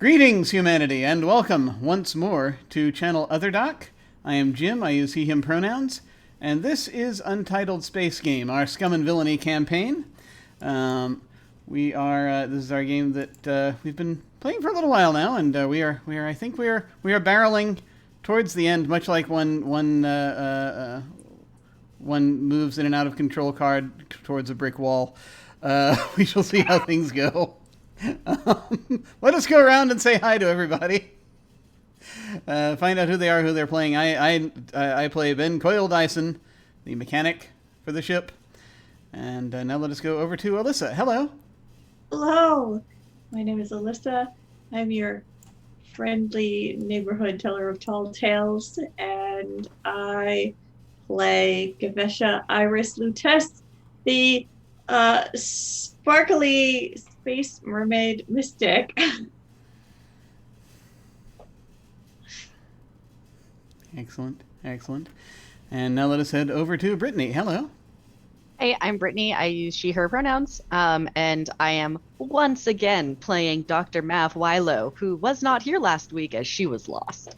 Greetings, humanity, and welcome once more to Channel Otherdoc. I am Jim, I use he, him pronouns, and this is Untitled Space Game, our Scum and Villainy campaign. This is our game that we've been playing for a little while now, and we are barreling towards the end, much like one moves in and out of control card towards a brick wall. We shall see how things go. Let us go around and say hi to everybody. Find out who they are, who they're playing. I play Ben Coyle Dyson, the mechanic for the ship. And now let us go over to Alyssa. Hello. Hello. My name is Alyssa. I'm your friendly neighborhood teller of tall tales, and I play Gavesha Iris Lutess, the sparkly space mermaid mystic. Excellent. And now let us head over to Brittany. Hello. Hey, I'm Brittany. I use she, her pronouns. And I am once again playing Dr. Mav Wilo, who was not here last week as she was lost.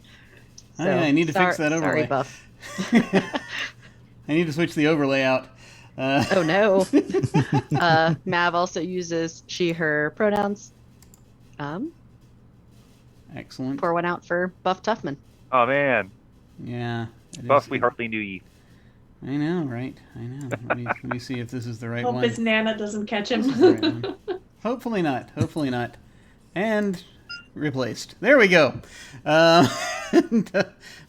So, I need to fix that overlay. Sorry, Buff. I need to switch the overlay out. Oh no. Mav also uses she, her pronouns. Excellent. Pour one out for Buff Tuffman. Oh man. Yeah. Buff, we hardly knew ye. I know, right? I know. Let me see if this is the right Hope one. his Nana doesn't catch him. Right. Hopefully not. And replaced. There we go. Now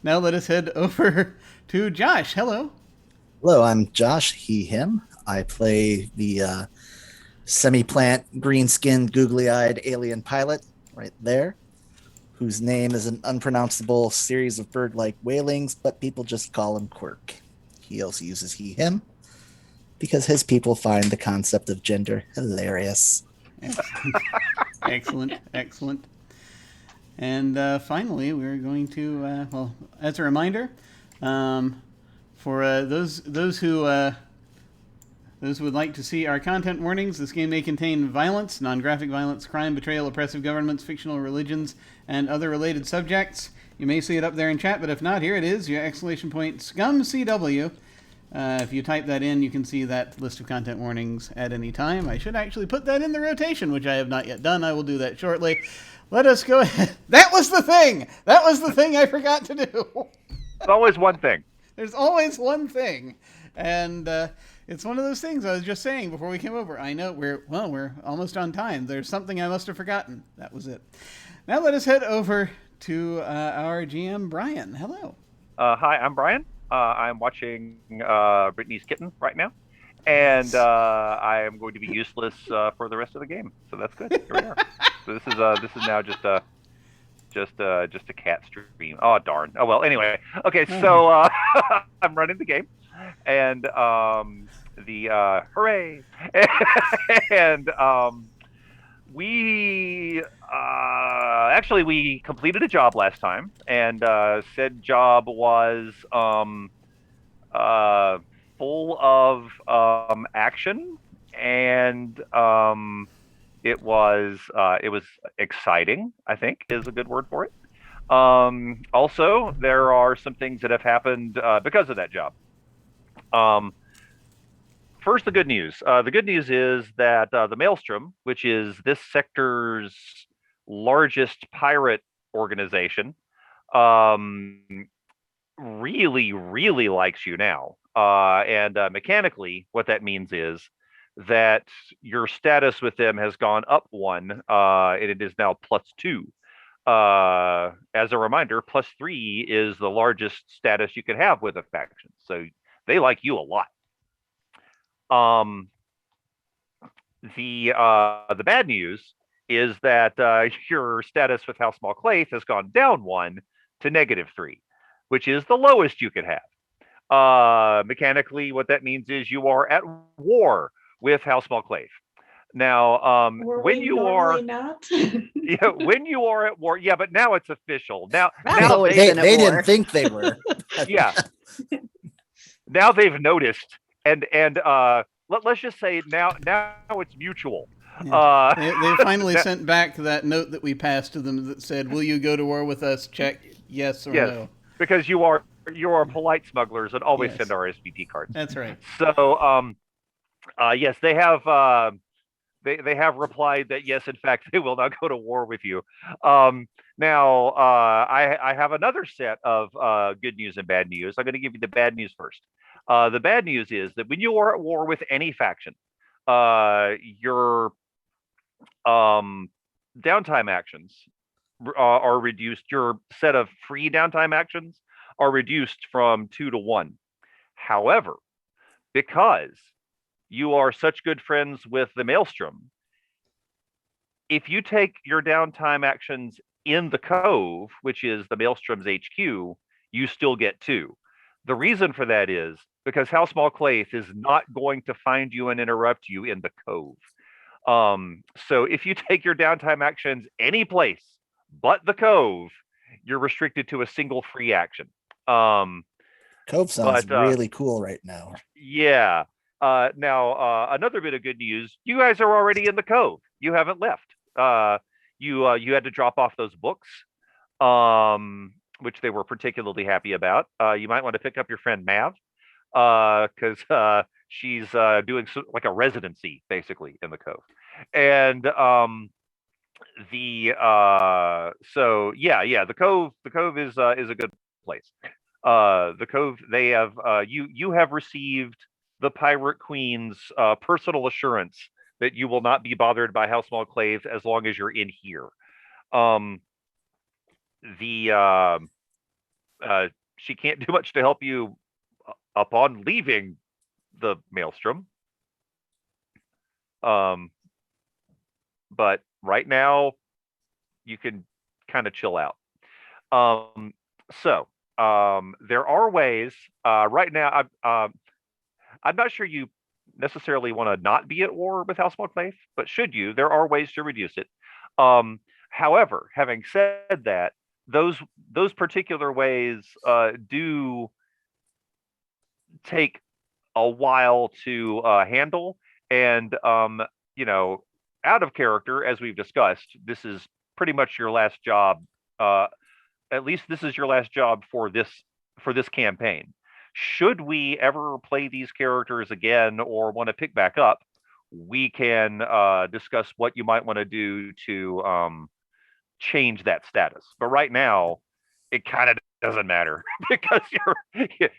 let us head over to Josh. Hello. Hello, I'm Josh, he, him. I play the semi-plant, green-skinned, googly-eyed alien pilot right there, whose name is an unpronounceable series of bird-like wailings, but people just call him Quirk. He also uses he, him, because his people find the concept of gender hilarious. Excellent. And finally, we're going to, as a reminder, for those who would like to see our content warnings, this game may contain violence, non-graphic violence, crime, betrayal, oppressive governments, fictional religions, and other related subjects. You may see it up there in chat, but if not, here it is, your exclamation point Scum CW. If you type that in, you can see that list of content warnings at any time. I should actually put that in the rotation, which I have not yet done. I will do that shortly. Let us go ahead. That was the thing I forgot to do. There's always one thing. There's always one thing. And it's one of those things I was just saying before we came over. I know we're almost on time. There's something I must have forgotten. That was it. Now let us head over to our GM, Brian. Hello. Hi, I'm Brian. I'm watching Brittany's kitten right now, and I am going to be useless for the rest of the game. So that's good. Here we are. So this is now just a cat stream. Oh darn. Oh well. Anyway. Okay. So I'm running the game, and hooray! And we completed a job last time, and said job was full of action, and it was exciting, I think is a good word for it. Also, there are some things that have happened because of that job. First, the good news. The good news is that the Maelstrom, which is this sector's largest pirate organization, really, really likes you now. And mechanically, what that means is that your status with them has gone up one, and it is now +2. As a reminder, +3 is the largest status you could have with a faction. So they like you a lot. The bad news is that your status with House Malclaith has gone down 1 to -3, which is the lowest you could have. Mechanically, what that means is you are at war with House Malclaith. Now, when you are not? yeah, when you are at war, yeah, but now it's official. Now they didn't think they were. Yeah. Now they've noticed, and let's just say now it's mutual. Yeah. They finally sent back that note that we passed to them that said, "Will you go to war with us? Check yes or yes, no." because you are polite smugglers and always Yes. send RSVP cards. That's right. So yes, they have they have replied that yes, in fact, they will not go to war with you. Now I have another set of good news and bad news. I'm going to give you the bad news first. The bad news is that when you are at war with any faction, your downtime actions are reduced. Your set of free downtime actions are reduced from 2 to 1. However, because you are such good friends with the Maelstrom, if you take your downtime actions in the Cove, which is the Maelstrom's HQ, you still get 2. The reason for that is because House Malclaith is not going to find you and interrupt you in the Cove. So if you take your downtime actions any place but the Cove, you're restricted to a single free action. Cove sounds really cool right now. Yeah. Now, another bit of good news: you guys are already in the Cove. You haven't left. You had to drop off those books, which they were particularly happy about. You might want to pick up your friend Mav, because she's doing like a residency basically in the Cove, and the Cove is a good place. The Cove, they have you have received the Pirate Queen's personal assurance that you will not be bothered by House Malclave as long as you're in here. She can't do much to help you upon leaving the Maelstrom. But right now, you can kind of chill out. There are ways. Right now, I'm not sure you necessarily want to not be at war with House Malclave, but should you, there are ways to reduce it. However, having said that, those particular ways do take a while to handle, and out of character, as we've discussed, this is pretty much your last job. At least this is your last job for this campaign. Should we ever play these characters again or want to pick back up, we can discuss what you might want to do to change that status. But right now, it kind of doesn't matter because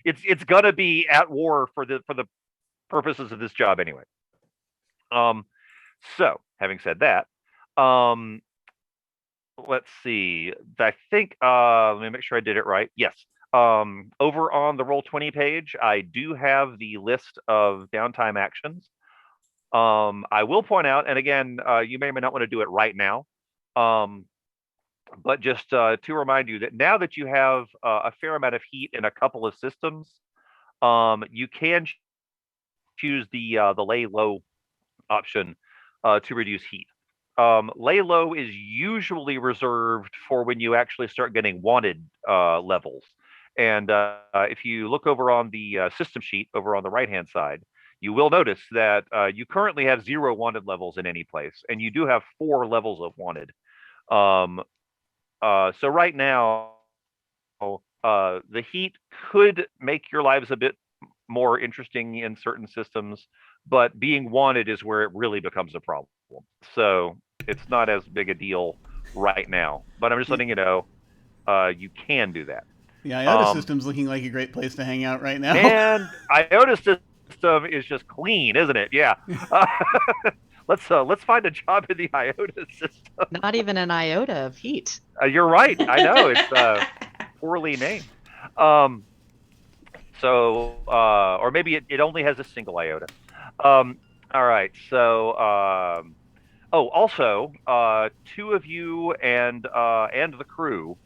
it's gonna be at war for the purposes of this job anyway. So having said that, let's see. I think let me make sure I did it right. Yes. Over on the Roll20 page, I do have the list of downtime actions. I will point out, and again, you may or may not want to do it right now, but just to remind you that now that you have a fair amount of heat in a couple of systems, you can choose the lay low option to reduce heat. Lay low is usually reserved for when you actually start getting wanted levels. And if you look over on the system sheet over on the right-hand side, you will notice that you currently have 0 wanted levels in any place, and you do have 4 levels of wanted. So right now, the heat could make your lives a bit more interesting in certain systems, but being wanted is where it really becomes a problem. So it's not as big a deal right now, but I'm just letting you know you can do that. The IOTA system's looking like a great place to hang out right now. And IOTA system is just clean, isn't it? Yeah. Let's find a job in the IOTA system. Not even an iota of heat. You're right. I know it's poorly named. Or maybe it only has a single iota. All right. So, also, 2 of you and the crew.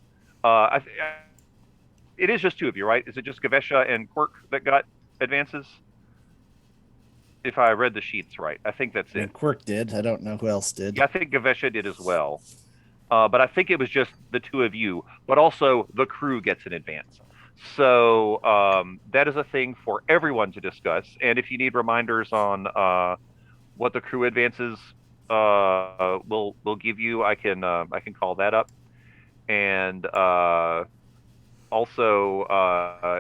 It is just 2 of you, right? Is it just Gavesha and Quirk that got advances? If I read the sheets right, I think that's it. Quirk did. I don't know who else did. Yeah, I think Gavesha did as well. But I think it was just the 2 of you, but also the crew gets an advance. So that is a thing for everyone to discuss. And if you need reminders on what the crew advances we'll give you. I can call that up, and also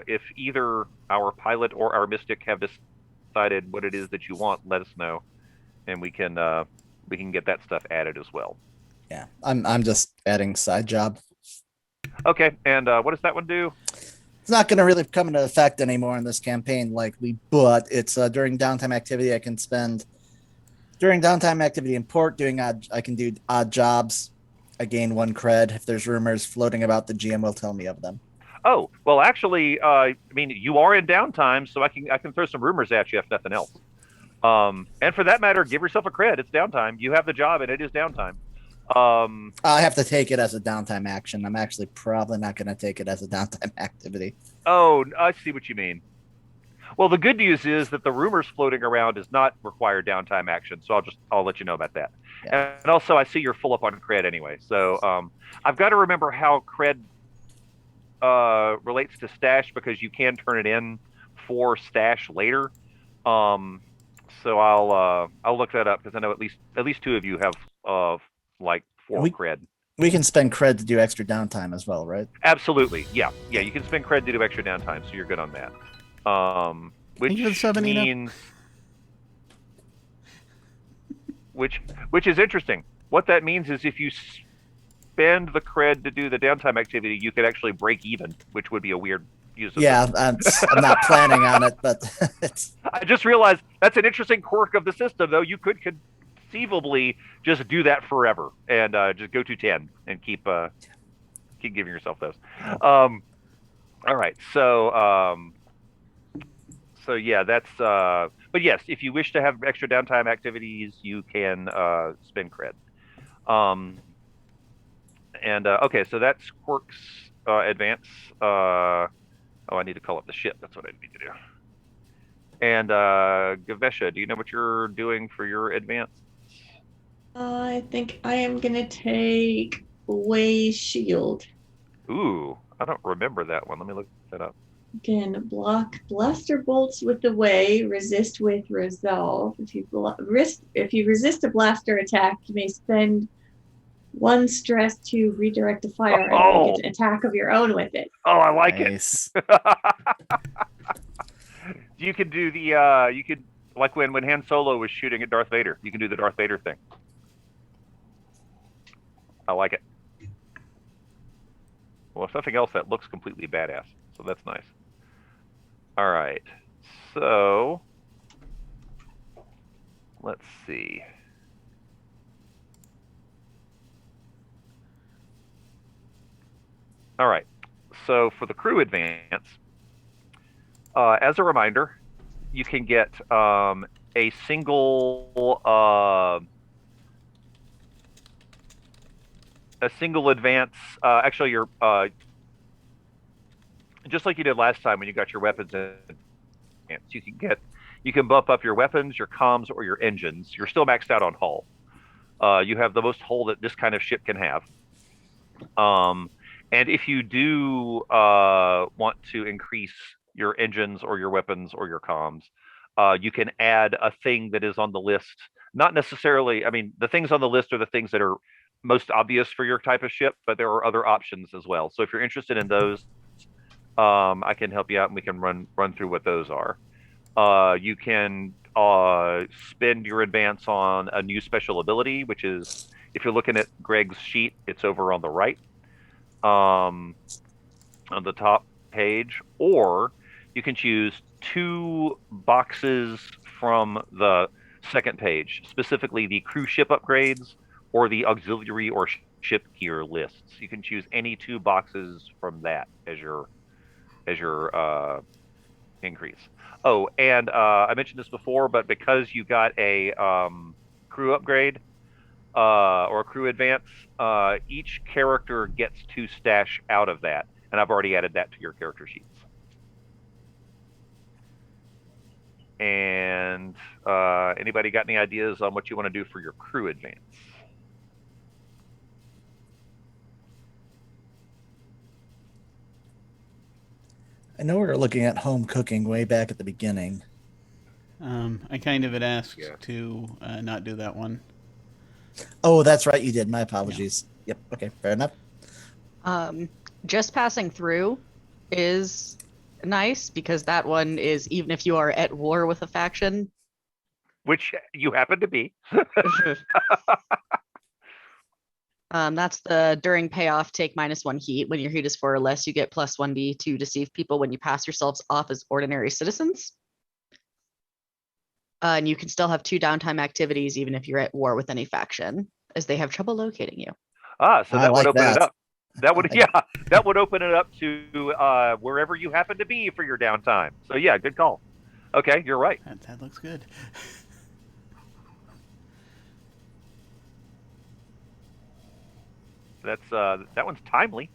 if either our pilot or our mystic have decided what it is that you want, let us know, and we can get that stuff added as well. Yeah, I'm just adding side job. Okay, and what does that one do? It's not going to really come into effect anymore in this campaign, likely, but it's during downtime activity. I can spend during downtime activity in port doing odd. I can do odd jobs. I gain 1 cred. If there's rumors floating about, the GM will tell me of them. Oh, well, actually, I mean, you are in downtime, so I can throw some rumors at you if nothing else. And for that matter, give yourself a cred. It's downtime. You have the job, and it is downtime. I have to take it as a downtime action. I'm actually probably not going to take it as a downtime activity. Oh, I see what you mean. Well, the good news is that the rumors floating around does not require downtime action, so I'll let you know about that. Yeah. And also, I see you're full up on cred anyway, so I've got to remember how cred relates to stash because you can turn it in for stash later. So I'll look that up because I know at least 2 of you have like 4 cred. We can spend cred to do extra downtime as well, right? Absolutely, yeah. You can spend cred to do extra downtime, so you're good on that. Which means, which is interesting. What that means is if you spend the cred to do the downtime activity, you could actually break even, which would be a weird use of Yeah, I'm not planning on it, but it's. I just realized that's an interesting quirk of the system, though. You could conceivably just do that forever and just go to 10 and keep giving yourself those. All right, so yeah, that's. But yes, if you wish to have extra downtime activities, you can spend cred. And okay, so that's quirks advance. Oh, I need to call up the ship. That's what I need to do. And Gavesha, do you know what you're doing for your advance? I think I am gonna take Way Shield. Ooh, I don't remember that one. Let me look that up. Can block blaster bolts with the Way, resist with resolve. If you resist a blaster attack, you may spend 1 stress to redirect a fire and make an attack of your own with it. Oh, I like Nice. it. You could do you could, like when Han Solo was shooting at Darth Vader, you can do the Darth Vader thing. I like it. Well, if nothing else, that looks completely badass. So that's nice. All right. So let's see. All right. So for the crew advance, as a reminder, you can get a single advance. Actually, you're just like you did last time when you got your weapons advance. You can bump up your weapons, your comms, or your engines. You're still maxed out on hull. You have the most hull that this kind of ship can have. And if you do want to increase your engines or your weapons or your comms, you can add a thing that is on the list. Not necessarily, I mean, the things on the list are the things that are most obvious for your type of ship, but there are other options as well. So if you're interested in those, I can help you out and we can run through what those are. You can spend your advance on a new special ability, which is, if you're looking at Greg's sheet, it's over on the right. On the top page, or you can choose 2 boxes from the second page, specifically the cruise ship upgrades or the auxiliary or ship gear lists. You can choose any 2 boxes from that as your increase. Oh, and I mentioned this before, but because you got a crew upgrade or a crew advance, each character gets 2 stash out of that, and I've already added that to your character sheets. And anybody got any ideas on what you want to do for your crew advance? I know we were looking at home cooking way back at the beginning. I kind of had asked to not do that one. Oh, that's right, you did. My apologies. Yep. Okay, fair enough. Just passing through is nice because that one is even if you are at war with a faction. Which you happen to be. That's the during payoff, take -1 heat. When your heat is 4 or less, you get +1d to deceive people when you pass yourselves off as ordinary citizens. And you can still have 2 downtime activities even if you're at war with any faction, as they have trouble locating you. So that would open it up. That would, like that would open it up to wherever you happen to be for your downtime. So yeah, good call. Okay, you're right. That looks good. That's that one's timely.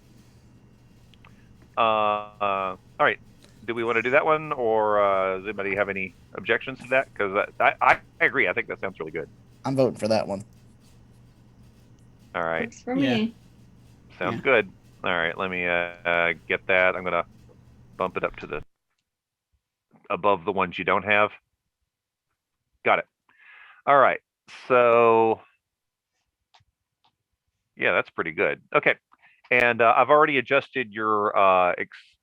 All right. Do we want to do that one, or does anybody have any objections to that? Because I agree. I think that sounds really good. I'm voting for that one. All right. Works for me. Sounds good. All right. Let me get that. I'm gonna bump it up to the above the ones you don't have. Got it. All right. So yeah, that's pretty good. Okay. And I've already adjusted your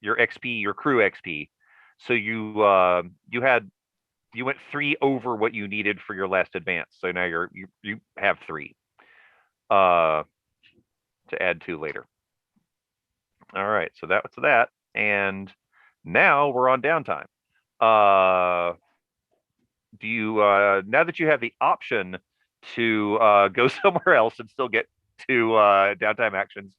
XP, your crew XP. So you went 3 over what you needed for your last advance. So now you have 3 to add to later. All right, so that's that. And now we're on downtime. Do you now that you have the option to go somewhere else and still get to downtime actions,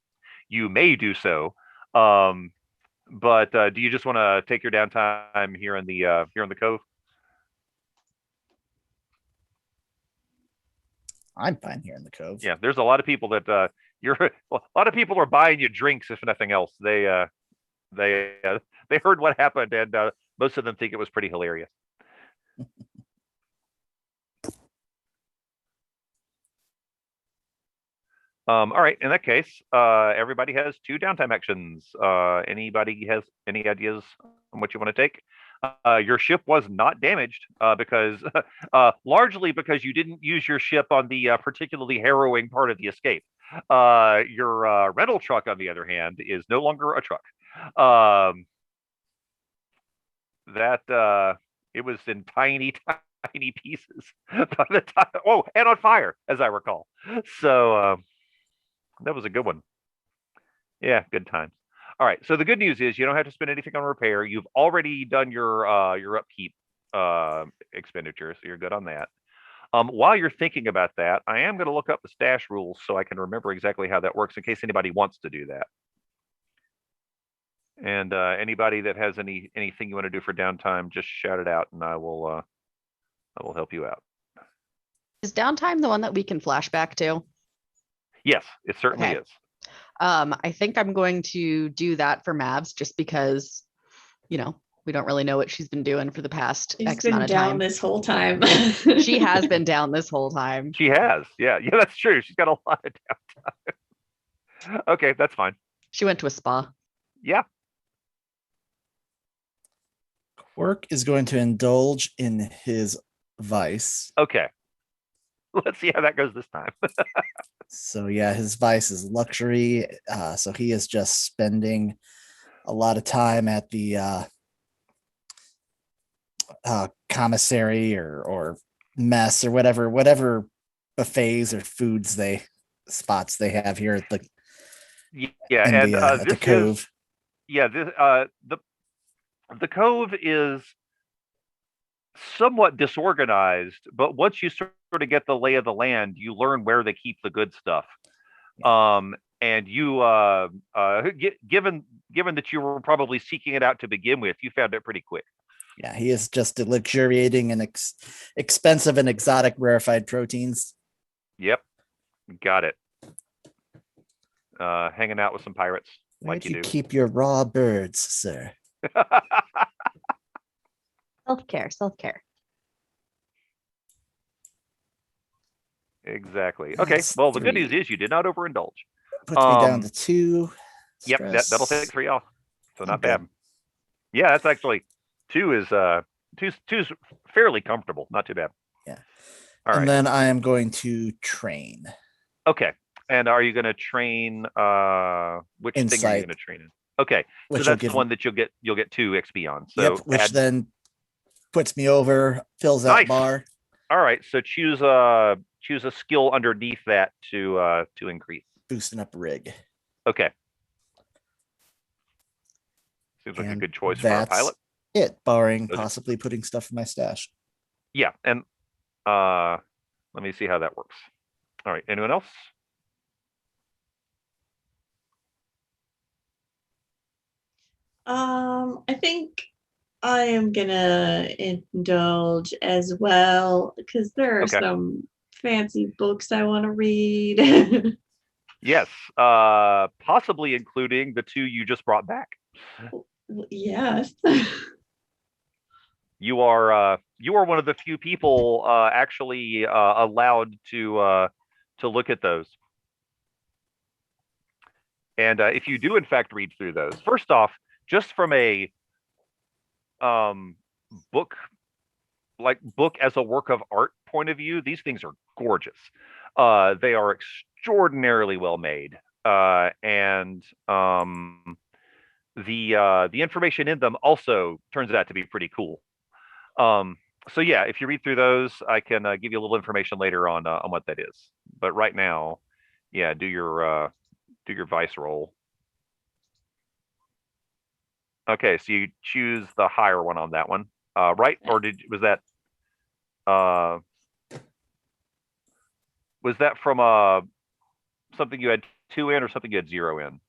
you may do so. But do you just want to take your downtime here in the cove? I'm fine here in the cove. Yeah, there's a lot of people that a lot of people are buying you drinks, if nothing else. They heard what happened, and most of them think it was pretty hilarious. All right, in that case, everybody has 2 downtime actions. Anybody has any ideas on what you want to take? Your ship was not damaged because largely because you didn't use your ship on the particularly harrowing part of the escape. Your rental truck, on the other hand, is no longer a truck. It was in tiny pieces by the time. Oh, and on fire, as I recall. So that was a good one. Yeah, good times. All right. So the good news is you don't have to spend anything on repair. You've already done your upkeep expenditure, so you're good on that. While you're thinking about that, I am going to look up the stash rules so I can remember exactly how that works in case anybody wants to do that. And anybody that has anything you want to do for downtime, just shout it out, and I will help you out. Is downtime the one that we can flashback to? Yes, it certainly Okay. is. I think I'm going to do that for Mavs just because, we don't really know what she's been doing for the past She's X been amount of down time. this whole time. She has been down this whole time. She has. Yeah, that's true. She's got a lot of downtime. Okay, that's fine. She went to a spa. Yeah. Quirk is going to indulge in his vice. Okay. Let's see how that goes this time. So yeah, his vice is luxury. So he is just spending a lot of time at the commissary or mess or whatever buffets or spots they have here at the the cove. The cove is somewhat disorganized, but once you sort of get the lay of the land, you learn where they keep the good stuff. And you given that you were probably seeking it out to begin with, you found it pretty quick. Yeah, he is just luxuriating in expensive and exotic rarefied proteins. Yep, got it. Hanging out with some pirates. Where like do you you do. keep your raw birds, sir? Self-care. Exactly. Okay. That's Well, the good 3. news is you did not overindulge. Puts me down to 2. Yep, that'll take Stress. 3 off. So not good. bad. Yeah, that's actually 2 is two's fairly comfortable. Not too bad. Yeah. All right. And then I am going to train. Okay. And are you going to train? Which thing are you Insight. going to train in? Okay. Which So will that's the give one that you'll get 2 XP on. So yep, which add, then puts me over, fills that Nice. bar. all right. So choose a skill underneath that to increase. Boosting up rig. Okay. Seems like a And good choice for a that's pilot. it, barring Does it- possibly putting stuff in my stash. Yeah, and let me see how that works. All right. Anyone else? I think I am gonna indulge as well because there are Okay. some fancy books I want to read. Yes. Possibly including the 2 you just brought back. Yes. You are one of the few people actually allowed to look at those. And if you do in fact read through those, first off, just from a book as a work of art point of view, these things are gorgeous. They are extraordinarily well made, and the information in them also turns out to be pretty cool. So yeah, if you read through those, I can give you a little information later on what that is. But right now, yeah, do your vice roll. Okay, so you choose the higher one on that one, right? Or was that from something you had 2 in or something you had 0 in?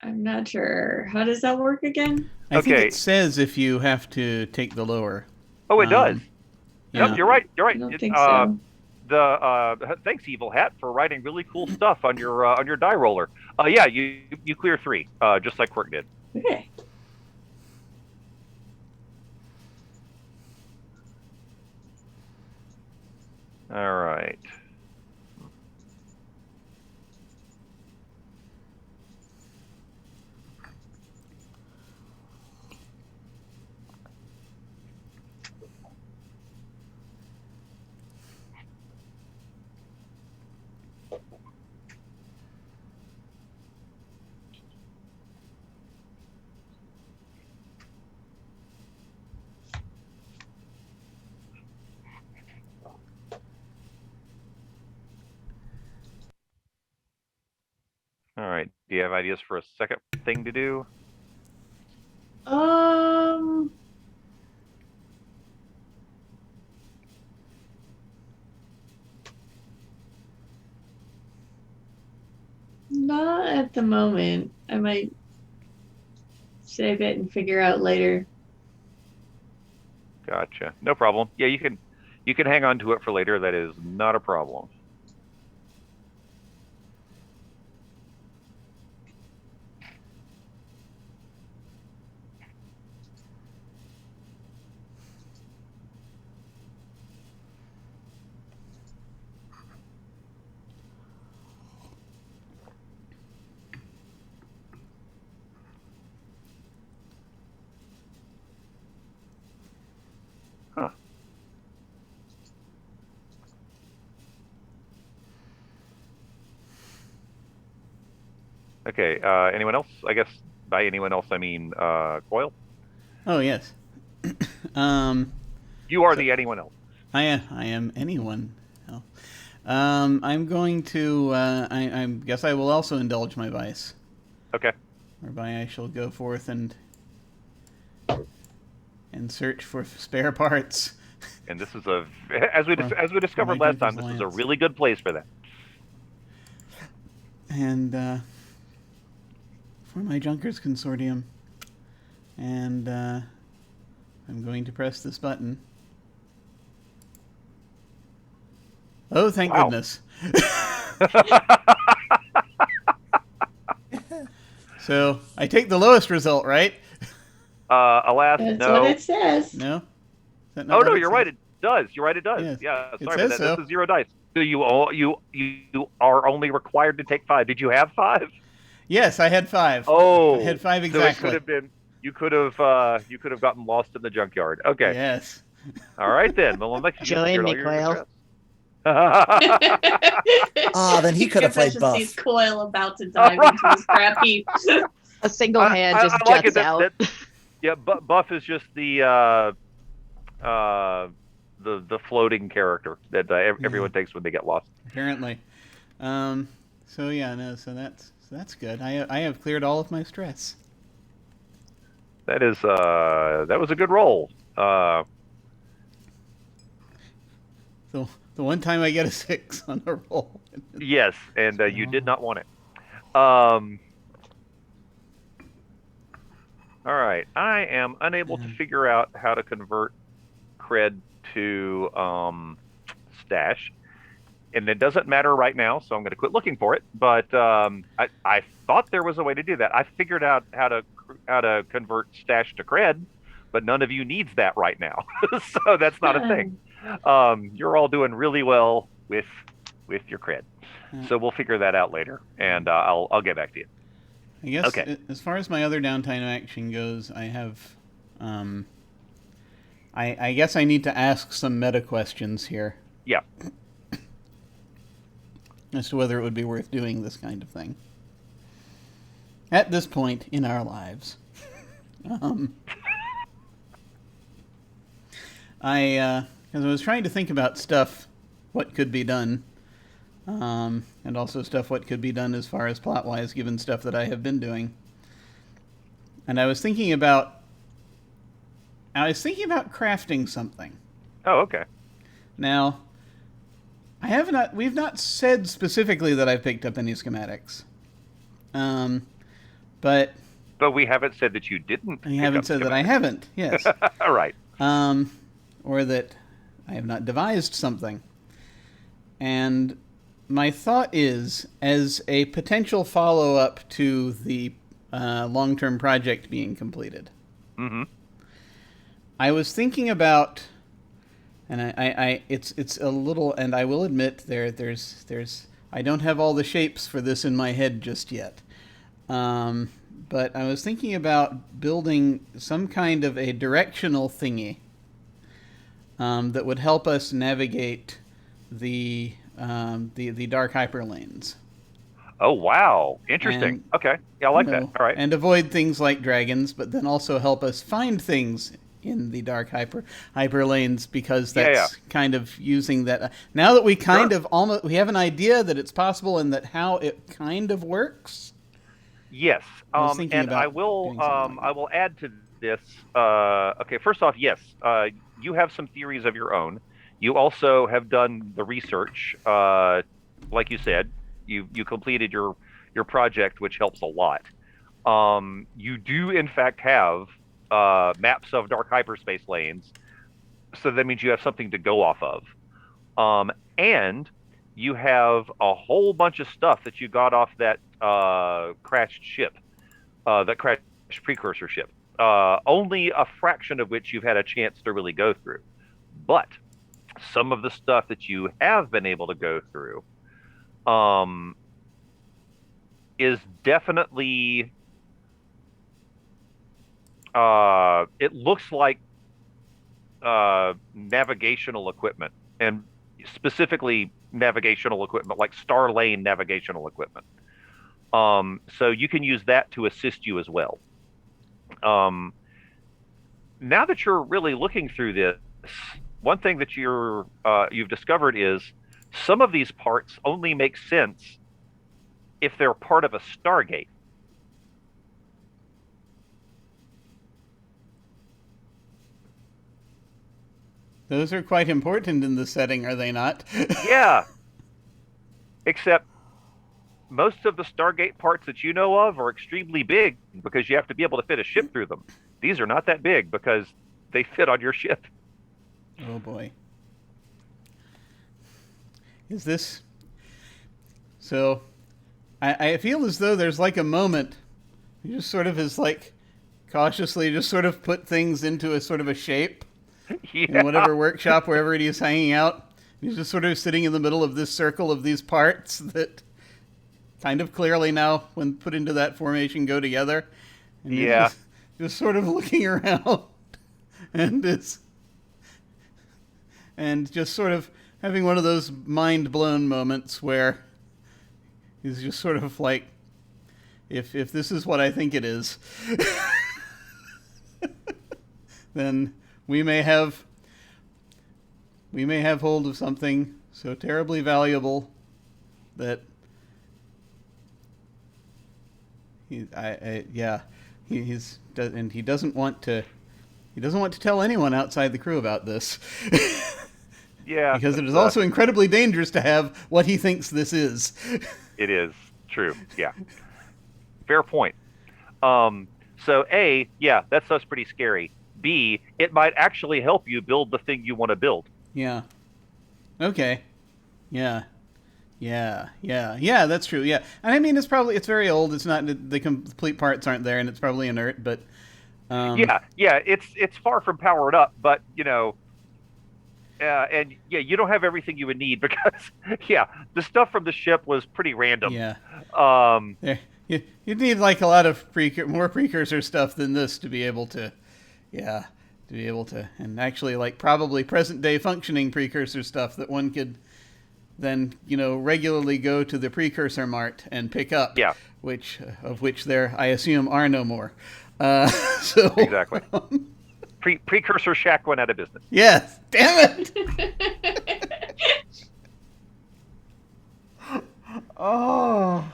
I'm not sure. How does that work again? I think Okay. it says if you have to take the lower. Oh, it does. Yeah. Yep, you're right. You're right. I don't think so. Thanks, Evil Hat, for writing really cool stuff on your die roller. Yeah, you clear 3, just like Quirk did. Okay. All right. All right. Do you have ideas for a second thing to do? Not at the moment. I might save it and figure out later. Gotcha. No problem. Yeah, you can hang on to it for later. That is not a problem. Huh. Okay. Anyone else? I guess by anyone else, I mean Coil. Oh yes. You are the anyone else. I am anyone. else. I'm going to. I guess I will also indulge my vice, Okay. whereby I shall go forth and search for spare parts. And this is as we discovered last time, this is a really good place for that. And for my Junkers Consortium. And I'm going to press this button. Oh, thank Wow. goodness. So I take the lowest result, right? Alas, That's no. what it says. No? Is that Oh not no, what it you're says? right. It does. You're right. It does. Yes. Yeah. It Sorry about says that. so. This is 0 dice. So you are only required to take 5. Did you have 5? Yes, I had 5. Oh, I had 5 So it exactly. should have been. You could have gotten lost in the junkyard. Okay. Yes. All right then. Well, let's Join me, Quail. Then he could have played Confession Buff. sees Coil about to dive into the scrap heap. A single hand just I like juts it out. Yeah, Buff is just the floating character that everyone takes when they get lost. Apparently. So that's good. I have cleared all of my stress. That was a good roll. So the one time I get a 6 on a roll. Yes, and you did not want it. All right, I am unable to figure out how to convert cred to stash, and it doesn't matter right now, so I'm going to quit looking for it. But I thought there was a way to do that. I figured out how to convert stash to cred, but none of you needs that right now, so that's not a thing. You're all doing really well with your cred, so we'll figure that out later, and I'll get back to you. I guess Okay. As far as my other downtime action goes, I have. I guess I need to ask some meta questions here Yeah. as to whether it would be worth doing this kind of thing at this point in our lives. Because I was trying to think about stuff, what could be done, and also stuff what could be done as far as plot-wise, given stuff that I have been doing. And I was thinking about crafting something. Oh, okay. Now, we've not said specifically that I've picked up any schematics. But we haven't said that you didn't. I haven't said that I haven't, yes. All right. Or that I have not devised something. And my thought is, as a potential follow-up to the long-term project being completed, I was thinking about, and it's a little, and I will admit there's I don't have all the shapes for this in my head just yet. But I was thinking about building some kind of a directional thingy that would help us navigate the dark hyperlanes. Oh, wow. Interesting. Okay. Yeah, I like that. All right. And avoid things like dragons, but then also help us find things in the dark hyperlanes, because that's kind of using that. Now that we kind of almost, we have an idea that it's possible and that how it kind of works. Yes. And I will add to this. Okay, first off, yes, you have some theories of your own. You also have done the research. Like you said, you completed your project, which helps a lot. You do, in fact, have maps of dark hyperspace lanes. So that means you have something to go off of. And you have a whole bunch of stuff that you got off that crashed ship, that crashed precursor ship. Only a fraction of which you've had a chance to really go through. But some of the stuff that you have been able to go through is definitely, it looks like navigational equipment, and specifically navigational equipment, like Star Lane navigational equipment. So you can use that to assist you as well. Now that you're really looking through this, one thing that you've discovered is some of these parts only make sense if they're part of a Stargate. Those are quite important in the setting, are they not? Yeah. Except most of the Stargate parts that you know of are extremely big because you have to be able to fit a ship through them. These are not that big because they fit on your ship. Oh boy. Is this... So, I feel as though there's like a moment, you just sort of is like cautiously just sort of put things into a sort of a shape. Yeah. In whatever workshop, wherever it is hanging out. He's just sort of sitting in the middle of this circle of these parts that kind of clearly now, when put into that formation, go together. And Yeah. just sort of looking around and just sort of having one of those mind blown moments where he's just sort of like, if this is what I think it is, then we may have hold of something so terribly valuable that he doesn't want to tell anyone outside the crew about this. Yeah, because it is also incredibly dangerous to have what he thinks this is. It is true. Yeah, fair point. So A, yeah, that stuff's pretty scary. B, it might actually help you build the thing you want to build. Yeah. Okay. Yeah. That's true. Yeah, and I mean, it's very old. It's not, the complete parts aren't there, and it's probably inert. But it's far from powered up. But and you don't have everything you would need because the stuff from the ship was pretty random. Yeah. You'd need like a lot of more precursor stuff than this to be able to. Yeah. To be able to, and actually, like, probably present day functioning precursor stuff that one could then, regularly go to the precursor mart and pick up. Yeah. Which there, I assume, are no more. So exactly. Precursor shack went out of business. Yes. Damn it. Oh.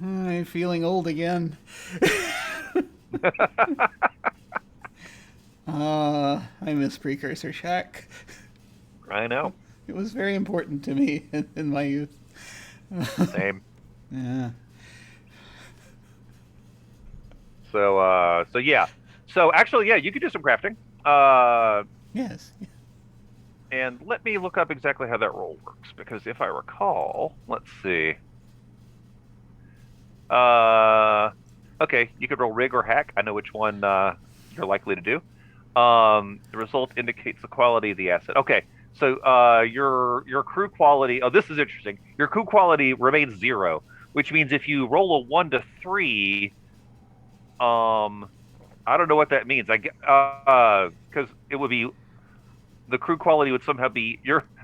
I'm feeling old again. I miss Precursor Shack. I know. It was very important to me in my youth. Same. Yeah. So yeah. So actually, yeah, you could do some crafting. Yes. And let me look up exactly how that roll works, because if I recall, let's see. Okay, you could roll rig or hack. I know which one you're likely to do. The result indicates the quality of the asset. Okay, so your crew quality. Oh, this is interesting. Your crew quality remains 0, which means if you roll a 1 to 3, I don't know what that means. Because it would be the crew quality would somehow be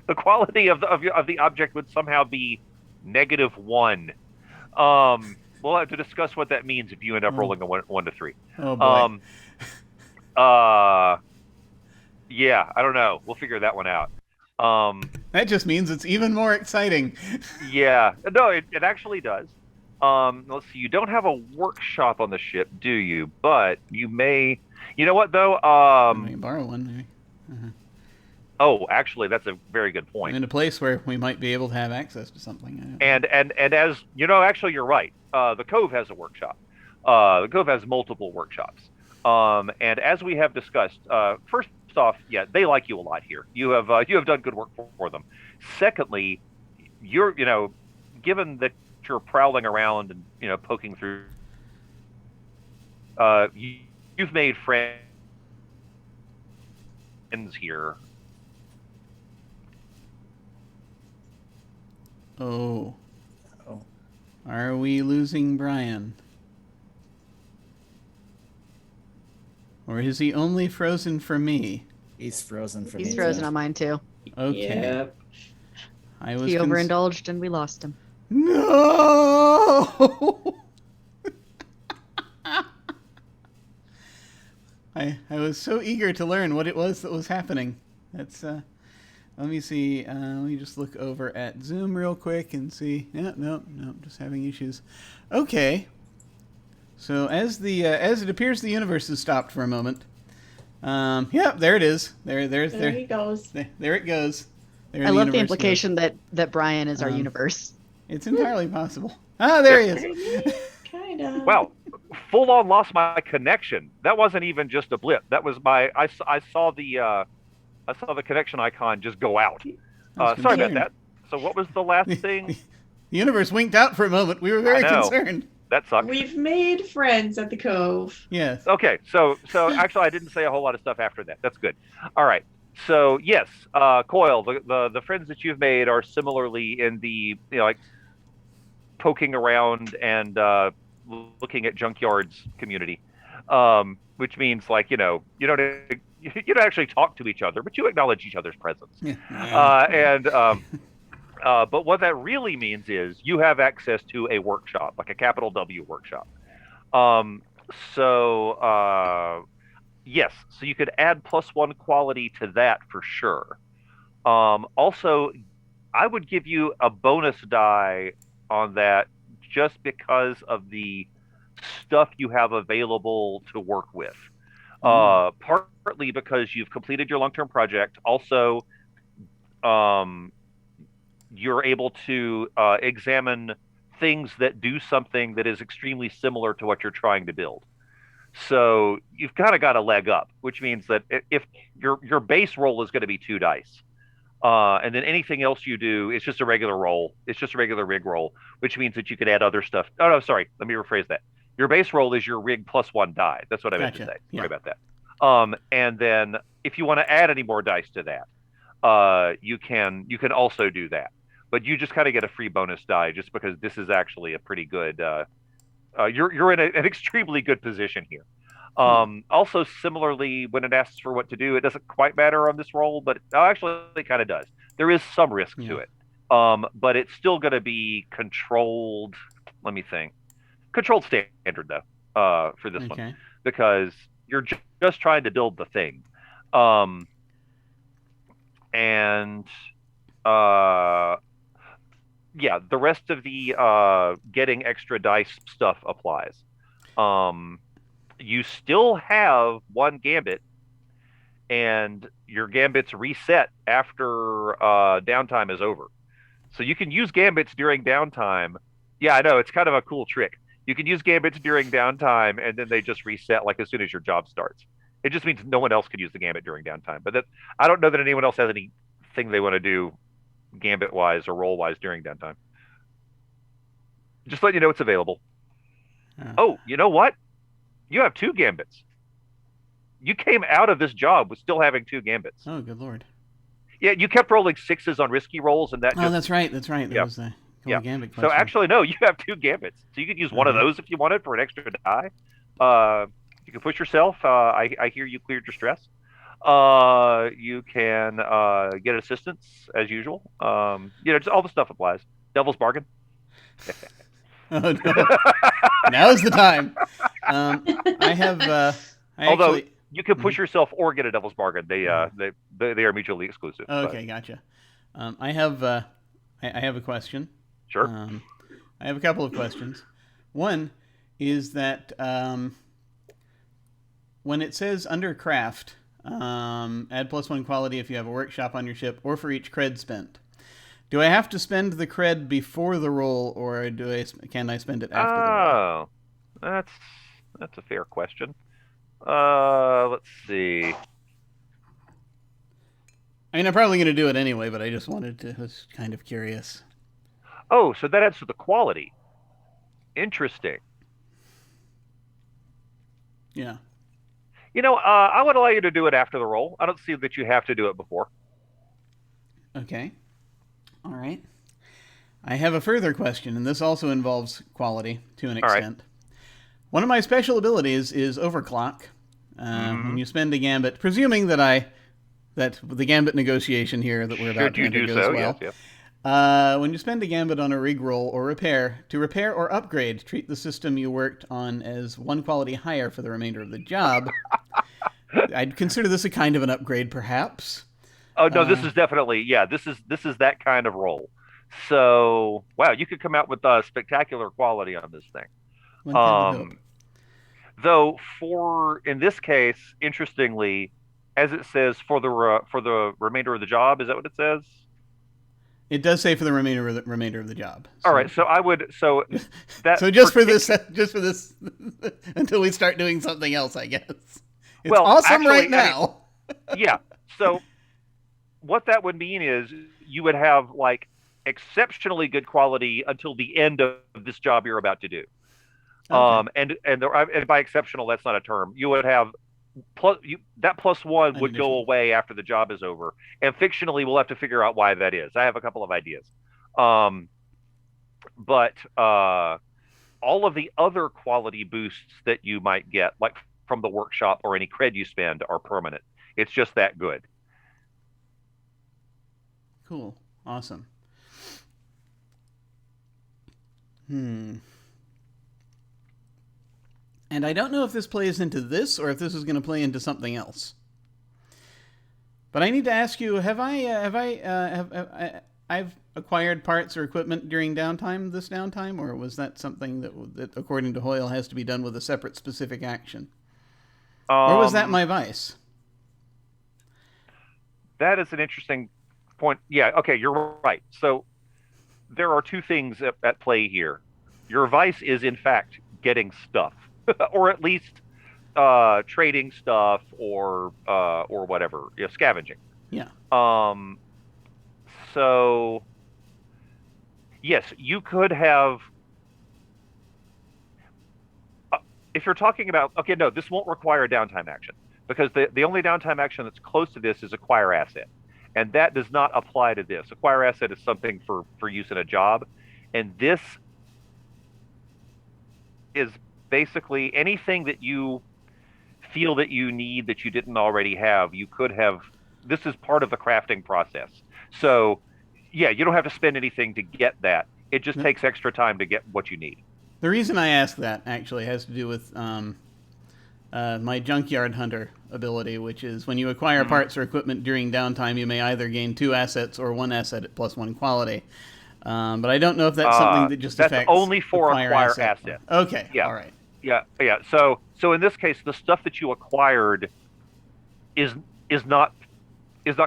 the quality of the object would somehow be -1. We'll have to discuss what that means if you end up rolling a 1 to 3. Oh boy. Yeah, I don't know. We'll figure that one out. That just means it's even more exciting. Yeah, no, it actually does. Let's see. You don't have a workshop on the ship, do you? But you may. You know what though? Maybe borrow one, maybe. Uh-huh. Oh, actually, that's a very good point. In a place where we might be able to have access to something. And as you know, actually, you're right. The Cove has a workshop. The Cove has multiple workshops. And as we have discussed, first off, yeah, they like you a lot here. You have done good work for them. Secondly, you're given that you're prowling around and poking through, you've made friends here. Oh. Are we losing Brian? Or is he only frozen for me? He's frozen for me. He's frozen on mine too. Okay. Yep. He overindulged and we lost him. No! I was so eager to learn what it was that was happening. That's let me see. Let me just look over at Zoom real quick and see. No, just having issues. Okay. So as it appears the universe has stopped for a moment. Yeah, there it is. There he goes. There it goes. There I love the implication that Brian is our universe. It's entirely possible. Ah, there he is. Kind of. Wow, full on lost my connection. That wasn't even just a blip. That was I saw the connection icon just go out. Sorry about that. So what was the last thing? The universe winked out for a moment. We were very concerned. That sucks. We've made friends at the Cove. Yes. Okay, so actually I didn't say a whole lot of stuff after that. That's good. All right. So yes, Coil, the friends that you've made are similarly in the like poking around and looking at junkyards community. which means like you don't actually talk to each other, but you acknowledge each other's presence. Yeah. But what that really means is you have access to a workshop, like a capital W workshop. Um, so yes, so you could add +1 quality to that for sure. Also, I would give you a bonus die on that just because of the stuff you have available to work with. Partly because you've completed your long-term project. Also, um, you're able to examine things that do something that is extremely similar to what you're trying to build. So you've kind of got a leg up, which means that if your base roll is going to be 2 dice, and then anything else you do is just a regular roll. It's just a regular rig roll, which means that you could add other stuff. Oh no, sorry. Let me rephrase that. Your base roll is your rig +1 die. That's what I meant to say. Yeah. Sorry about that. And then if you want to add any more dice to that, you can also do that. But you just kind of get a free bonus die just because this is actually a pretty good. You're in an extremely good position here. Also, similarly, when it asks for what to do, it doesn't quite matter on this roll, but actually it kind of does. There is some risk to it, but it's still going to be controlled. Let me think. Controlled standard though, for this one, because you're just trying to build the thing, and yeah, the rest of the getting extra dice stuff applies. You still have 1 gambit, and your gambits reset after downtime is over. So you can use gambits during downtime. Yeah, I know, it's kind of a cool trick. You can use gambits during downtime, and then they just reset like as soon as your job starts. It just means no one else can use the gambit during downtime. But I don't know that anyone else has anything they want to do gambit-wise or roll-wise during downtime. Just let you know it's available. Oh, you know what? You have 2 gambits. You came out of this job with still having 2 gambits. Oh, good lord. Yeah, you kept rolling 6s on risky rolls, and that. Oh, that's right. That was the gambit question. So actually, no, you have 2 gambits. So you could use one of those if you wanted for an extra die. You can push yourself. I hear you cleared your stress. You can get assistance as usual. Just all the stuff applies. Devil's bargain. Oh no! Now's the time. I have. Although you can push yourself or get a devil's bargain. They are mutually exclusive. Okay, gotcha. I have a question. Sure. I have a couple of questions. One is that when it says under craft, add +1 quality if you have a workshop on your ship or for each cred spent. Do I have to spend the cred before the roll, or can I spend it after the roll? Oh, that's a fair question. Let's see. I mean, I'm probably going to do it anyway, but I just was kind of curious. Oh, so that adds to the quality. Interesting. Yeah. I would allow you to do it after the roll. I don't see that you have to do it before. Okay. All right. I have a further question, and this also involves quality to an extent. Right. One of my special abilities is overclock. When you spend a gambit, presuming that the gambit negotiation here that we're about to enter goes well. Yes. When you spend a gambit on a rig roll or repair, to repair or upgrade, treat the system you worked on as 1 quality higher for the remainder of the job. I'd consider this a kind of an upgrade, perhaps. Oh no, this is definitely this is that kind of roll. So wow, you could come out with spectacular quality on this thing. Though in this case, interestingly, as it says for the remainder of the job, is that what it says? It does say for the remainder of the job. So. All right, so I would that so just for this until we start doing something else, I guess. It's awesome actually, right now. Yeah. So what that would mean is you would have like exceptionally good quality until the end of this job you're about to do. Okay. And by exceptional, that's not a term. You would have that +1 would go away after the job is over. And fictionally, we'll have to figure out why that is. I have a couple of ideas. But all of the other quality boosts that you might get, like from the workshop or any cred you spend are permanent. It's just that good. Cool. Awesome. And I don't know if this plays into this or if this is going to play into something else. But I need to ask you: I've acquired parts or equipment during this downtime, or was that something that according to Hoyle, has to be done with a separate specific action? Or was that my vice? That is an interesting point. Yeah, okay, you're right. So there are two things at play here. Your vice is, in fact, getting stuff, or at least trading stuff, or whatever, scavenging. Yeah. So yes, you could have. If you're talking about, okay, no, this won't require a downtime action, because the only downtime action that's close to this is acquire asset, and that does not apply to this. Acquire asset is something for use in a job, and this is basically anything that you feel that you need that you didn't already have. You could have. This is part of the crafting process. So yeah, you don't have to spend anything to get that. It just takes extra time to get what you need. The reason I ask that actually has to do with my Junkyard Hunter ability, which is when you acquire parts or equipment during downtime, you may either gain 2 assets or 1 asset at +1 quality. But I don't know if that's something that just affects. That's only for acquire assets. Okay. Yeah. All right. Yeah. So in this case, the stuff that you acquired is not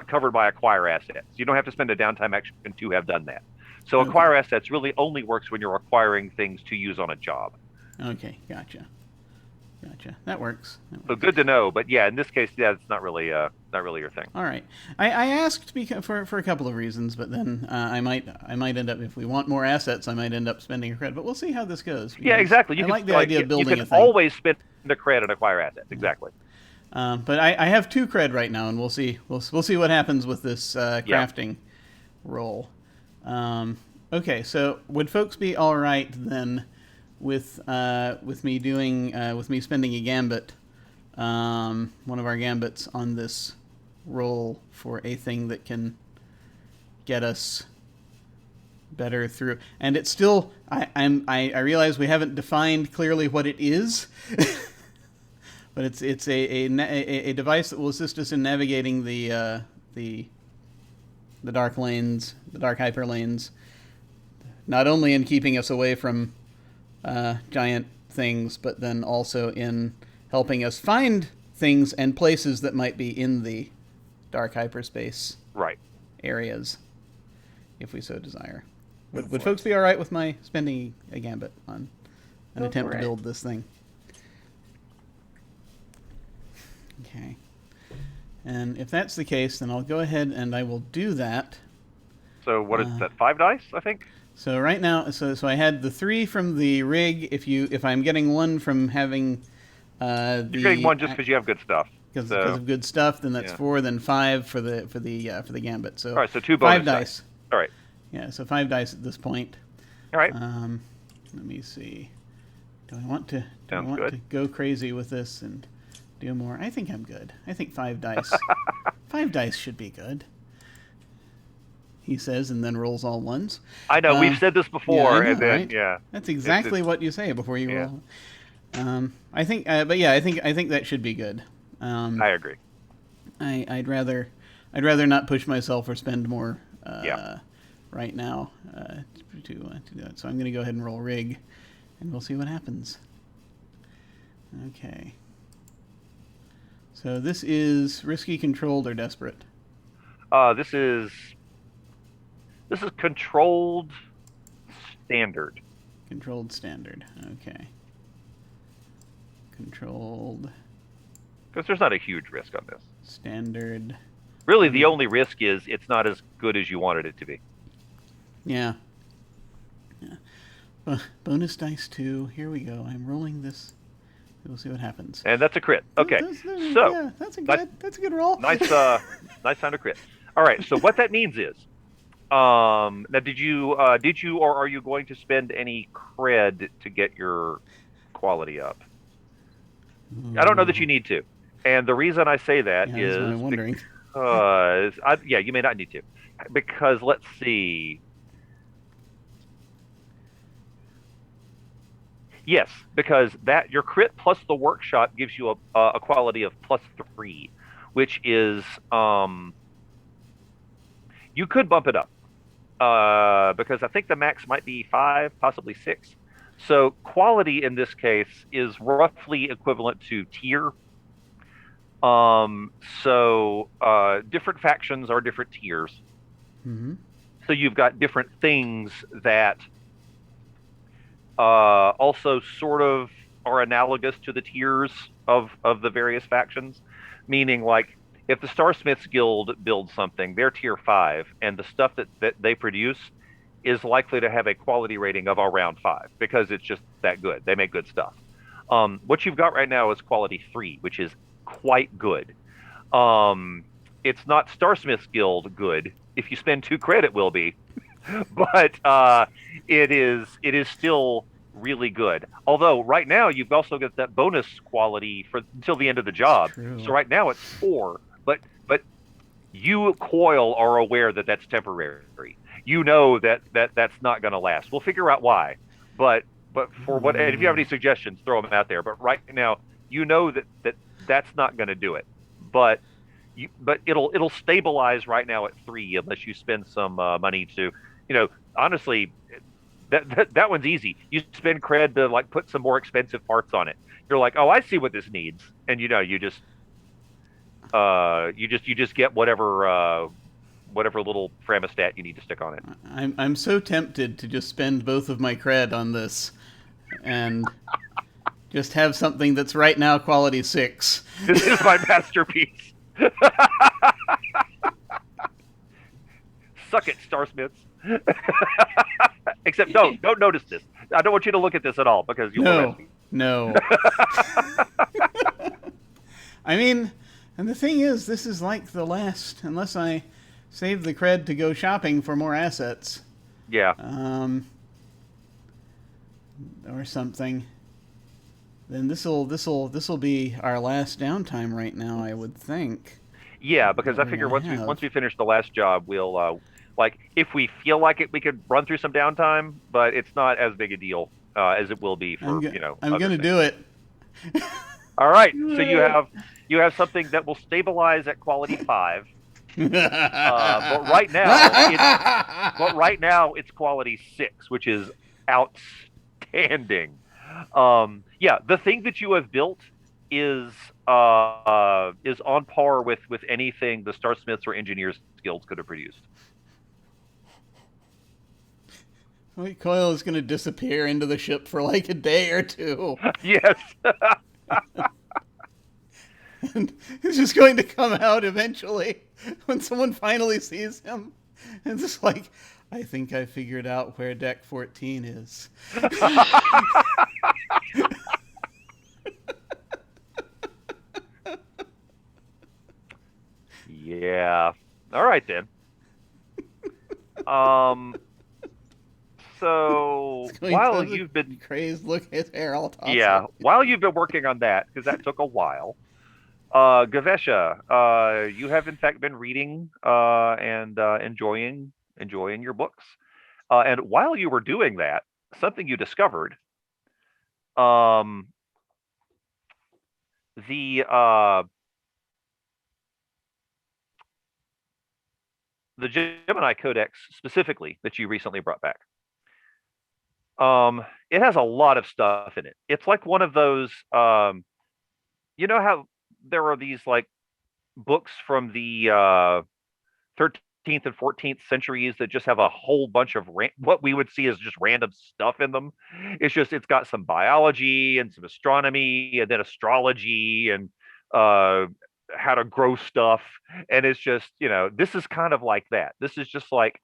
covered by acquire assets. You don't have to spend a downtime action to have done that. So acquire assets really only works when you're acquiring things to use on a job. Okay, gotcha. That works. So good to know. But yeah, in this case, yeah, it's not really your thing. All right. I asked for a couple of reasons, but then I might end up, if we want more assets, I might end up spending a credit. But we'll see how this goes. Yeah, exactly. I like the idea of building a thing. You can always spend the cred and acquire assets. Exactly. But I have 2 cred right now, and we'll see what happens with this crafting roll. Okay, so would folks be all right then with me spending a gambit, one of our gambits on this roll for a thing that can get us better through? And it's still I realize we haven't defined clearly what it is. But it's a device that will assist us in navigating the dark lanes, the dark hyper lanes, not only in keeping us away from giant things, but then also in helping us find things and places that might be in the dark hyperspace areas, if we so desire. Would folks be all right with my spending a gambit on an attempt to build this thing? Okay. And if that's the case, then I'll go ahead and I will do that. So what is that? 5 dice, I think. So right now, so I had the 3 from the rig. If I'm getting 1 from having you're getting 1 just because you have good stuff. Because of good stuff, then that's 4. Then 5 for the gambit. So all right, so 2 bonus 5 dice. All right. Yeah, so 5 dice at this point. All right. Let me see. Do I want to to go crazy with this and do more? I think I'm good. I think 5 dice. 5 dice should be good, he says, and then rolls all ones. I know, we've said this before, and then right? Yeah. That's exactly what you say before you roll. I think, but yeah, I think that should be good. I agree. I'd rather not push myself or spend more right now to do that. So I'm going to go ahead and roll rig, and we'll see what happens. Okay. So this is risky, controlled, or desperate? This is controlled standard. Controlled standard. Okay. Controlled. Because there's not a huge risk on this. Standard. Really, the only risk is it's not as good as you wanted it to be. Yeah. Bonus dice 2. Here we go. I'm rolling this. We'll see what happens. And that's a crit. Okay. Yeah, that's a good roll. Nice sound of crit. All right. So what that means is, now did you or are you going to spend any cred to get your quality up? I don't know that you need to. And the reason I say that Yeah, that's what I'm wondering. yeah, you may not need to. Because let's see. Yes, because that your crit plus the workshop gives you a quality of +3, which is you could bump it up because I think the max might be 5, possibly 6. So quality in this case is roughly equivalent to tier. So different factions are different tiers. Mm-hmm. So you've got different things that also sort of are analogous to the tiers of the various factions, meaning like if the Starsmiths Guild builds something, they're tier 5, and the stuff that they produce is likely to have a quality rating of around 5 because it's just that good. They make good stuff. What you've got right now is quality 3, which is quite good. It's not Starsmiths Guild good. If you spend 2 credit, it will be, but it is still really good. Although right now you've also got that bonus quality for until the end of the job. So right now it's 4, but you Coil are aware that that's temporary. You know that's not going to last. We'll figure out why. But for what, and if you have any suggestions, throw them out there. But right now you know that's not going to do it. But it'll stabilize right now at 3 unless you spend some money to, honestly, that one's easy. You spend cred to like put some more expensive parts on it. You're like, oh, I see what this needs, and you just get whatever little Framistat you need to stick on it. I'm so tempted to just spend both of my cred on this, and just have something that's right now quality 6. This is my masterpiece. Suck it, Starsmiths. Except don't notice this. I don't want you to look at this at all because you'll arrest me. No. I mean, and the thing is, this is like the last, unless I save the cred to go shopping for more assets. Yeah. Or something. Then this'll be our last downtime right now, I would think. Yeah, because I figure once we finish the last job, we'll like if we feel like it, we could run through some downtime, but it's not as big a deal as it will be for I'm gonna do it. All right, so you have something that will stabilize at quality 5. But right now it's quality 6, which is outstanding. Yeah, the thing that you have built is on par with anything the Starsmiths or Engineers Guilds could have produced. Like Coil is going to disappear into the ship for like a day or 2. Yes. And he's just going to come out eventually when someone finally sees him. And it's like, I think I figured out where deck 14 is. Yeah. All right then. So while you've been crazed, look at his hair all tossed. Yeah, while you've been working on that, because that took a while, Gavesha, you have in fact been reading and enjoying your books. And while you were doing that, something you discovered, the Gemini Codex specifically that you recently brought back. It has a lot of stuff in it. It's like one of those, you know how there are these like books from the 13th and 14th centuries that just have a whole bunch of what we would see as just random stuff in them. It's got some biology and some astronomy and then astrology and how to grow stuff. And it's just, this is kind of like that. This is just like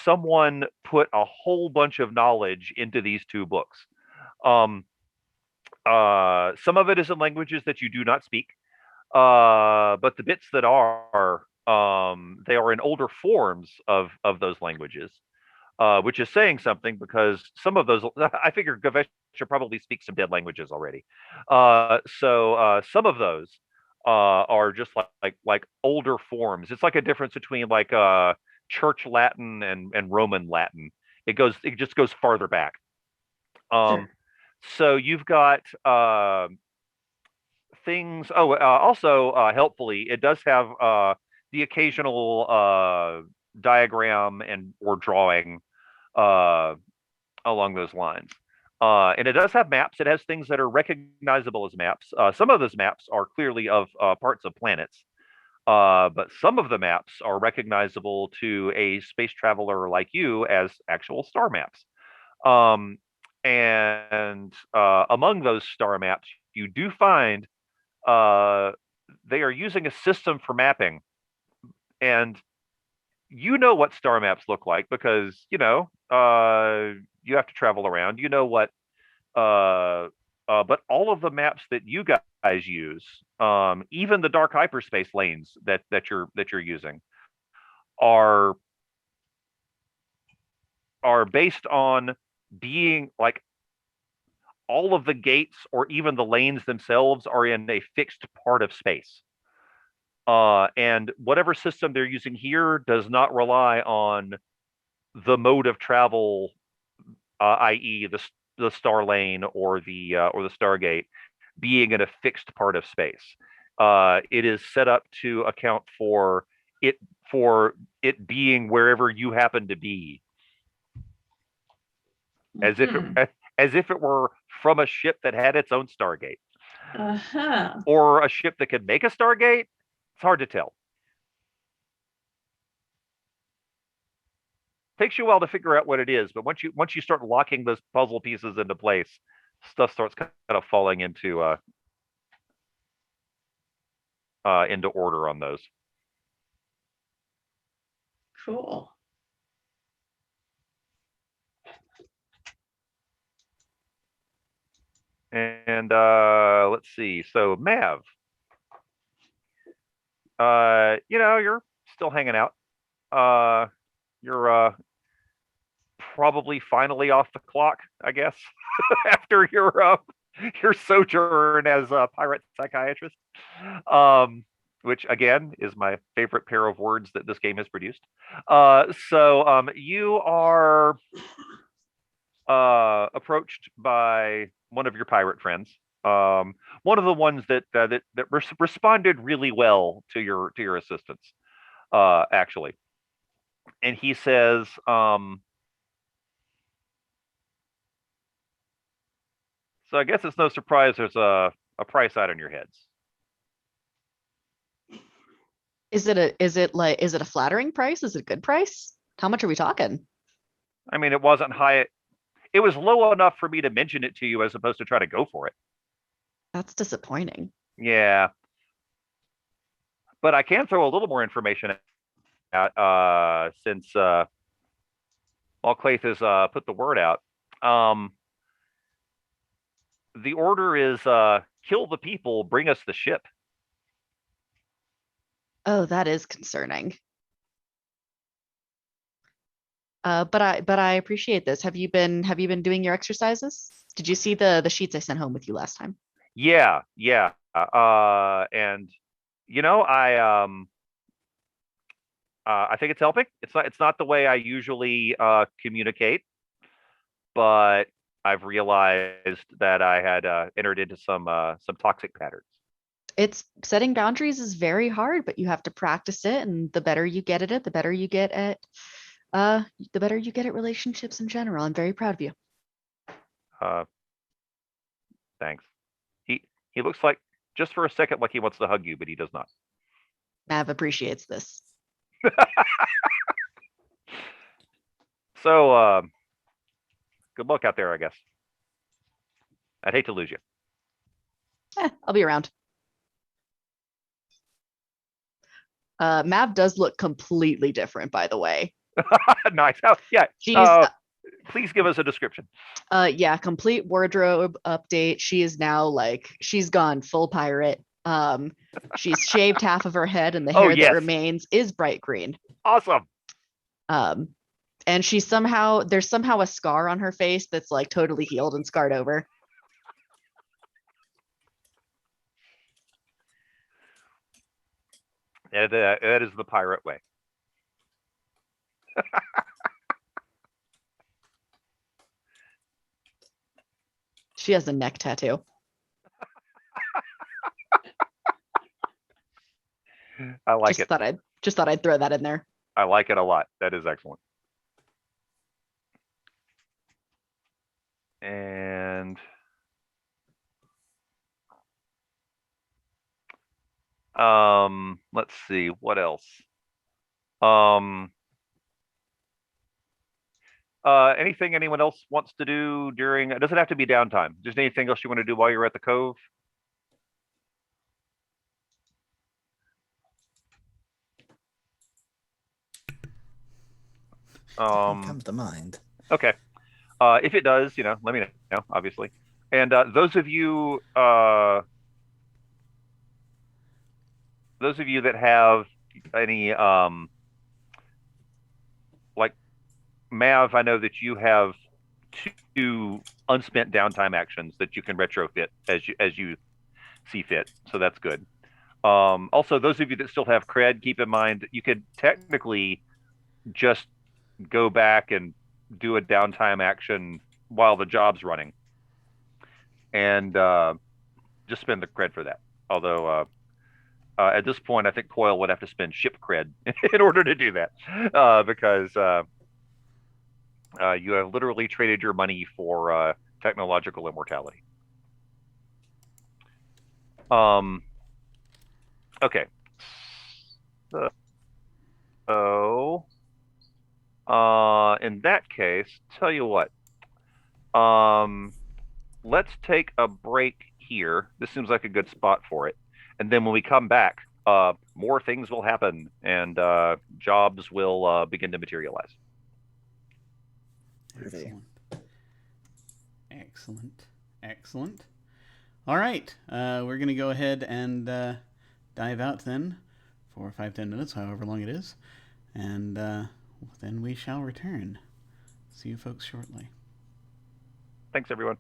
someone put a whole bunch of knowledge into these 2 books. Some of it is in languages that you do not speak, but the bits that are, they are in older forms of those languages. which is saying something because some of those, I figure Gavesh probably speaks some dead languages already. So some of those are just like older forms. It's like a difference between like Church Latin and Roman Latin. It just goes farther back. Sure. So you've got things. Oh, also helpfully, it does have the occasional diagram and or drawing along those lines. And it does have maps. It has things that are recognizable as maps. Some of those maps are clearly of parts of planets, but some of the maps are recognizable to a space traveler like you as actual star maps. And among those star maps, you do find they are using a system for mapping. And you know what star maps look like because, you have to travel around. You know what, but all of the maps that you guys use, even the dark hyperspace lanes that you're using, are based on being like all of the gates or even the lanes themselves are in a fixed part of space. And whatever system they're using here does not rely on the mode of travel, i.e., the star lane or the Stargate, being in a fixed part of space. It is set up to account for it being wherever you happen to be, as if it were from a ship that had its own Stargate, or a ship that could make a Stargate. It's hard to tell. Takes you a while to figure out what it is, but once you start locking those puzzle pieces into place, stuff starts kind of falling into order on those. Cool. And let's see. So Mav, you're still hanging out. You're probably finally off the clock, I guess, after your sojourn as a pirate psychiatrist, which again is my favorite pair of words that this game has produced. So you are approached by one of your pirate friends, one of the ones that responded really well to your assistance, actually. And he says, so I guess it's no surprise there's a price out on your heads. Is it a flattering price? Is it a good price? How much are we talking? I mean, it wasn't high. It was low enough for me to mention it to you as opposed to try to go for it. That's disappointing. Yeah. But I can throw a little more information out, since Malclaith has put the word out. The order is kill the people, bring us the ship. Oh, that is concerning. But I appreciate this. Have you been doing your exercises? Did you see the sheets I sent home with you last time? Yeah. And I think it's helping. It's not the way I usually communicate, but I've realized that I had entered into some toxic patterns. It's setting boundaries is very hard, but you have to practice it, and the better you get at it, the better you get at relationships in general. I'm very proud of you. Thanks. He looks like, just for a second, like he wants to hug you, but he does not. Mav appreciates this. So good luck out there, I guess. I'd hate to lose you. I'll be around. Mav does look completely different, by the way. Nice. Oh, yeah. She's please give us a description. Yeah, complete wardrobe update. She is now she's gone full pirate. She's shaved half of her head, and the hair that remains is bright green. Awesome. And there's somehow a scar on her face that's like totally healed and scarred over. That is the pirate way. She has a neck tattoo. I like it. Just thought I'd throw that in there. I like it a lot. That is excellent. And let's see what else. Anything anyone else wants to do during? It doesn't have to be downtime. Just anything else you want to do while you're at the cove? Nothing comes to mind. Okay. If it does, let me know, obviously. And those of you that have any like Mav, I know that you have 2 unspent downtime actions that you can retrofit as you see fit. So that's good. Also, those of you that still have cred, keep in mind that you could technically just go back and do a downtime action while the job's running, and just spend the cred for that. Although at this point, I think Coil would have to spend ship cred in order to do that, because you have literally traded your money for technological immortality. Okay. So, in that case, tell you what. Let's take a break here. This seems like a good spot for it. And then when we come back, more things will happen, and jobs will begin to materialize. Excellent. All right, we're going to go ahead and dive out then for 5-10 minutes, however long it is, and then we shall return. See you folks shortly. Thanks, everyone.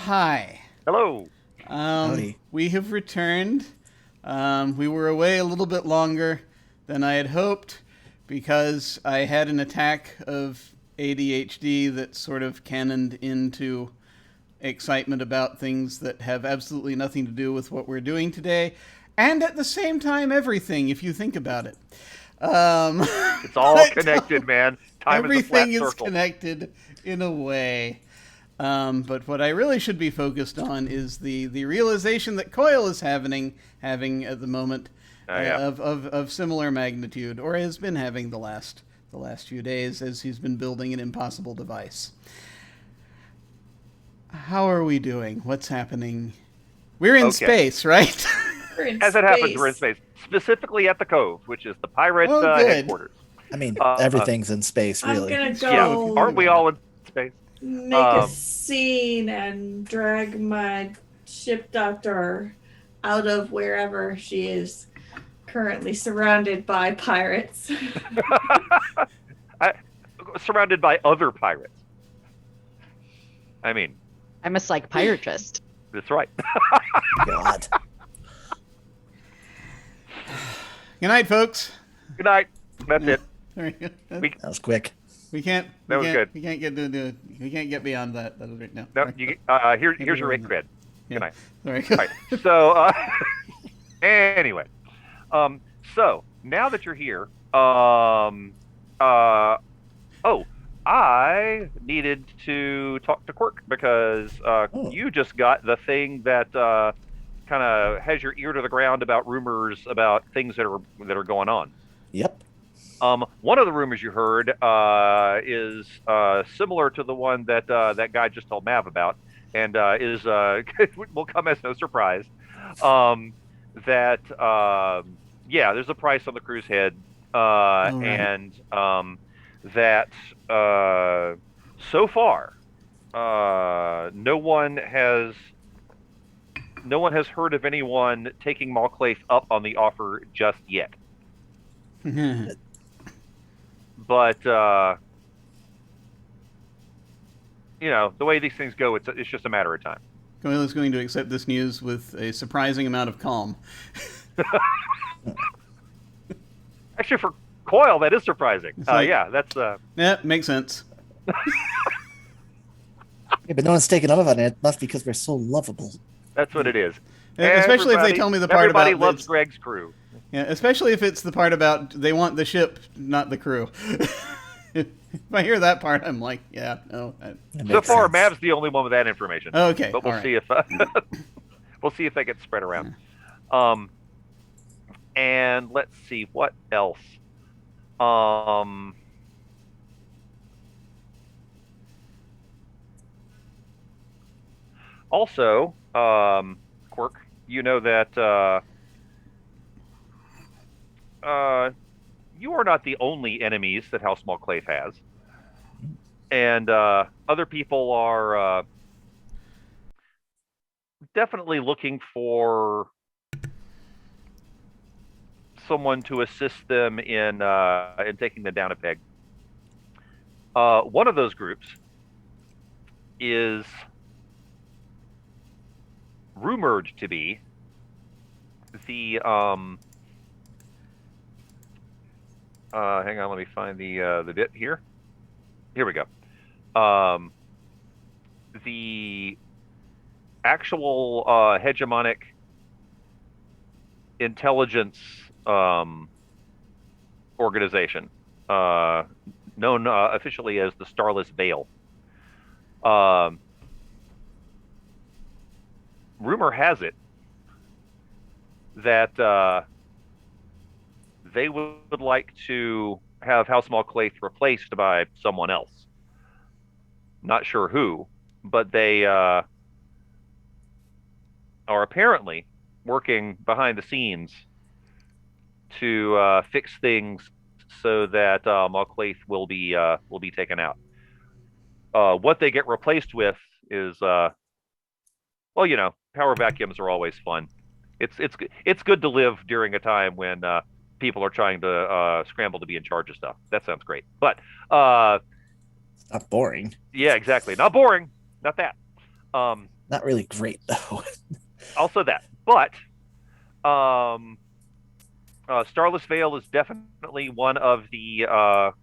Hi. Hello. Howdy. We have returned. We were away a little bit longer than I had hoped because I had an attack of ADHD that sort of cannoned into excitement about things that have absolutely nothing to do with what we're doing today, and at the same time, everything, if you think about it. It's all connected, man. Time Everything is a flat is circle. connected in a way. But what I really should be focused on is the realization that Coil is having at the moment of similar magnitude, or has been having the last few days as he's been building an impossible device. How are we doing? What's happening? We're in space, right? We're in As it happens, we're in space. Specifically at the Cove, which is the pirate headquarters. I mean, everything's in space, really. I'm gonna Yeah, go aren't we all in space? make a scene and drag my ship doctor out of wherever she is currently surrounded by pirates. Surrounded by other pirates. I mean, I'm a psych piratrist. that's right. God. Good night, folks. Good night. That's it. That was quick. We can't. That was good. We can't get beyond that. That was right now. No, here's your rate cred. Good night. Sorry. All right. So anyway, so now that you're here, I needed to talk to Quirk because you just got the thing that kind of has your ear to the ground about rumors about things that are going on. Yep. One of the rumors you heard is similar to the one that that guy just told Mav about, and will come as no surprise. That there's a price on the cruise head, and that so far no one has heard of anyone taking MacLeod up on the offer just yet. But the way these things go, it's just a matter of time. Coil is going to accept this news with a surprising amount of calm. Actually, for Coil, that is surprising. Like, that's yeah, makes sense. Yeah, but no one's taken up on it. That's because we're so lovable. that's what it is. Especially if they tell me the part everybody about loves Greg's crew. Yeah, especially if it's the part about they want the ship, not the crew. If I hear that part, I'm like, yeah, no. So far, Mav's the only one with that information. Okay, but we'll see if we'll see if that gets spread around. And let's see what else. Also, Quirk, you know that you are not the only enemies that House MacLeod has, and other people are definitely looking for someone to assist them in taking them down a peg. One of those groups is rumored to be the hang on, let me find the bit here. Here we go. The actual hegemonic intelligence organization, known officially as the Starless Veil. Rumor has it that they would like to have House MacLeod replaced by someone else. Not sure who, but they are apparently working behind the scenes to fix things so that MacLeod will be taken out. What they get replaced with is, power vacuums are always fun. It's good to live during a time when people are trying to scramble to be in charge of stuff. That sounds great, but Not boring. yeah, exactly. Not boring. Not that. Not really great though. Also that, but Starless Veil is definitely one of the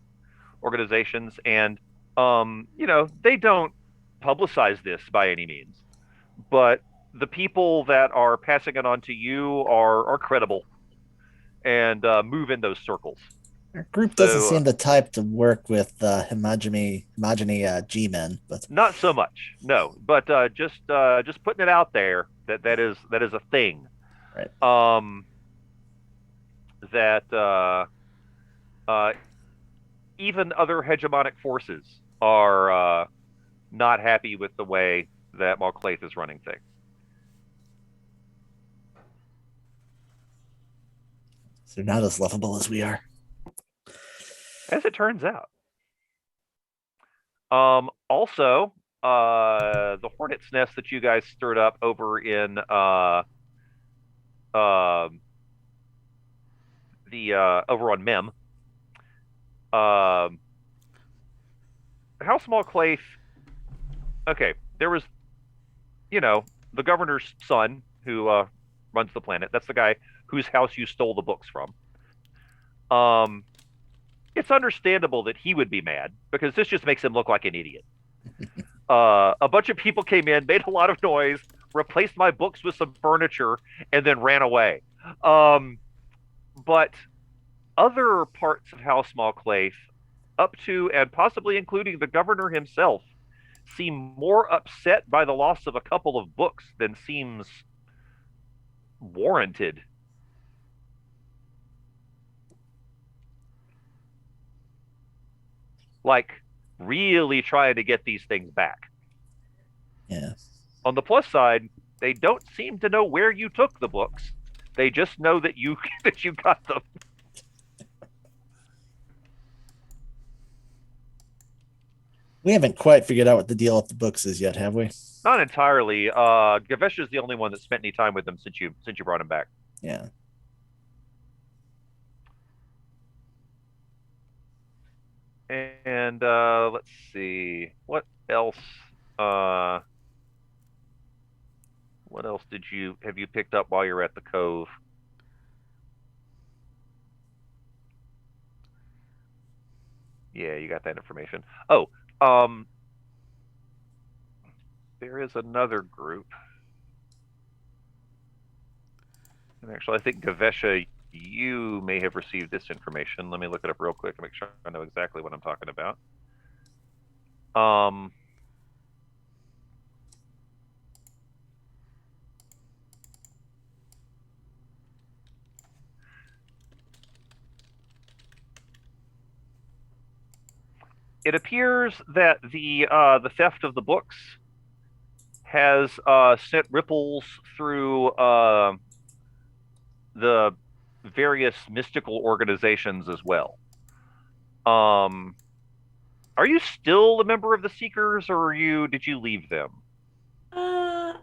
organizations, and they don't publicize this by any means, but the people that are passing it on to you are credible and move in those circles. Our group doesn't So seem the type to work with homogeny G-men, but not so much, no. But just putting it out there that is a thing. right. That uh, even other hegemonic forces are not happy with the way that MacLeod is running things. So they're not as lovable as we are. As it turns out. Also, the hornet's nest that you guys stirred up over in the over on Mem. House MacLeod. Okay, there was, the governor's son who runs the planet. That's the guy whose house you stole the books from. It's understandable that he would be mad because this just makes him look like an idiot. A bunch of people came in, made a lot of noise, replaced my books with some furniture, and then ran away. But other parts of House MacLeod, up to and possibly including the governor himself, seem more upset by the loss of a couple of books than seems warranted. Like, really trying to get these things back. Yeah. On the plus side, they don't seem to know where you took the books. They just know that you got them. We haven't quite figured out what the deal with the books is yet, have we? Not entirely. Gavesh is the only one that spent any time with them since you brought him back. Yeah. And let's see, what else have you picked up while you're at the cove? Yeah, you got that information. Oh, there is another group. And actually, I think Gavesha, you may have received this information. Let me look it up real quick and make sure I know exactly what I'm talking about. It appears that the theft of the books has sent ripples through the various mystical organizations as well. Are you still a member of the Seekers, or did you leave them? I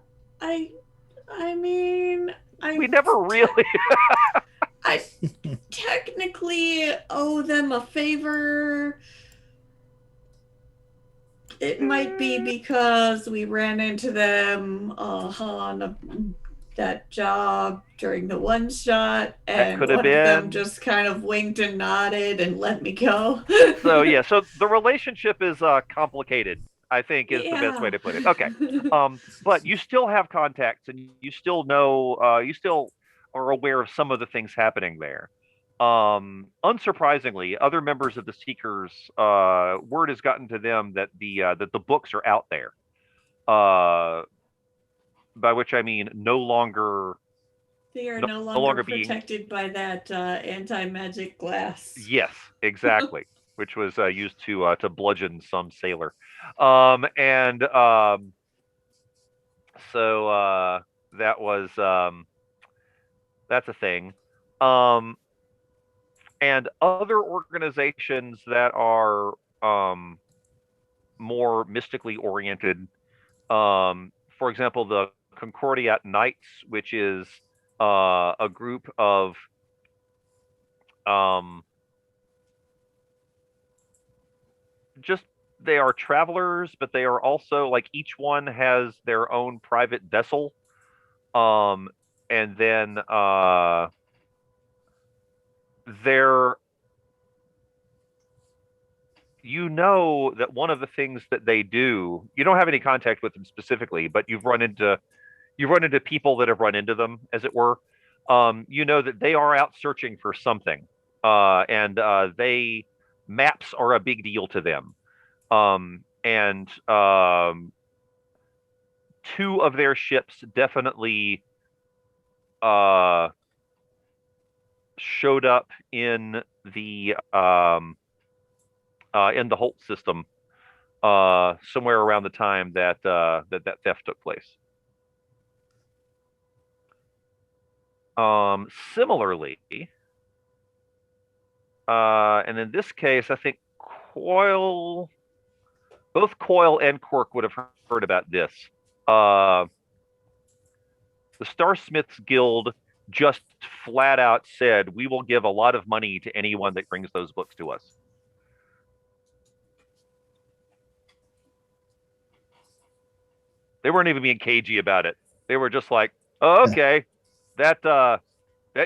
mean, We never really. I technically owe them a favor. It might be because we ran into them on that job during the one shot, and could have one of them been. just kind of winked and nodded and let me go. So yeah, so the relationship is complicated, I think is the best way to put it. Okay. But you still have contacts, and you still know, you still are aware of some of the things happening there. Unsurprisingly, other members of the Seekers, word has gotten to them that the books are out there. By which I mean no longer. They are no longer being protected by that anti-magic glass. Yes, exactly. Which was used to bludgeon some sailor, so that was that's a thing. And other organizations that are more mystically oriented, for example, the Concordiat Knights, which is a group of just they are travelers, but they are also like each one has their own private vessel. And then they're you know that one of the things that they do, you don't have any contact with them specifically, but you've run into people that have run into them, as it were. You know that they are out searching for something, and they maps are a big deal to them. And two of their ships definitely showed up in the Holt system somewhere around the time that that theft took place. Similarly, and in this case, I think both Coil and Cork would have heard about this. The Starsmiths Guild just flat out said, we will give a lot of money to anyone that brings those books to us. They weren't even being cagey about it. They were just like, oh, okay, that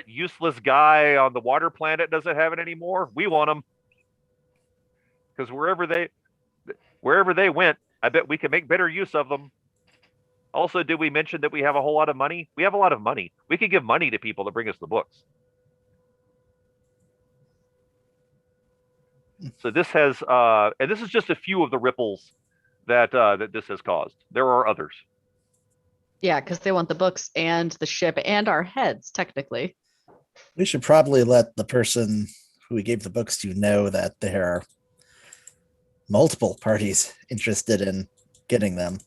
useless guy on the water planet doesn't have it anymore. We want him. Because wherever they went, I bet we can make better use of them. Also, did we mention that we have a whole lot of money? We have a lot of money. We can give money to people to bring us the books. So this has, and this is just a few of the ripples that this has caused. There are others. Yeah, because they want the books and the ship and our heads, technically. We should probably let the person who we gave the books to know that there are multiple parties interested in getting them.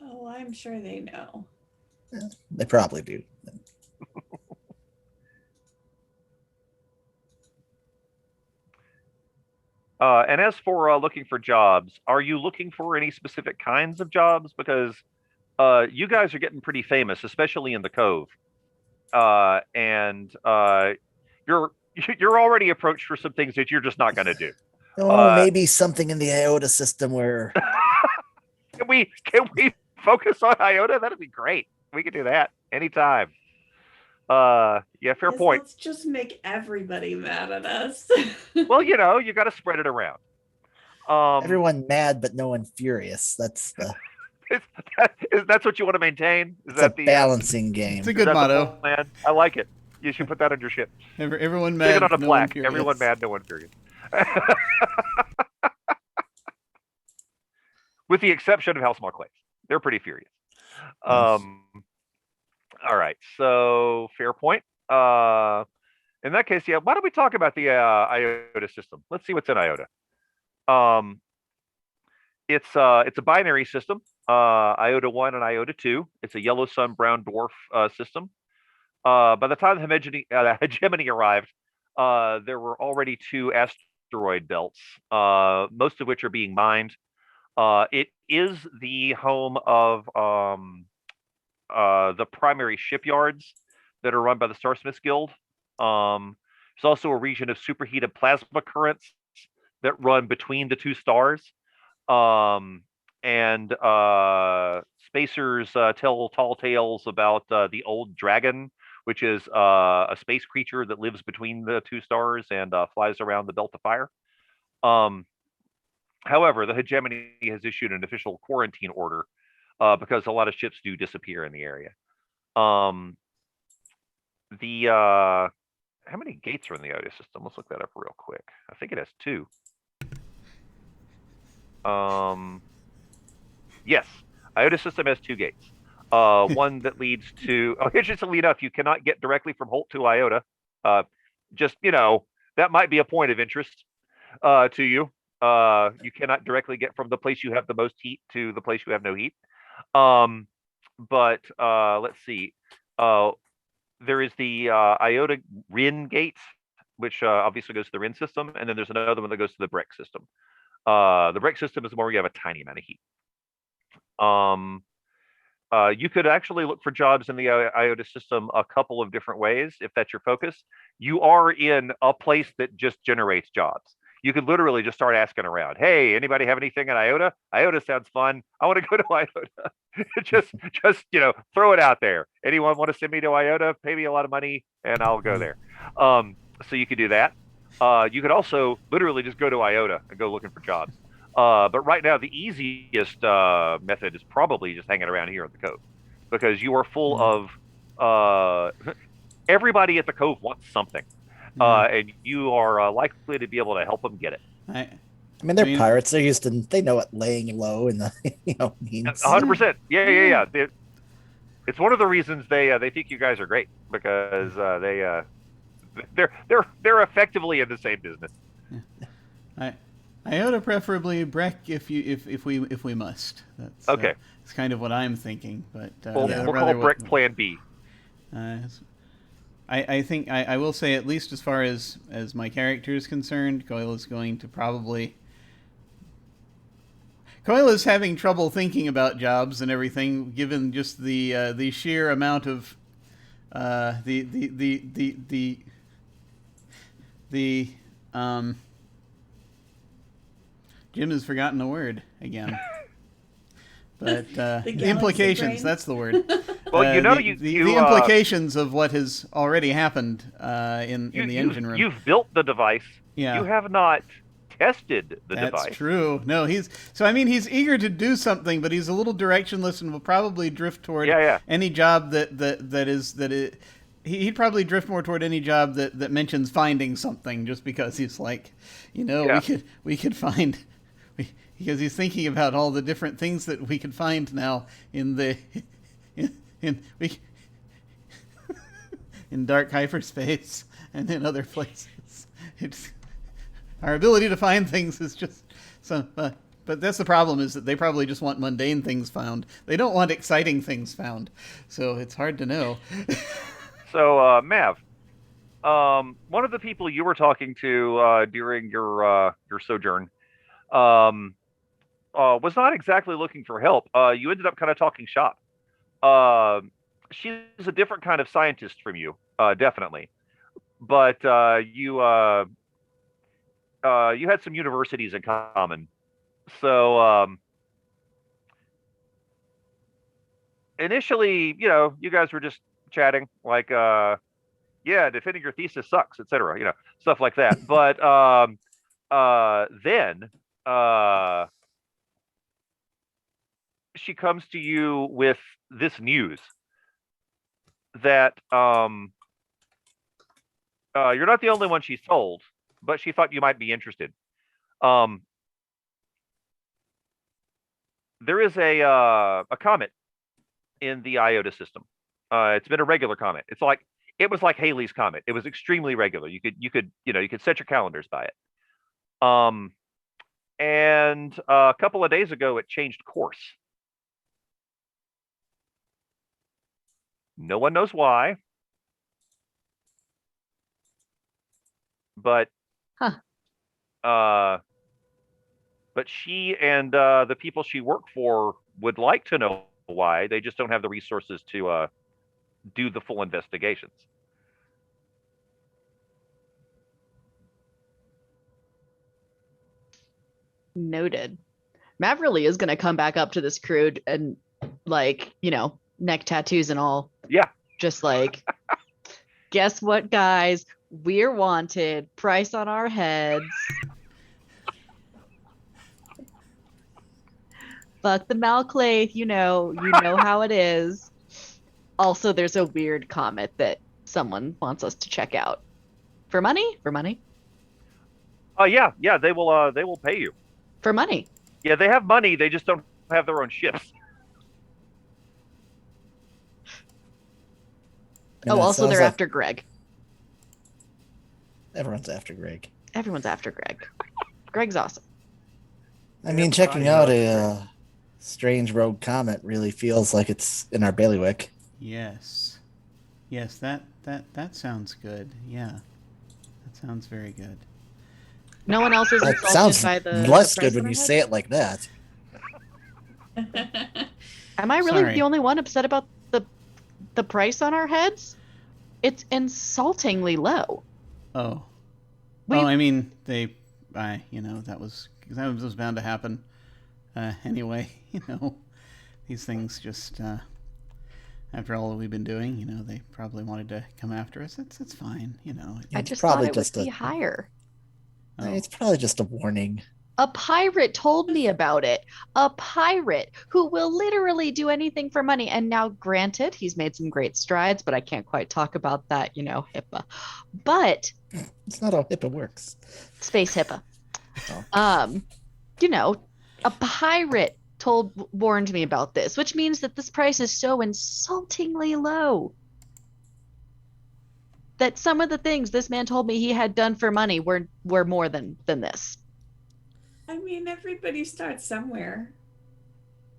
Oh, I'm sure they know. Yeah, they probably do. And as for looking for jobs, are you looking for any specific kinds of jobs? Because you guys are getting pretty famous, especially in the Cove, and you're already approached for some things that you're just not going to do. Oh, maybe something in the IOTA system where can we focus on IOTA? That'd be great. We could do that anytime. Yeah, fair point. Let's just make everybody mad at us. Well, you got to spread it around. everyone mad but no one furious. That's the that's what you want to maintain? Is it's that a the balancing game? It's a good motto. Plan? I like it. You should put that on your ship. Everyone Stick mad, it on a no one plaque. furious. Everyone mad, no one furious. With the exception of House Clays. They're pretty furious. Nice. All right, so fair point. In that case, yeah, why don't we talk about the IOTA system? Let's see what's in IOTA. It's a binary system, IOTA 1 and IOTA 2. It's a yellow sun, brown dwarf system. By the time the hegemony arrived, there were already 2 asteroid belts, most of which are being mined. It is the home of the primary shipyards that are run by the Starsmiths Guild. There's also a region of superheated plasma currents that run between the 2 stars. And spacers tell tall tales about the old dragon, which is a space creature that lives between the 2 stars and flies around the belt of fire. However, the hegemony has issued an official quarantine order because a lot of ships do disappear in the area. How many gates are in the IOTA system? Let's look that up real quick. I think it has 2. Yes, IOTA system has 2 gates. One that leads to, interestingly enough, you cannot get directly from Holt to IOTA. Just, that might be a point of interest to you. You cannot directly get from the place you have the most heat to the place you have no heat. But let's see. There is the IOTA Rin gate, which obviously goes to the Rin system, and then there's another one that goes to the Breck system. The Breck system is where you have a tiny amount of heat. You could actually look for jobs in the IOTA system a couple of different ways if that's your focus. You are in a place that just generates jobs. you could literally just start asking around. Hey, anybody have anything at Iota? Iota sounds fun. I want to go to Iota. just throw it out there. Anyone want to send me to Iota? Pay me a lot of money, and I'll go there. So you could do that. You could also literally just go to Iota and go looking for jobs. But right now, the easiest method is probably just hanging around here at the Cove, because you are full of everybody at the Cove wants something, and you are likely to be able to help them get it. I mean, they're pirates. They're used to. They know what laying low and the means. 100%. Yeah. It's one of the reasons they think you guys are great, because they're effectively in the same business. Iota preferably, Breck, if we must. That's okay. It's kind of what I'm thinking, but we'll call Breck Plan B. I think I will say, at least as far as my character is concerned, Coyle is going to probably. Coyle is having trouble thinking about jobs and everything, given just the sheer amount of Jim has forgotten the word again. But the implications, that's the word. Well, the implications of what has already happened in the engine room. You've built the device. Yeah. You have not tested the device. That's true. No, he's eager to do something, but he's a little directionless and will probably drift toward any job he'd probably drift more toward any job that mentions finding something, just because he's like, we could find, because he's thinking about all the different things that we could find now in dark hyperspace and in other places. Our ability to find things is just so. But that's the problem, is that they probably just want mundane things found. They don't want exciting things found. So it's hard to know. So, Mav, one of the people you were talking to during your sojourn was not exactly looking for help. You ended up kind of talking shop. She's a different kind of scientist from you, definitely. But you had some universities in common. So initially, you guys were just chatting, like, defending your thesis sucks, etc. Stuff like that. But then she comes to you with this news that you're not the only one she's told, but she thought you might be interested. There is a comet in the Iota system. It's been a regular comet. It was like Halley's comet. It was extremely regular. You could set your calendars by it. And a couple of days ago, it changed course. No one knows why. But but she and the people she worked for would like to know why. They just don't have the resources to do the full investigations. Noted. Mav really is going to come back up to this crew and, neck tattoos and all. Yeah. Just like, guess what, guys? We're wanted. Price on our heads. Fuck the MacLeod, you know how it is. Also, there's a weird comet that someone wants us to check out. For money? For money? Yeah, they will pay you. For money. Yeah, they have money, they just don't have their own ships. And also they're after Greg. Everyone's after Greg. Everyone's after Greg. Greg's awesome. I mean, checking out a strange rogue comet really feels like it's in our bailiwick. Yes, that sounds good. Yeah, that sounds very good. No one else is That insulted sounds by the less the good price when on you our say heads? it like that. Am I really Sorry. the only one upset about the price on our heads? It's insultingly low. Oh, We- I mean, they that was bound to happen anyway. These things just after all that we've been doing, they probably wanted to come after us. It's fine, I It's just probably thought it just would be a- higher. It's probably just a warning. A pirate told me about it. A pirate who will literally do anything for money. And now, granted, he's made some great strides, but I can't quite talk about that, HIPAA. But It's not how HIPAA works. space HIPAA. Oh. A pirate warned me about this, which means that this price is so insultingly low that some of the things this man told me he had done for money were more than this. I mean, everybody starts somewhere.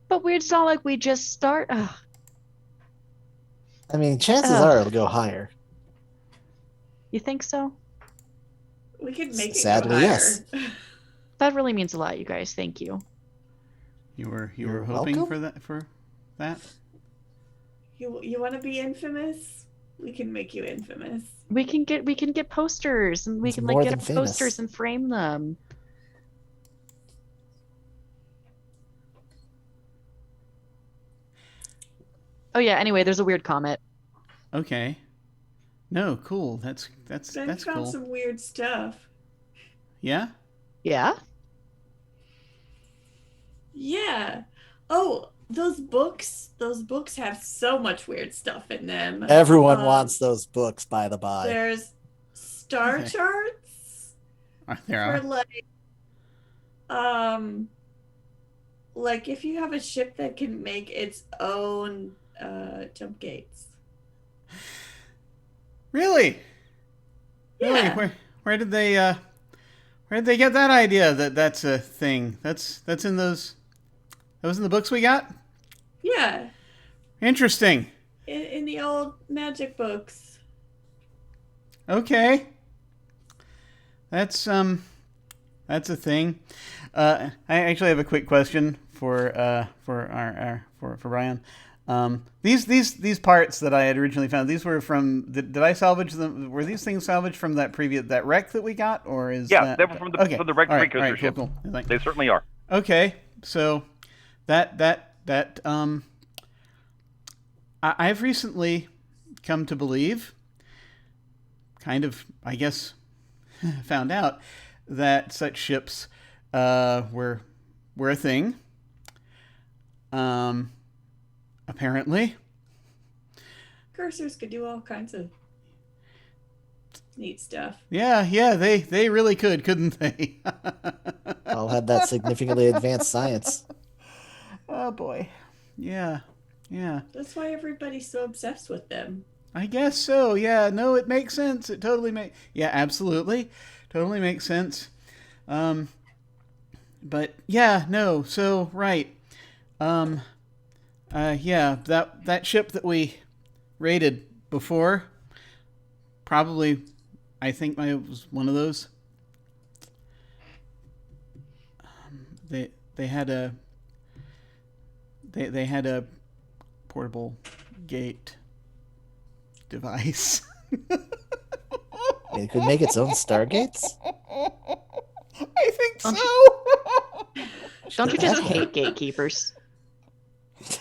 But it's not like we just start. Ugh. I mean, chances Ugh. are it'll go higher. You think so? We could make it Sadly, go higher. yes. That really means a lot, you guys. Thank you. You were You're hoping welcome. for that. You want to be infamous? We can make you infamous. We can get posters, and we It's can more get than famous. posters and frame them. Oh yeah. Anyway, there's a weird comet. Okay. No, cool. That's Ben found cool. some weird stuff. Yeah. Yeah. Yeah. Oh, those books have so much weird stuff in them. Everyone wants those books, by the by. There's star Okay. charts There for are. like if you have a ship that can make its own jump gates. Really? Really? Yeah. Where did they get that idea that that's a thing? That's in those. That was in the books we got? Yeah. Interesting. In the old magic books. Okay. That's a thing. I actually have a quick question for Brian. These parts that I had originally found, these were from. Did I salvage them? Were these things salvaged from that wreck that we got, or is Yeah, that, they were from the wrecked all right, precursor all right, ship. cool. Thanks. They certainly are. Okay, so I've recently come to believe, kind of, I guess, found out that such ships were a thing. Apparently. Cursors could do all kinds of neat stuff. Yeah, they really could, couldn't they? All had that significantly advanced science. Oh boy. Yeah. That's why everybody's so obsessed with them. I guess so. Yeah. No, it makes sense. It totally makes. Yeah, absolutely. Totally makes sense. But yeah, no. So right. Yeah. That ship that we raided before, probably, I think it was one of those. They had a. They had a portable gate device. It could make its own stargates? I think so. Don't you just hate gatekeepers?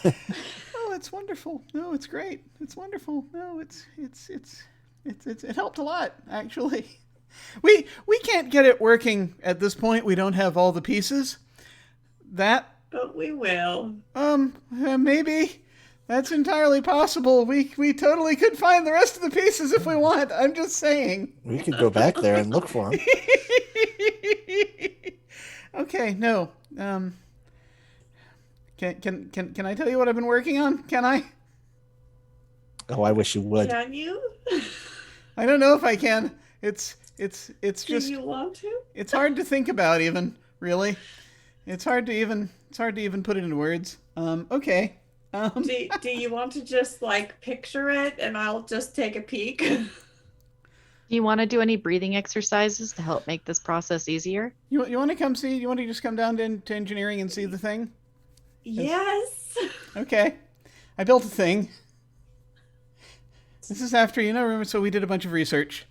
Oh, it's wonderful. No, it's great. It's wonderful. No, it helped a lot, actually. We can't get it working at this point. We don't have all the pieces. But we will. Maybe. That's entirely possible. We totally could find the rest of the pieces if we want. I'm just saying. We could go back there and look for them. Okay, no. Can I tell you what I've been working on? Can I? Oh, I wish you would. Can you? I don't know if I can. It's just. Do you want to? It's hard to think about, even, really. It's hard to even put it into words. Okay. Do you want to just picture it and I'll just take a peek? Do you want to do any breathing exercises to help make this process easier? You want to come see? You want to just come down to engineering and see the thing? Yes. Okay. I built a thing. This is after, remember, so we did a bunch of research.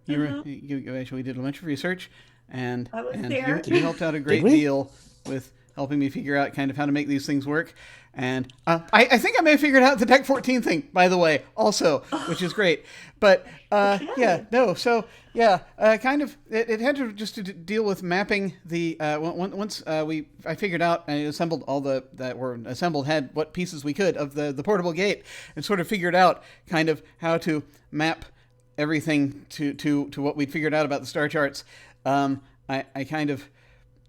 We did a bunch of research, and I was and there. you helped out a great we? deal with helping me figure out kind of how to make these things work. And I think I may have figured out the Deck 14 thing, by the way, also, which is great. But yeah, no, so yeah, kind of it had to just to deal with mapping the once I figured out, I assembled all the that were assembled, had what pieces we could of the portable gate, and sort of figured out kind of how to map everything to what we'd figured out about the star charts. I kind of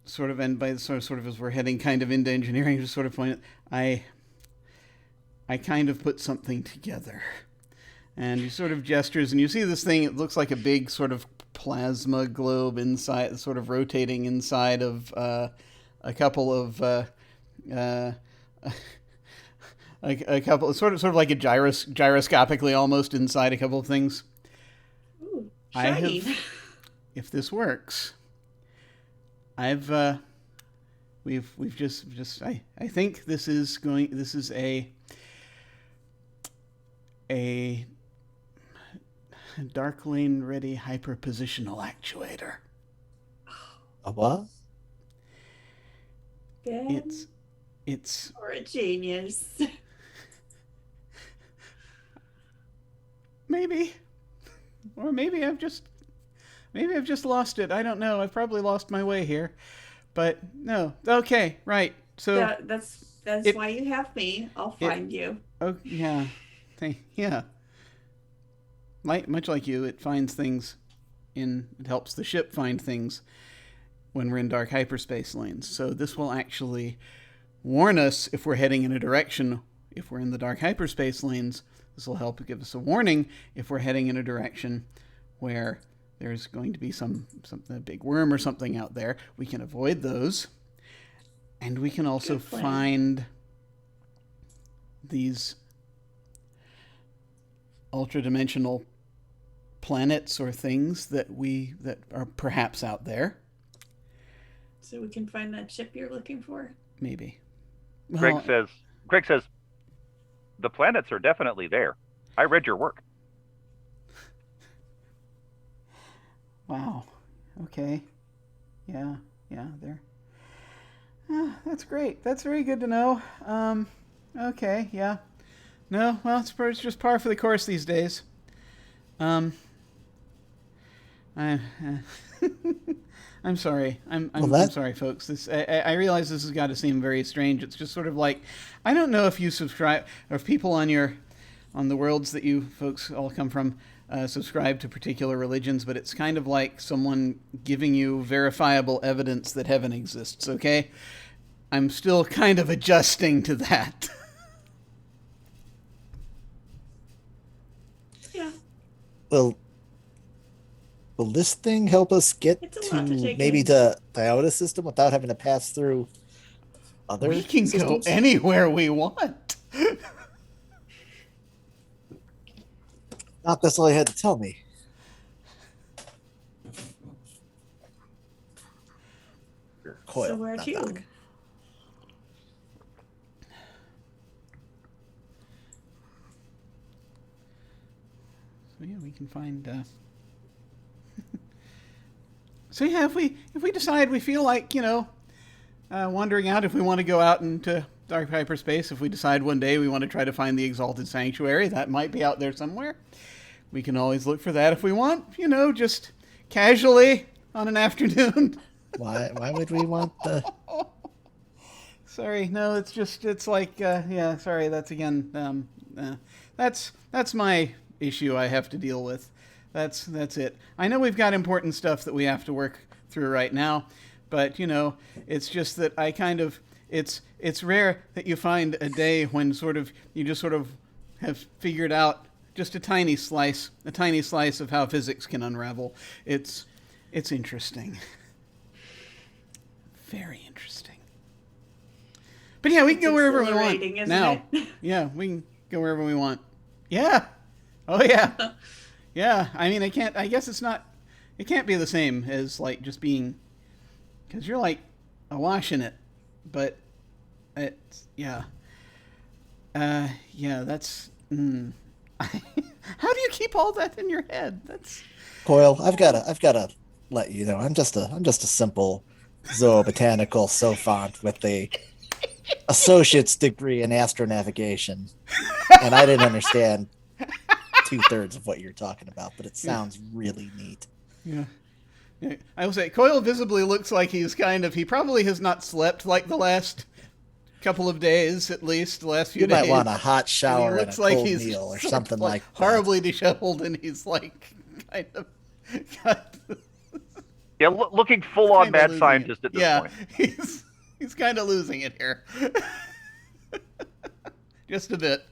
sort of, and by sort of as we're heading kind of into engineering, just sort of point, I kind of put something together. And he sort of gestures, and you see this thing, it looks like a big sort of plasma globe inside, sort of rotating inside of a couple of a couple, sort of like a gyroscopically almost inside a couple of things. Ooh, I shiny. have, if this works, we've just I think this is a dark lane ready hyperpositional actuator. A what? Ben, It's or a genius. maybe, or maybe I've just lost it. I don't know. I've probably lost my way here, but no. Okay, right. So That's it- why you have me. I'll find you. oh yeah, yeah. Much like you, it finds things it helps the ship find things when we're in dark hyperspace lanes. So this will actually warn us if we're heading in a direction. If we're in the dark hyperspace lanes, this will help give us a warning if we're heading in a direction where there's going to be a big worm or something out there. We can avoid those, and we can also Good plan. find these ultra-dimensional planets or things that are perhaps out there. So we can find that ship you're looking for. Maybe. Greg says, the planets are definitely there. I read your work. Wow. Okay. Yeah. There. That's great. That's very good to know. Okay. Yeah. No. Well, it's just par for the course these days. I'm sorry. I'm sorry, folks. I realize this has got to seem very strange. It's just sort of like, I don't know if you subscribe, or if people on the worlds that you folks all come from subscribe to particular religions, but it's kind of like someone giving you verifiable evidence that heaven exists. Okay, I'm still kind of adjusting to that. Yeah. Well, will this thing help us get It's a lot to take maybe in. to the Iota system without having to pass through other We can systems? go anywhere we want. Not that's all you had to tell me. Coil, So where not to? Doc. So yeah, we can find. So yeah, if we decide we feel like wandering out, if we want to go out into dark hyperspace, if we decide one day we want to try to find the Exalted Sanctuary, that might be out there somewhere. We can always look for that if we want. Just casually on an afternoon. Why would we want the? Sorry, no, it's like yeah. Sorry, that's again. That's my issue I have to deal with. That's it. I know we've got important stuff that we have to work through right now, but it's just that I kind of it's rare that you find a day when you just sort of have figured out just a tiny slice of how physics can unravel. It's interesting. Very interesting. But yeah, we can go wherever we want exhilarating, isn't now. it? Yeah, we can go wherever we want. Yeah. Oh yeah. Yeah. I mean, I guess it can't be the same as like just being, because you're like awash in it, but it's yeah. Yeah. That's. How do you keep all that in your head? That's. Coil, I've got a let you know I'm just a simple zoobotanical savant with a associate's degree in astronavigation, and I didn't understand 2/3 of what you're talking about, but it sounds really neat. Yeah. I will say, Coyle visibly looks like he probably has not slept like the last couple of days, at least, the last few You days. might want a hot shower and a like cold he's meal or sort of something like that. horribly disheveled, and he's like kind of Yeah, looking full on mad scientist at this point. He's kind of losing it here. Just a bit.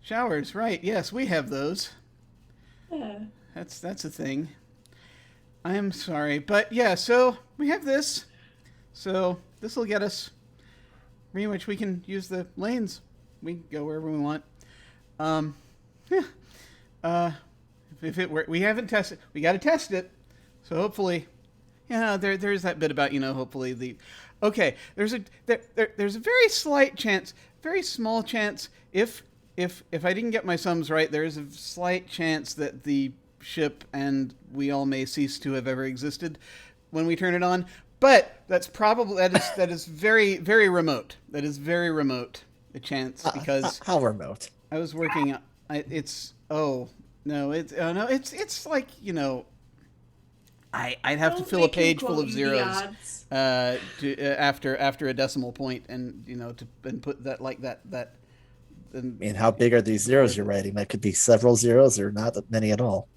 Showers, right? Yes, we have those. Yeah. That's a thing. I am sorry, but yeah. So we have this. So this will get us. Pretty much, we can use the lanes. We can go wherever we want. Yeah. If it were, we haven't tested. We got to test it. So hopefully, there's that bit about hopefully the. Okay, there's a very slight chance, very small chance if I didn't get my sums right, there is a slight chance that the ship and we all may cease to have ever existed when we turn it on. But that's probably that is very, very remote. That is very remote, a chance, because how remote? I was working. It's like I'd have to fill a page full of zeros after a decimal point, and and put that like that. I mean, how big are these zeros you're writing? That could be several zeros or not that many at all.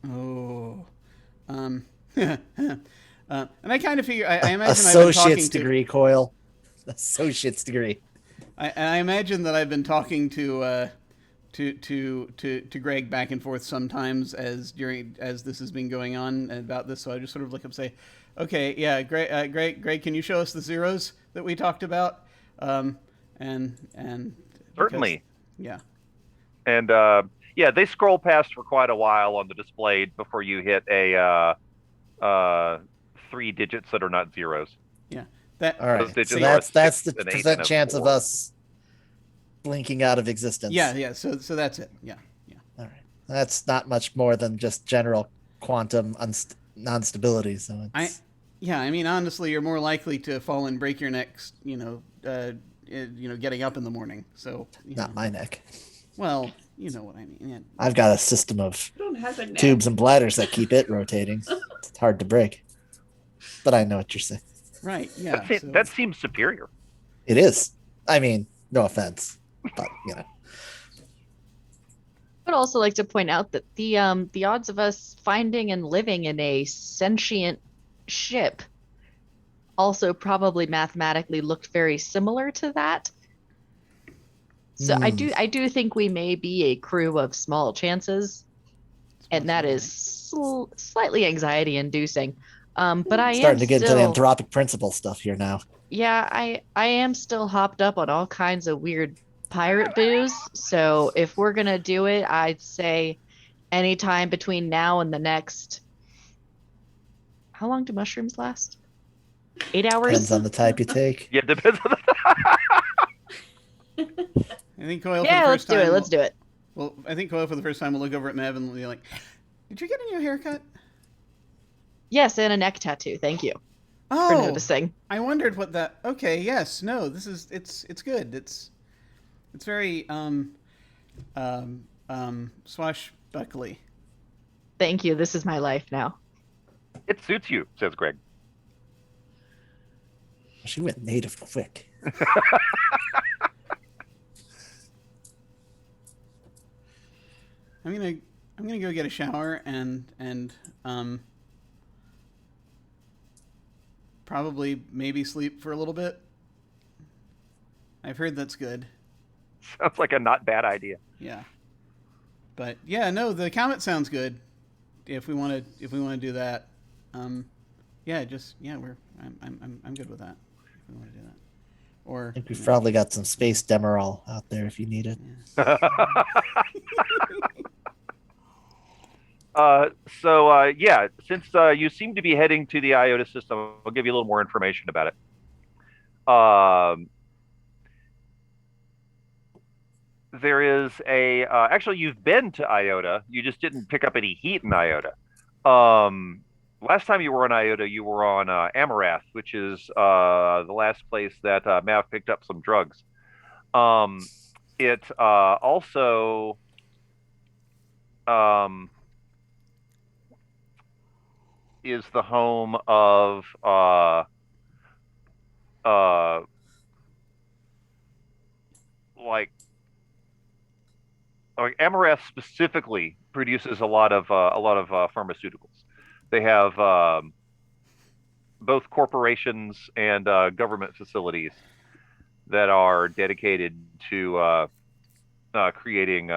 Oh. And I kind of figure, I imagine Associate's degree, Coyle. Associate's degree. I imagine that I've been talking to Greg back and forth sometimes as this has been going on about this. So I just sort of look up and say, okay, yeah, Greg, can you show us the zeros that we talked about? And Certainly. Yeah. And they scroll past for quite a while on the display before you hit a 3 digits that are not zeros. Yeah. All right. So that's the percent chance of us blinking out of existence. Yeah. So that's it. Yeah. All right. That's not much more than just general quantum non-stability. So it's... I mean, honestly, you're more likely to fall and break your neck, getting up in the morning. So not my neck. Well, you know what I mean. Yeah. I've got a system of tubes and bladders that keep it rotating. It's hard to break. But I know what you're saying. Right. Yeah. That seems superior. It is. I mean, no offense, but I'd also like to point out that the odds of us finding and living in a sentient ship also probably mathematically looked very similar to that. So I do think we may be a crew of small chances, and that is slightly anxiety inducing. But I am starting to get into the anthropic principle stuff here now. Yeah, I am still hopped up on all kinds of weird pirate booze. So if we're gonna do it, I'd say anytime between now and the next. How long do mushrooms last? 8 hours? Depends on the type you take. Yeah, depends on the I think Coyle. Yeah, let's do it. Let's do it. Well, I think Coyle for the first time will look over at Mev and be like, "Did you get a new haircut?" Yes, and a neck tattoo. Thank you for noticing. I wondered what that. Okay, yes, no, this is it's good. It's very swashbuckly. Thank you. This is my life now. It suits you, says Greg. She went native quick. I'm gonna go get a shower and probably maybe sleep for a little bit. I've heard that's good. Sounds like a not bad idea. Yeah. But yeah, no, the comet sounds good. If we want to do that, I'm good with that. If we want to do that, or I think we've probably got some space Demerol out there if you need it. Yeah. Since you seem to be heading to the IOTA system, I'll give you a little more information about it. there is a actually you've been to Iota. You just didn't pick up any heat in Iota. Um, Last time you were on Iota, you were on Amarath, which is the last place that Mav picked up some drugs. It also is the home of uh, like Amarath specifically produces a lot of pharmaceuticals. They have both corporations and government facilities that are dedicated to creating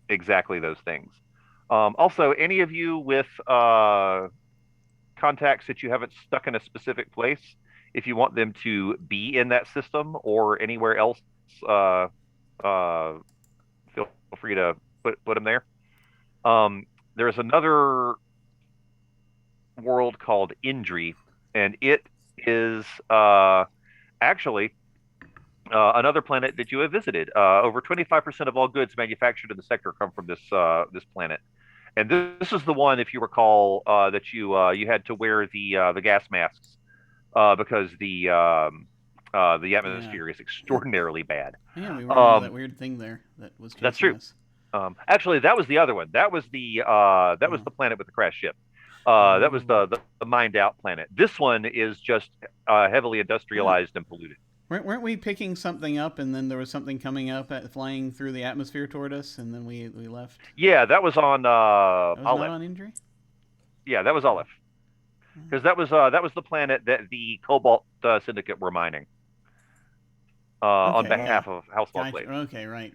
exactly those things. Also, any of you with contacts that you haven't stuck in a specific place, if you want them to be in that system or anywhere else, feel free to put them there. There's another world called Indri, and it is actually another planet that you have visited. Over 25% of all goods manufactured in the sector come from this planet. And this is the one, if you recall, that you had to wear the gas masks because the atmosphere is extraordinarily bad. Yeah, we ran into that weird thing there that was chasing That's true. us. Actually, that was the other one. That was the planet with the crash ship. That was the mined out planet. This one is just heavily industrialized and polluted. Weren't we picking something up, and then there was something coming up, flying through the atmosphere toward us, and then we left? Yeah, that was on That was Aleph. not on Injury? Yeah, that was Aleph. Because that was the planet that the Cobalt Syndicate were mining on behalf of House Law Slaves. Okay, right.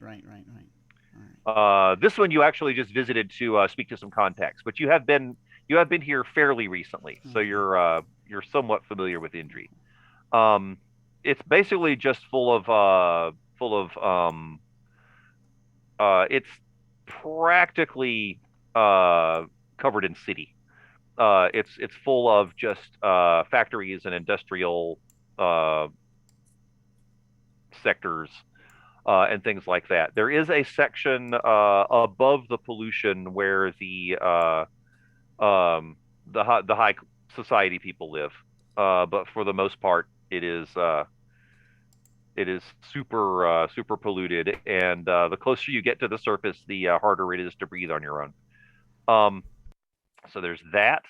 This one you actually just visited to speak to some contacts, but you have been here fairly recently, so you're somewhat familiar with Indri. It's basically just full of it's practically covered in city. It's full of just factories and industrial sectors and things like that. There is a section above the pollution where the high society people live, but for the most part, it is super polluted, and the closer you get to the surface, the harder it is to breathe on your own. So there's that.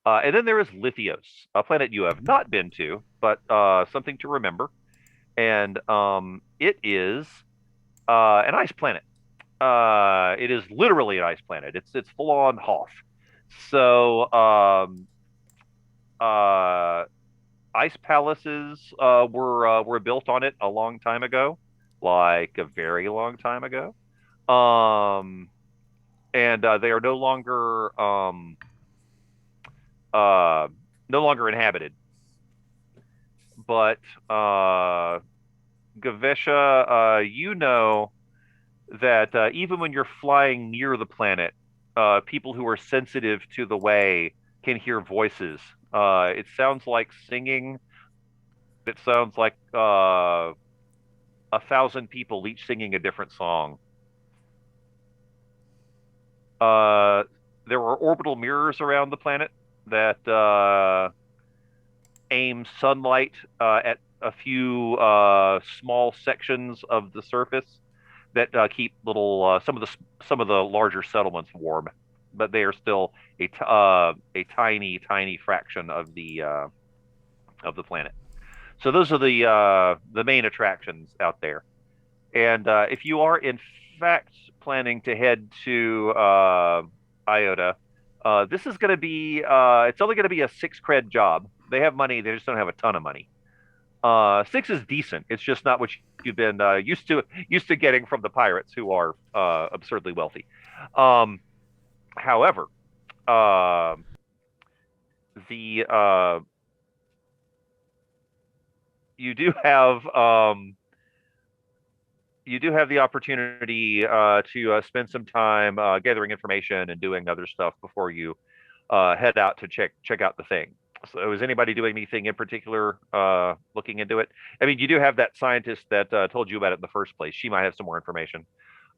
And then there is Lithios, a planet you have not been to, but something to remember. And it is an ice planet. It is literally an ice planet. It's full on Hoth. So ice palaces were built on it a long time ago, like a very long time ago. And they are no longer inhabited. But Gavesha, you know that even when you're flying near the planet, people who are sensitive to the way can hear voices. It sounds like singing. It sounds like 1,000 people each singing a different song. There are orbital mirrors around the planet that aim sunlight at a few small sections of the surface that keep little some of the larger settlements warm, but they are still a tiny fraction of the planet. So those are the main attractions out there. And if you are in fact planning to head to Iota, this is going to be it's only going to be a 6 cred job. They have money, they just don't have a ton of money. 6 is decent. It's just not what you've been used to getting from the pirates, who are absurdly wealthy. However, you do have the opportunity to spend some time gathering information and doing other stuff before you head out to check out the thing. So is anybody doing anything in particular looking into it? I mean, you do have that scientist that told you about it in the first place. She might have some more information.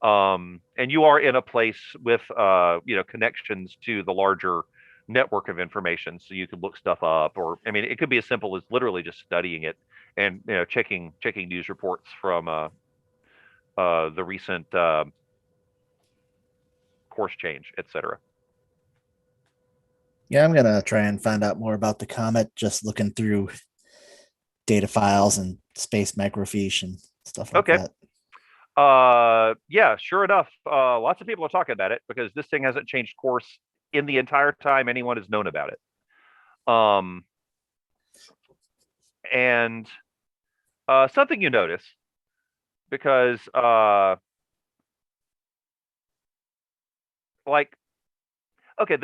And you are in a place with connections to the larger network of information, so you could look stuff up, or I mean, it could be as simple as literally just studying it and checking news reports from the recent course change, etc. Yeah, I'm gonna try and find out more about the comet, just looking through data files and space microfiche and stuff like Okay. that. Yeah, sure enough, lots of people are talking about it because this thing hasn't changed course in the entire time anyone has known about it. And something you notice, because the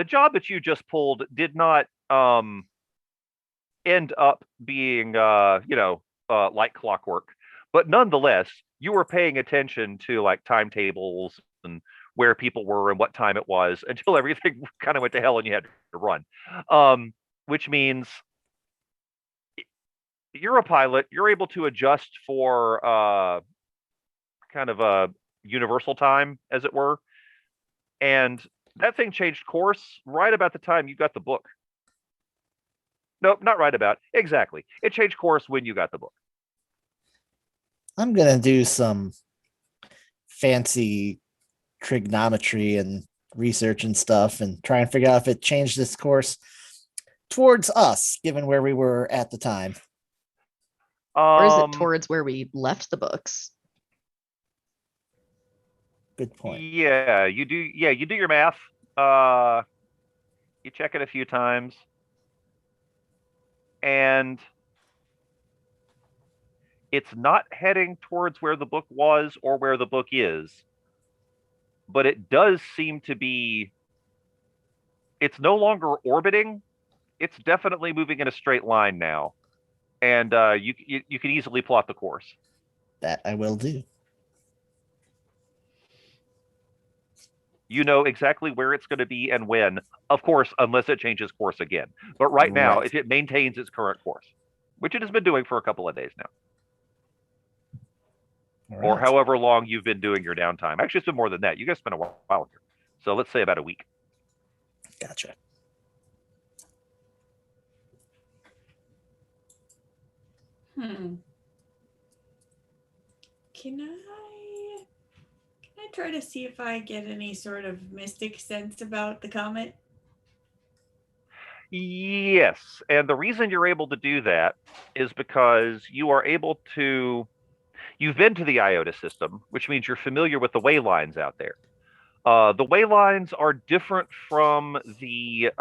job that you just pulled did not end up being like clockwork, but nonetheless you were paying attention to like timetables and where people were and what time it was until everything kind of went to hell and you had to run. Which means you're a pilot, you're able to adjust for kind of a universal time, as it were, and that thing changed course right about the time you got the book. Nope, not right about. Exactly. It changed course when you got the book. I'm gonna do some fancy trigonometry and research and stuff and try and figure out if it changed this course towards us, given where we were at the time. Or is it towards where we left the books? Good point. Yeah, you do. Yeah, you do your math. You check it a few times, and it's not heading towards where the book was or where the book is, but it does seem to be. It's no longer orbiting. It's definitely moving in a straight line now, and you can easily plot the course. That I will do. You know exactly where it's going to be and when, of course, unless it changes course again. But right now, if it maintains its current course, which it has been doing for a couple of days now, or however long you've been doing your downtime. Actually, it's been more than that. You guys spent a while here. So let's say about a week. Gotcha. Can I try to see if I get any sort of mystic sense about the comet? Yes, and the reason you're able to do that is because you are able to. You've been to the IOTA system, which means you're familiar with the way lines out there. The way lines are different from the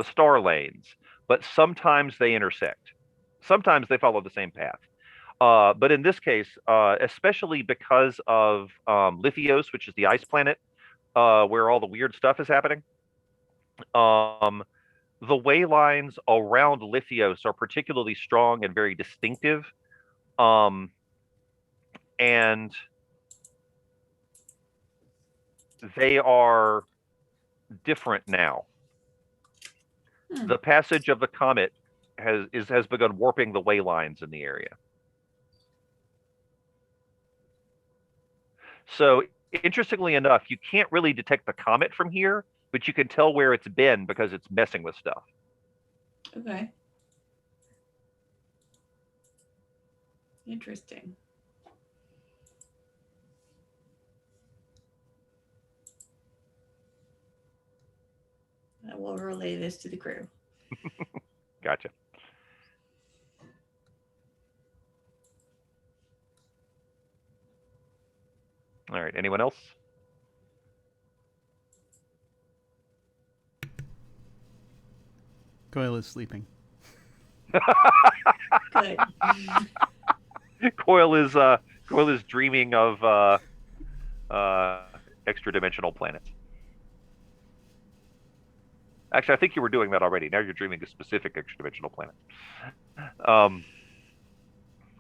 star lanes, but sometimes they intersect. Sometimes they follow the same path. But in this case, especially because of Lithios, which is the ice planet, where all the weird stuff is happening, the way lines around Lithios are particularly strong and very distinctive. And they are different now. The passage of the comet has begun warping the way lines in the area. So interestingly enough, you can't really detect the comet from here, but you can tell where it's been because it's messing with stuff. Okay. Interesting. I will relay this to the crew. Gotcha. All right. Anyone else? Coil is sleeping. Good. Coil is dreaming of extra dimensional planets. Actually, I think you were doing that already. Now you're dreaming a specific extra dimensional planet. All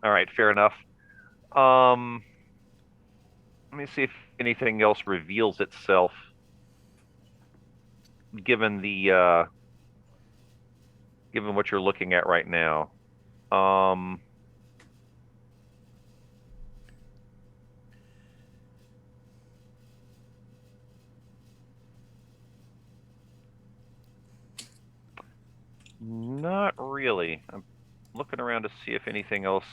right, fair enough. Let me see if anything else reveals itself, given the given what you're looking at right now. Not really. I'm looking around to see if anything else.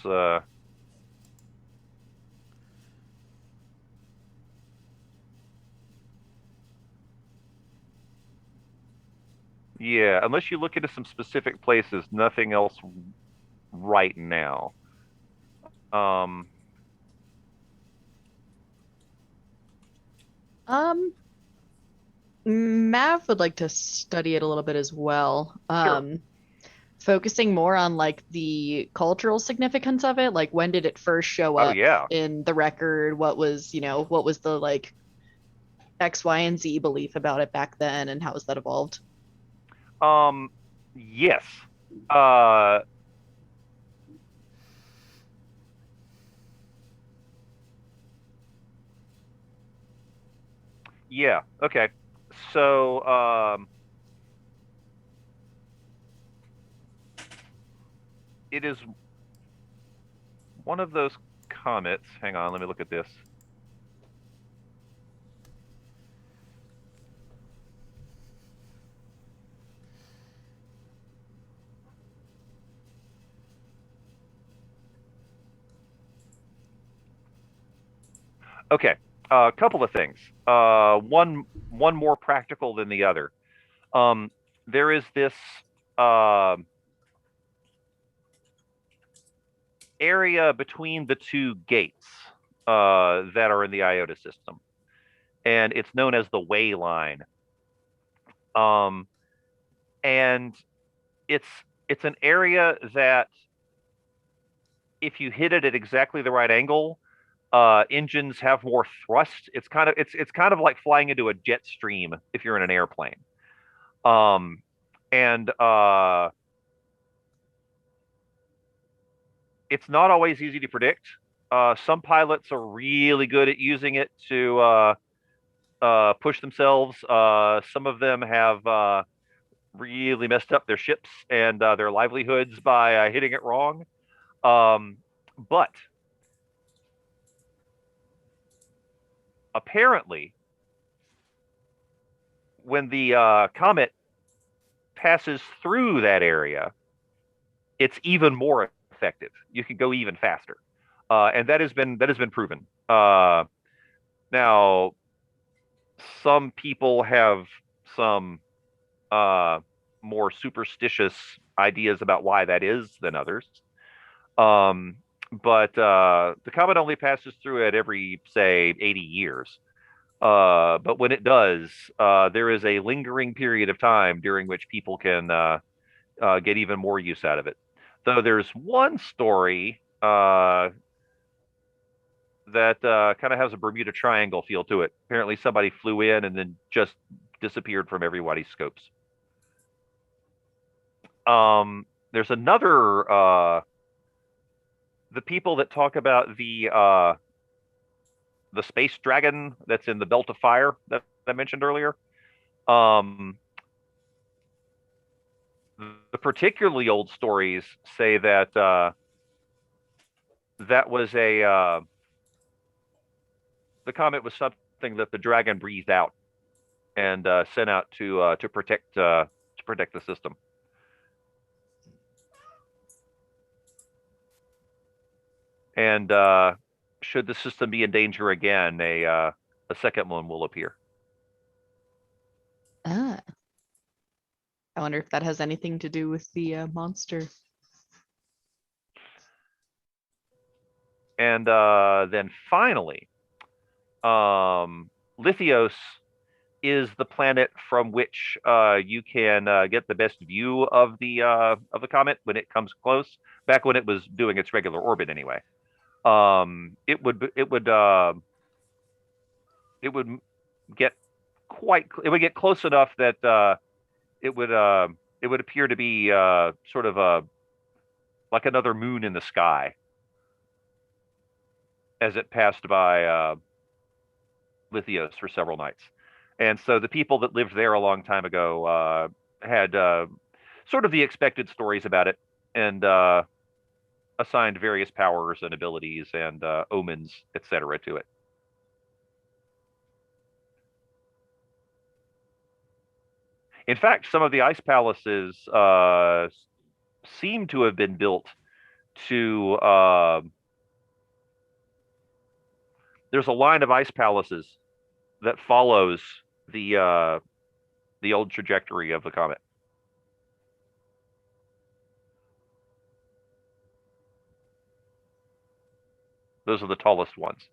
Yeah, unless you look into some specific places, nothing else right now. Mav would like to study it a little bit as well. Sure. Focusing more on like the cultural significance of it, like when did it first show Oh up yeah. in the record? What was, what was the like X, Y, and Z belief about it back then, and how has that evolved? Yes. Uh, yeah. Okay. So, it is one of those comets. Hang on, let me look at this. Okay. A couple of things. One more practical than the other. There is this area between the two gates that are in the IOTA system, and it's known as the way line. And it's an area that if you hit it at exactly the right angle, engines have more thrust. It's kind of like flying into a jet stream if you're in an airplane. And it's not always easy to predict. Some pilots are really good at using it to push themselves. Some of them have really messed up their ships and their livelihoods by hitting it wrong. But apparently, when the comet passes through that area, it's even more effective. You can go even faster, and that has been proven. Now, some people have some more superstitious ideas about why that is than others. But the comet only passes through it every, say, 80 years. But when it does, there is a lingering period of time during which people can get even more use out of it. Though there's one story that kind of has a Bermuda Triangle feel to it. Apparently, somebody flew in and then just disappeared from everybody's scopes. There's another. The people that talk about the space dragon that's in the Belt of Fire that I mentioned earlier. The particularly old stories say that that was the comet was something that the dragon breathed out and sent out to protect the system. And should the system be in danger again, a second one will appear. Ah. I wonder if that has anything to do with the monster. And then finally, Lithios is the planet from which you can get the best view of the comet when it comes close. Back when it was doing its regular orbit, anyway. It would get close enough that it would appear to be sort of like another moon in the sky as it passed by Lithios for several nights. And so the people that lived there a long time ago had sort of the expected stories about it, and assigned various powers and abilities and omens, etc. to it. In fact, some of the ice palaces seem to have been built to. There's a line of ice palaces that follows the old trajectory of the comet. Those are the tallest ones.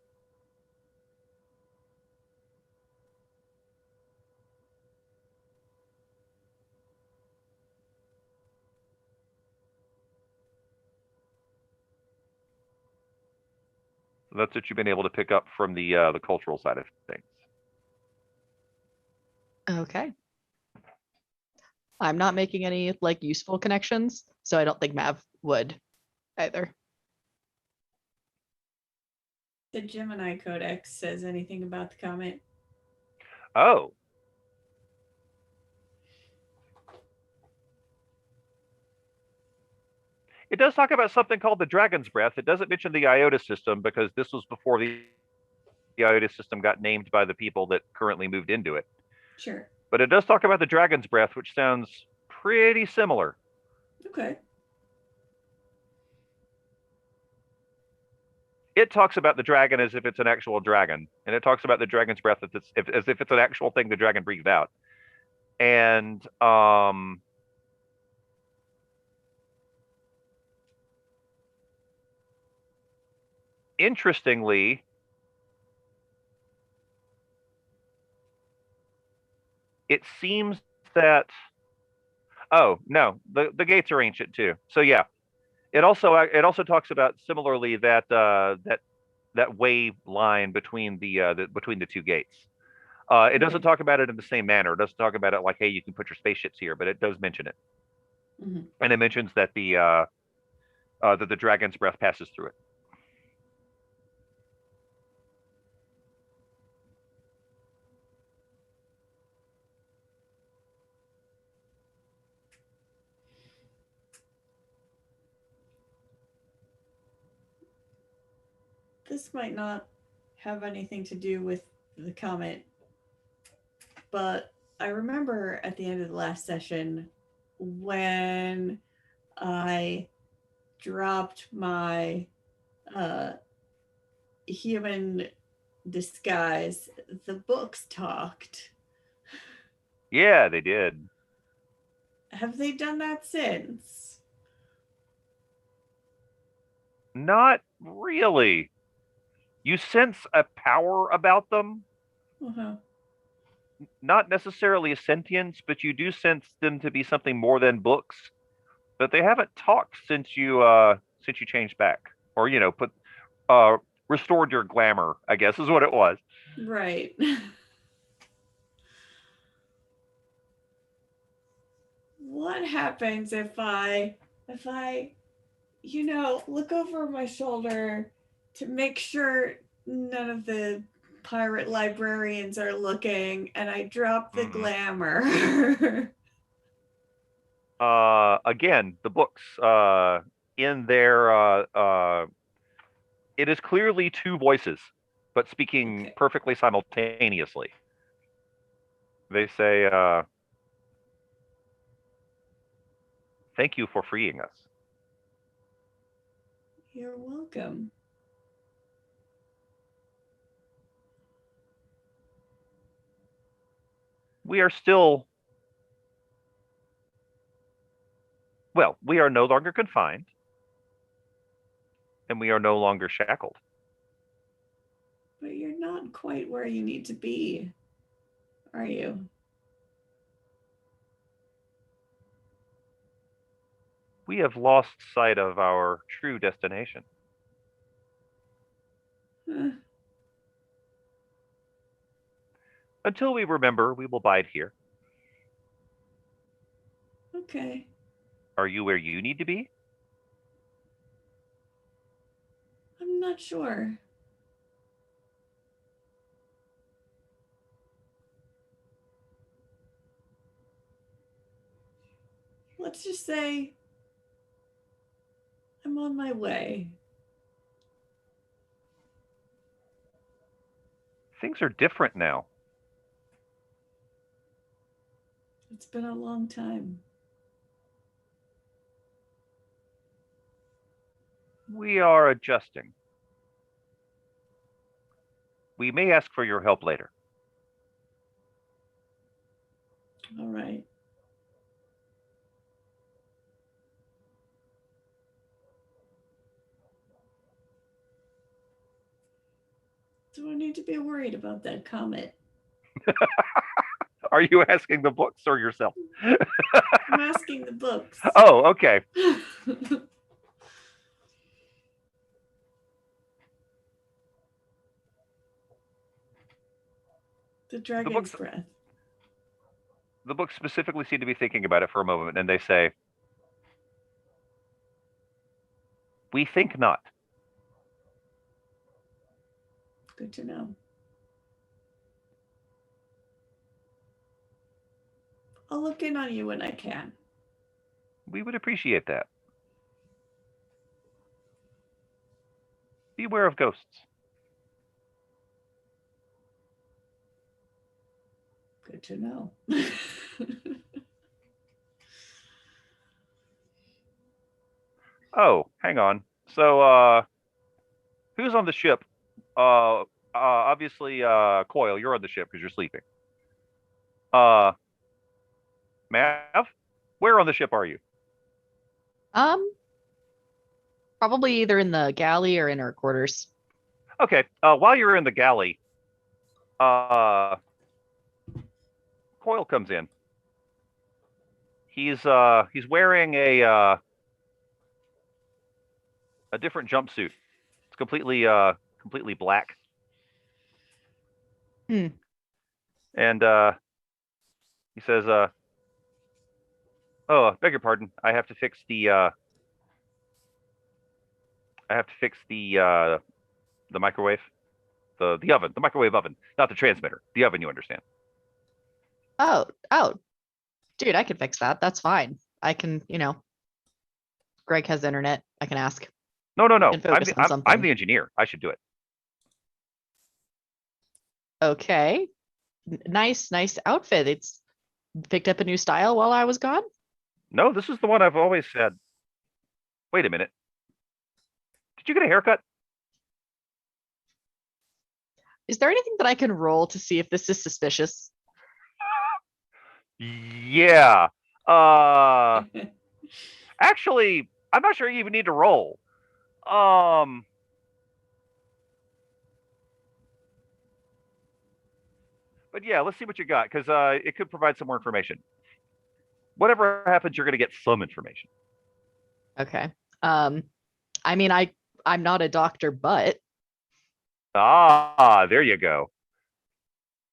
So that's what you've been able to pick up from the cultural side of things. Okay. I'm not making any like useful connections, so I don't think Mav would either. The Gemini Codex says anything about the comet? Oh. It does talk about something called the Dragon's Breath. It doesn't mention the Iota system because this was before the Iota system got named by the people that currently moved into it. Sure. But it does talk about the Dragon's Breath, which sounds pretty similar. Okay. It talks about the dragon as if it's an actual dragon, and it talks about the Dragon's Breath as if it's an actual thing the dragon breathes out. And interestingly, it seems that no, the gates are ancient too. So yeah, it also talks about similarly that that way line between the two gates. It doesn't talk about it in the same manner. It doesn't talk about it like, hey, you can put your spaceships here, but it does mention it. Mm-hmm. And it mentions that the Dragon's Breath passes through it. This might not have anything to do with the comet, but I remember at the end of the last session when I dropped my human disguise, the books talked. Yeah, they did. Have they done that since? Not really. You sense a power about them. Uh-huh. Not necessarily a sentience, but you do sense them to be something more than books. But they haven't talked since you changed back, or put restored your glamour, I guess is what it was. Right. What happens if I look over my shoulder to make sure none of the pirate librarians are looking, and I drop the glamour? Again, the books in there, it is clearly two voices, but speaking perfectly simultaneously. They say, "Thank you for freeing us." You're welcome. We are still, well, we are no longer confined, and we are no longer shackled. But you're not quite where you need to be, are you? We have lost sight of our true destination. Until we remember, we will bide here. Okay. Are you where you need to be? I'm not sure. let's just say I'm on my way. Things are different now. It's been a long time. We are adjusting. We may ask for your help later. All right. Do I need to be worried about that comet? Are you asking the books or yourself? I'm asking the books. Oh, okay. The dragon's breath. The books specifically seem to be thinking about it for a moment, and they say, "We think not." Good to know. I'll look in on you when I can. We would appreciate that. Beware of ghosts. Good to know. Oh, hang on. So, who's on the ship? Obviously, Coil, you're on the ship because you're sleeping. Mav, where on the ship are you? Probably either in the galley or in our quarters. Okay. While you're in the galley, Coil comes in. He's wearing a different jumpsuit. It's completely black. Hmm. And he says, "Oh, beg your pardon. I have to fix the microwave, the oven, the microwave oven, not the transmitter, the oven. You understand?" Oh, dude, I can fix that. That's fine. I can, Greg has internet. I can ask. No. can focus on I'm something. the engineer. I should do it. Okay. Nice outfit. It's picked up a new style while I was gone. No, this is the one I've always said. Wait a minute. Did you get a haircut? Is there anything that I can roll to see if this is suspicious? Yeah. Actually, I'm not sure you even need to roll. But yeah, let's see what you got, because it could provide some more information. Whatever happens, you're going to get some information. Okay. I mean, I'm not a doctor, but There you go.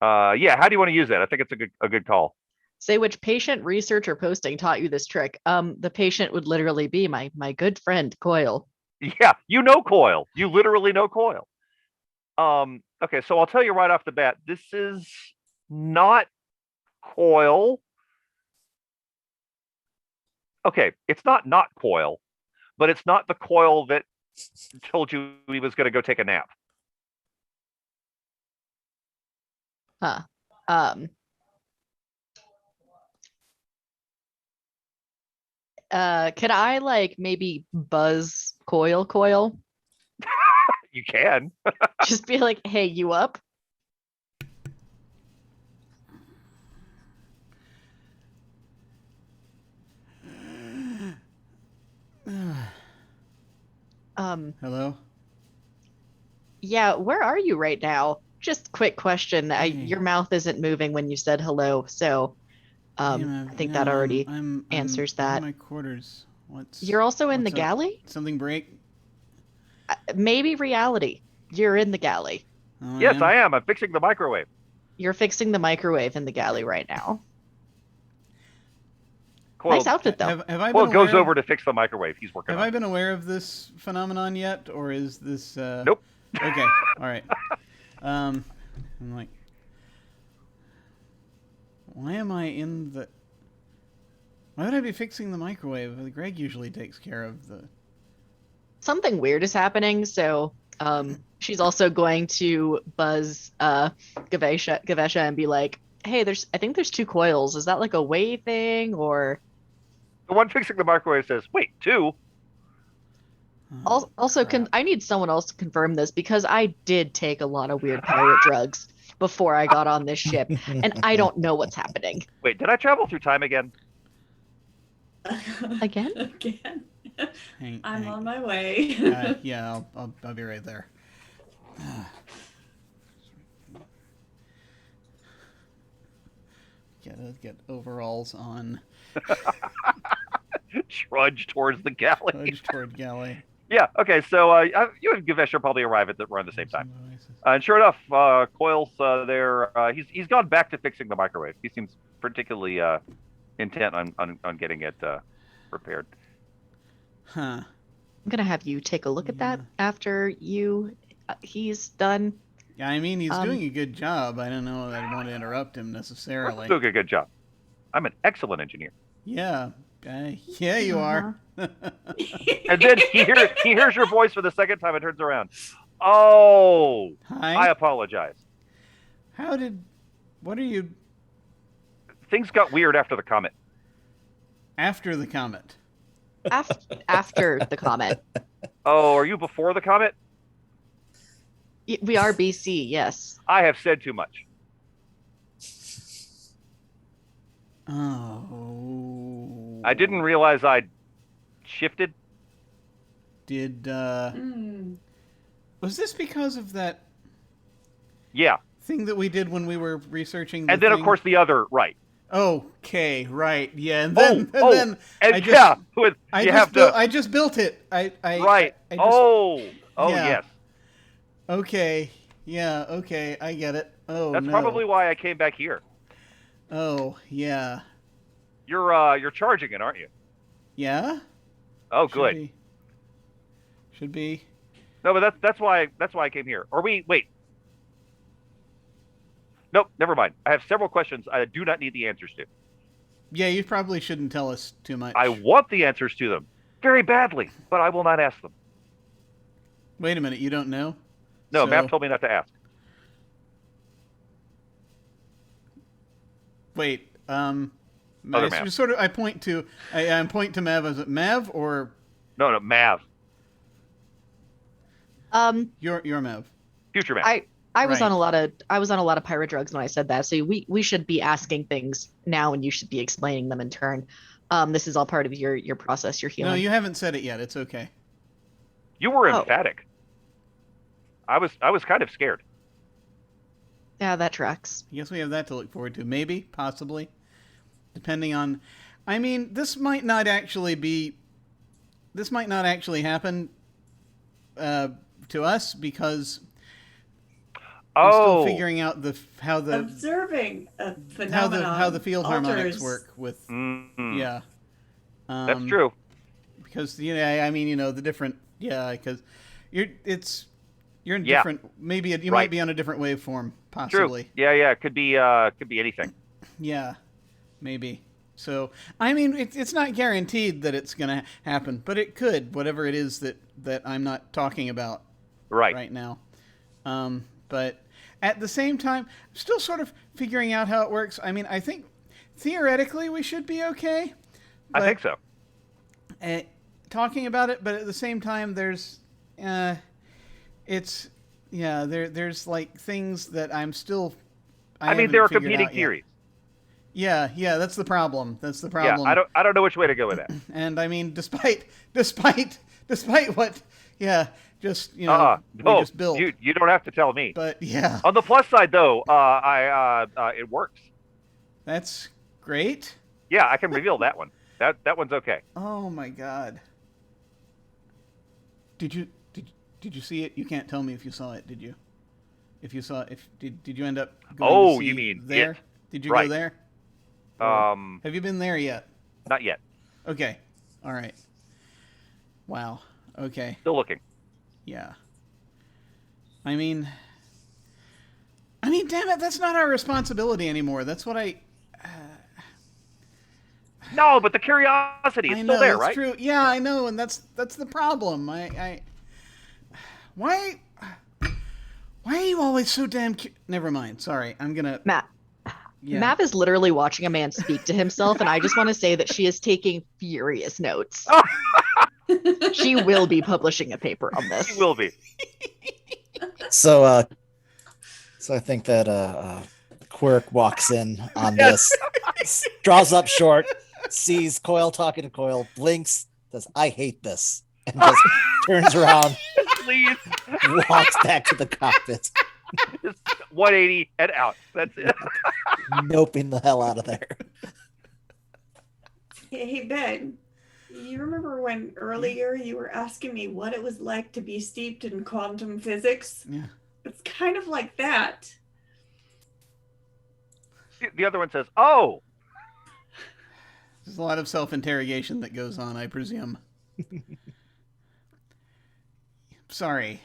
Yeah, how do you want to use that? I think it's a good call. say which patient, research, or posting taught you this trick. The patient would literally be my good friend Coil. Yeah, you know Coil. You literally know Coil. Okay, so I'll tell you right off the bat, this is not Coil. Okay, it's not Coil, but it's not the Coil that told you he was going to go take a nap. Huh. Could I like maybe buzz Coil? You can. Just be like, hey, you up? Hello? Yeah, where are you right now? Just quick question. Your mouth isn't moving when you said hello, so I think that already answers that. I'm in my quarters. You're also in the what's up? galley? Something break? Maybe reality. You're in the galley. Oh, Yes, I am. I'm fixing the microwave. You're fixing the microwave in the galley right now. Coil, Nice outfit, though. Have I Coil been goes aware over to fix the microwave. He's working Have on I it. been aware of this phenomenon yet, or is this? Nope. Okay. All right. I'm like, why am I in the? Why would I be fixing the microwave? Greg usually takes care of the... Something weird is happening, so she's also going to buzz Gavesha and be like, "Hey, I think there's 2 coils. Is that like a way thing or?" The one fixing the microwave says, "Wait, 2?" Also, I need someone else to confirm this because I did take a lot of weird pirate drugs before I got on this ship, and I don't know what's happening. Wait, did I travel through time again? Again? Again. I'm hang- on my way. Yeah, I'll be right there. Get overalls on. Trudge towards the galley. Trudge toward galley. Yeah. Okay. So you and Gavesh probably arrive around the same time. And sure enough, Coil's there. He's gone back to fixing the microwave. He seems particularly intent on getting it repaired. Huh. I'm gonna have you take a look at that after he's done. Yeah, I mean, he's doing a good job. I don't know that I want to interrupt him necessarily. We're doing a good job. I'm an excellent engineer. Yeah. Yeah, you are. And then he hears your voice for the second time and turns around. Oh, Hi. I apologize. What are you... Things got weird after the comet. After the comet. After the comet. Oh, are you before the comet? We are BC, yes. I have said too much. Oh. I didn't realize I'd shifted. Was this because of that Yeah. thing that we did when we were researching And then, of course, the other, right. Okay, right. Yeah, and then and I just, yeah, I just built it. right. I just, yeah. Yes. Okay. Yeah, okay, I get it. Oh, That's no. probably why I came back here. Oh, yeah. You're charging it, aren't you? Yeah? Oh, good. Should be. No, but that's why I came here. Or wait. Nope, never mind. I have several questions I do not need the answers to. Yeah, you probably shouldn't tell us too much. I want the answers to them very badly, but I will not ask them. Wait a minute, you don't know? No, So- Map told me not to ask. Wait, Other I Mav. sort of I point to Mav. Is it Mav or No, Mav. your Mav? Future Mav. I was Right. on a lot of pirate drugs when I said that. So we should be asking things now, and you should be explaining them in turn. This is all part of your process. Your healing. No, you haven't said it yet. It's okay. You were Oh. emphatic. I was kind of scared. Yeah, that tracks. I guess we have that to look forward to. Maybe, possibly, depending on. I mean, this might not actually happen to us because we're still figuring out how the Observing a phenomenon. how the field harmonics alters- work with. Mm, Yeah. that's true. Because I mean, the different because you're in Yeah. different. Maybe you might be on a different waveform, possibly. True. Yeah. It could be anything. Yeah, maybe. So I mean, it's not guaranteed that it's going to happen, but it could. Whatever it is that I'm not talking about right now. But at the same time, I'm still sort of figuring out how it works. I mean, I think theoretically we should be okay. I think so. Talking about it, but at the same time, there's there's like things that I'm still. I mean, there are competing theories. Yeah, that's the problem. Yeah, I don't know which way to go with that. And I mean, despite what, just we just built. You don't have to tell me. But yeah, on the plus side, though, it works. That's great. Yeah, I can reveal that one. That one's okay. Oh my god. Did you see it? You can't tell me if you saw it, did you? If you saw it, did you end up going to see you mean there? it. Did you Right. go there? Have you been there yet? Not yet. Okay. All right. Wow. Okay. Still looking. Yeah. I mean, damn it, that's not our responsibility anymore. That's what No, but the curiosity is I still know there, it's right? true. Yeah, I know, and that's the problem. Why are you always so damn? Never mind. Sorry, I'm gonna. Matt. Yeah. Mav is literally watching a man speak to himself, and I just want to say that she is taking furious notes. She will be publishing a paper on this. He will be. So I think that Quirk walks in on this, draws up short, sees Coil talking to Coil, blinks, says, "I hate this," and just turns around, Please. walks back to the cockpit, Just 180 and out. That's it. noping the hell out of there. Hey, Ben, you remember when earlier you were asking me what it was like to be steeped in quantum physics? Yeah. It's kind of like that. The other one says, "Oh, There's a lot of self-interrogation that goes on, I presume. Sorry.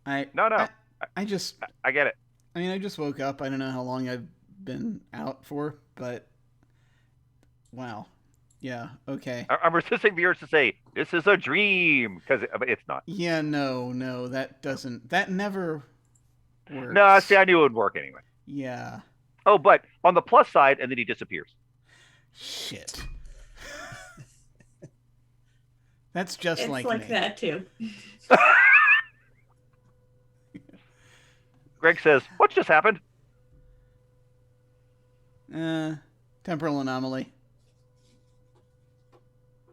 No. I just. I get it." I mean, I just woke up. I don't know how long I've been out for, but wow. Yeah. Okay. I'm resisting the urge to say this is a dream because it's not. Yeah. No. That doesn't. That never works. No, see, I knew it would work anyway. Yeah. Oh, but on the plus side, and then he disappears. Shit. That's just It's like like me. that too. Greg says, "What just happened?" Temporal anomaly.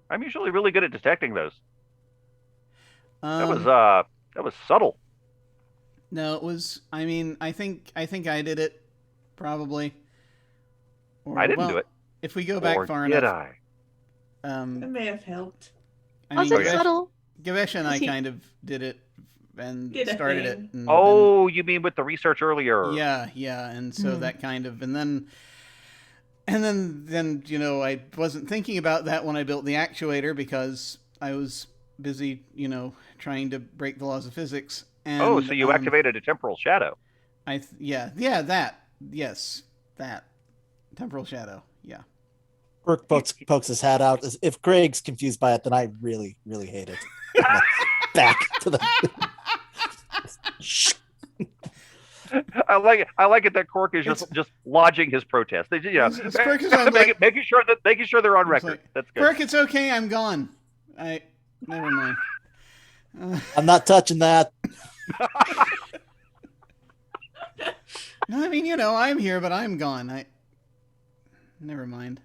I'm usually really good at detecting those. That was subtle. No, it was. I mean, I think I did it, probably. Or, I didn't well, do it. If we go back Or far did enough, It may have helped. I Was mean, it subtle? Gavesh and I He kind of did it and did a started it. thing. And Oh, you mean with the research earlier? yeah, and so that kind of, and then you know, I wasn't thinking about that when I built the actuator because I was busy, you know, trying to break the laws of physics. And, Oh, so you activated a temporal shadow. That temporal shadow. Yeah. Quirk pokes his hat out. If Greg's confused by it, then I really, really hate it. Back to the. I like it that Cork is just lodging his protest. They, you know, It's Quirk is like, making sure they're on record. like, That's good. Quirk, it's okay. I'm gone. Never mind. I'm not touching that. No, I mean, you know, I'm here, but I'm gone. Never mind.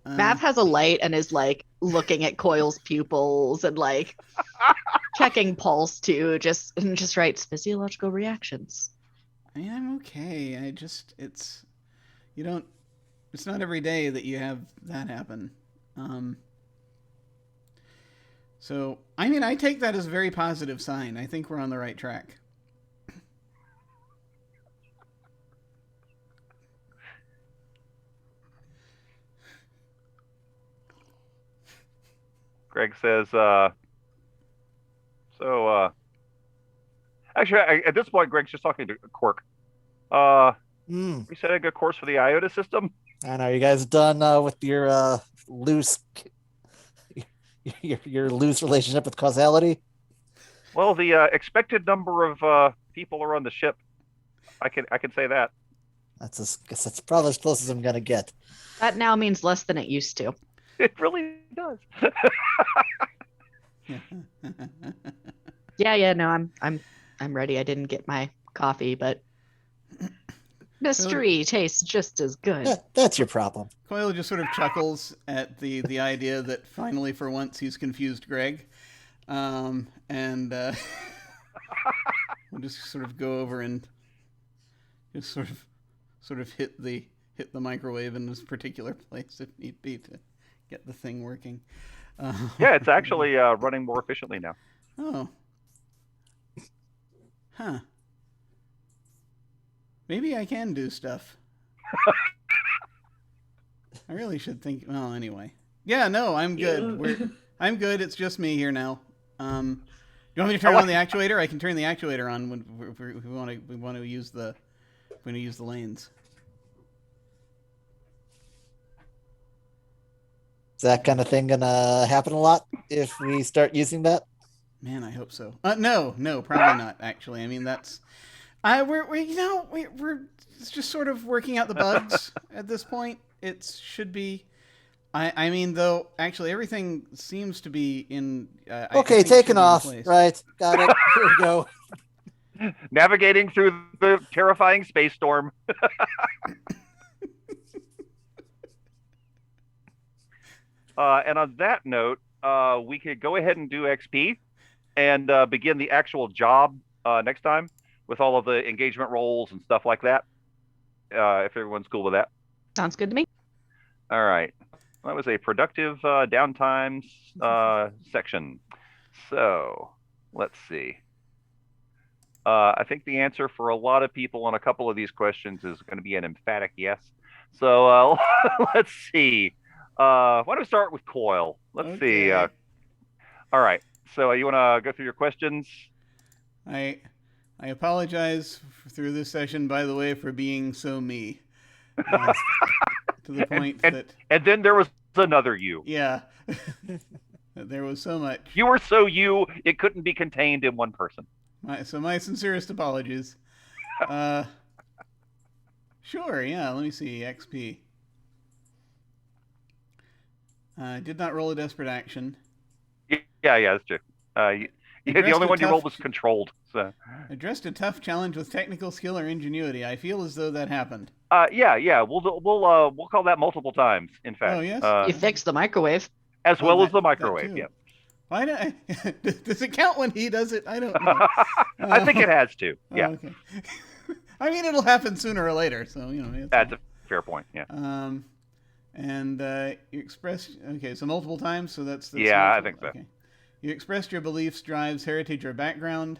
Mav has a light and is like looking at Coil's pupils and like checking pulse too, just writes physiological reactions. I mean, I'm okay. It's not every day that you have that happen. So, I mean, I take that as a very positive sign. I think we're on the right track. Greg says, actually, at this point, Greg's just talking to Quirk. We setting a course for the IOTA system? I know you guys done with your loose your loose relationship with causality. Well, the expected number of people are on the ship. I can say that. That's probably as close as I'm gonna get. That now means less than it used to. It really does. Yeah, no, I'm ready. I didn't get my coffee, but mystery tastes just as good. That's your problem. Coyle just sort of chuckles at the idea that finally, for once, he's confused Greg, and we'll just sort of go over and just sort of hit the microwave in this particular place if need be to get the thing working. Yeah, it's actually running more efficiently now. Oh. Huh. Maybe I can do stuff. I really should think. Well, anyway. Yeah, no, I'm good. I'm good. It's just me here now. Do you want me to turn on the actuator? I can turn the actuator on when we want to use the lanes. Is that kind of thing gonna happen a lot if we start using that? Man, I hope so. No, probably not. Actually, I mean we're just sort of working out the bugs at this point. It should be. I mean, though, actually, everything seems to be in. Okay, taken off. Right, got it. Here we go. Navigating through the terrifying space storm. And on that note, we could go ahead and do XP and begin the actual job next time with all of the engagement roles and stuff like that. If everyone's cool with that. Sounds good to me. All right. That was a productive downtime section. So let's see. I think the answer for a lot of people on a couple of these questions is going to be an emphatic yes. So let's see. Why don't we start with Coil? Let's see. All right. So you want to go through your questions? I apologize through this session, by the way, for being so me. To the point and then there was another you. Yeah. There was so much. You were so you, it couldn't be contained in one person. My sincerest apologies. Sure, yeah, let me see. XP. Did not roll a desperate action. Yeah, that's true. The only one you rolled was controlled. So. Addressed a tough challenge with technical skill or ingenuity. I feel as though that happened. Yeah. We'll call that multiple times. In fact. Oh yes. You fixed the microwave. As well as the microwave. Yeah. Why does it count when he does it? I don't know. I think it has to. Yeah. Oh, okay. I mean, it'll happen sooner or later. So That's a fair point. Yeah. And you expressed so multiple times. So that's yeah, I think so. Okay. You expressed your beliefs, drives, heritage, or background.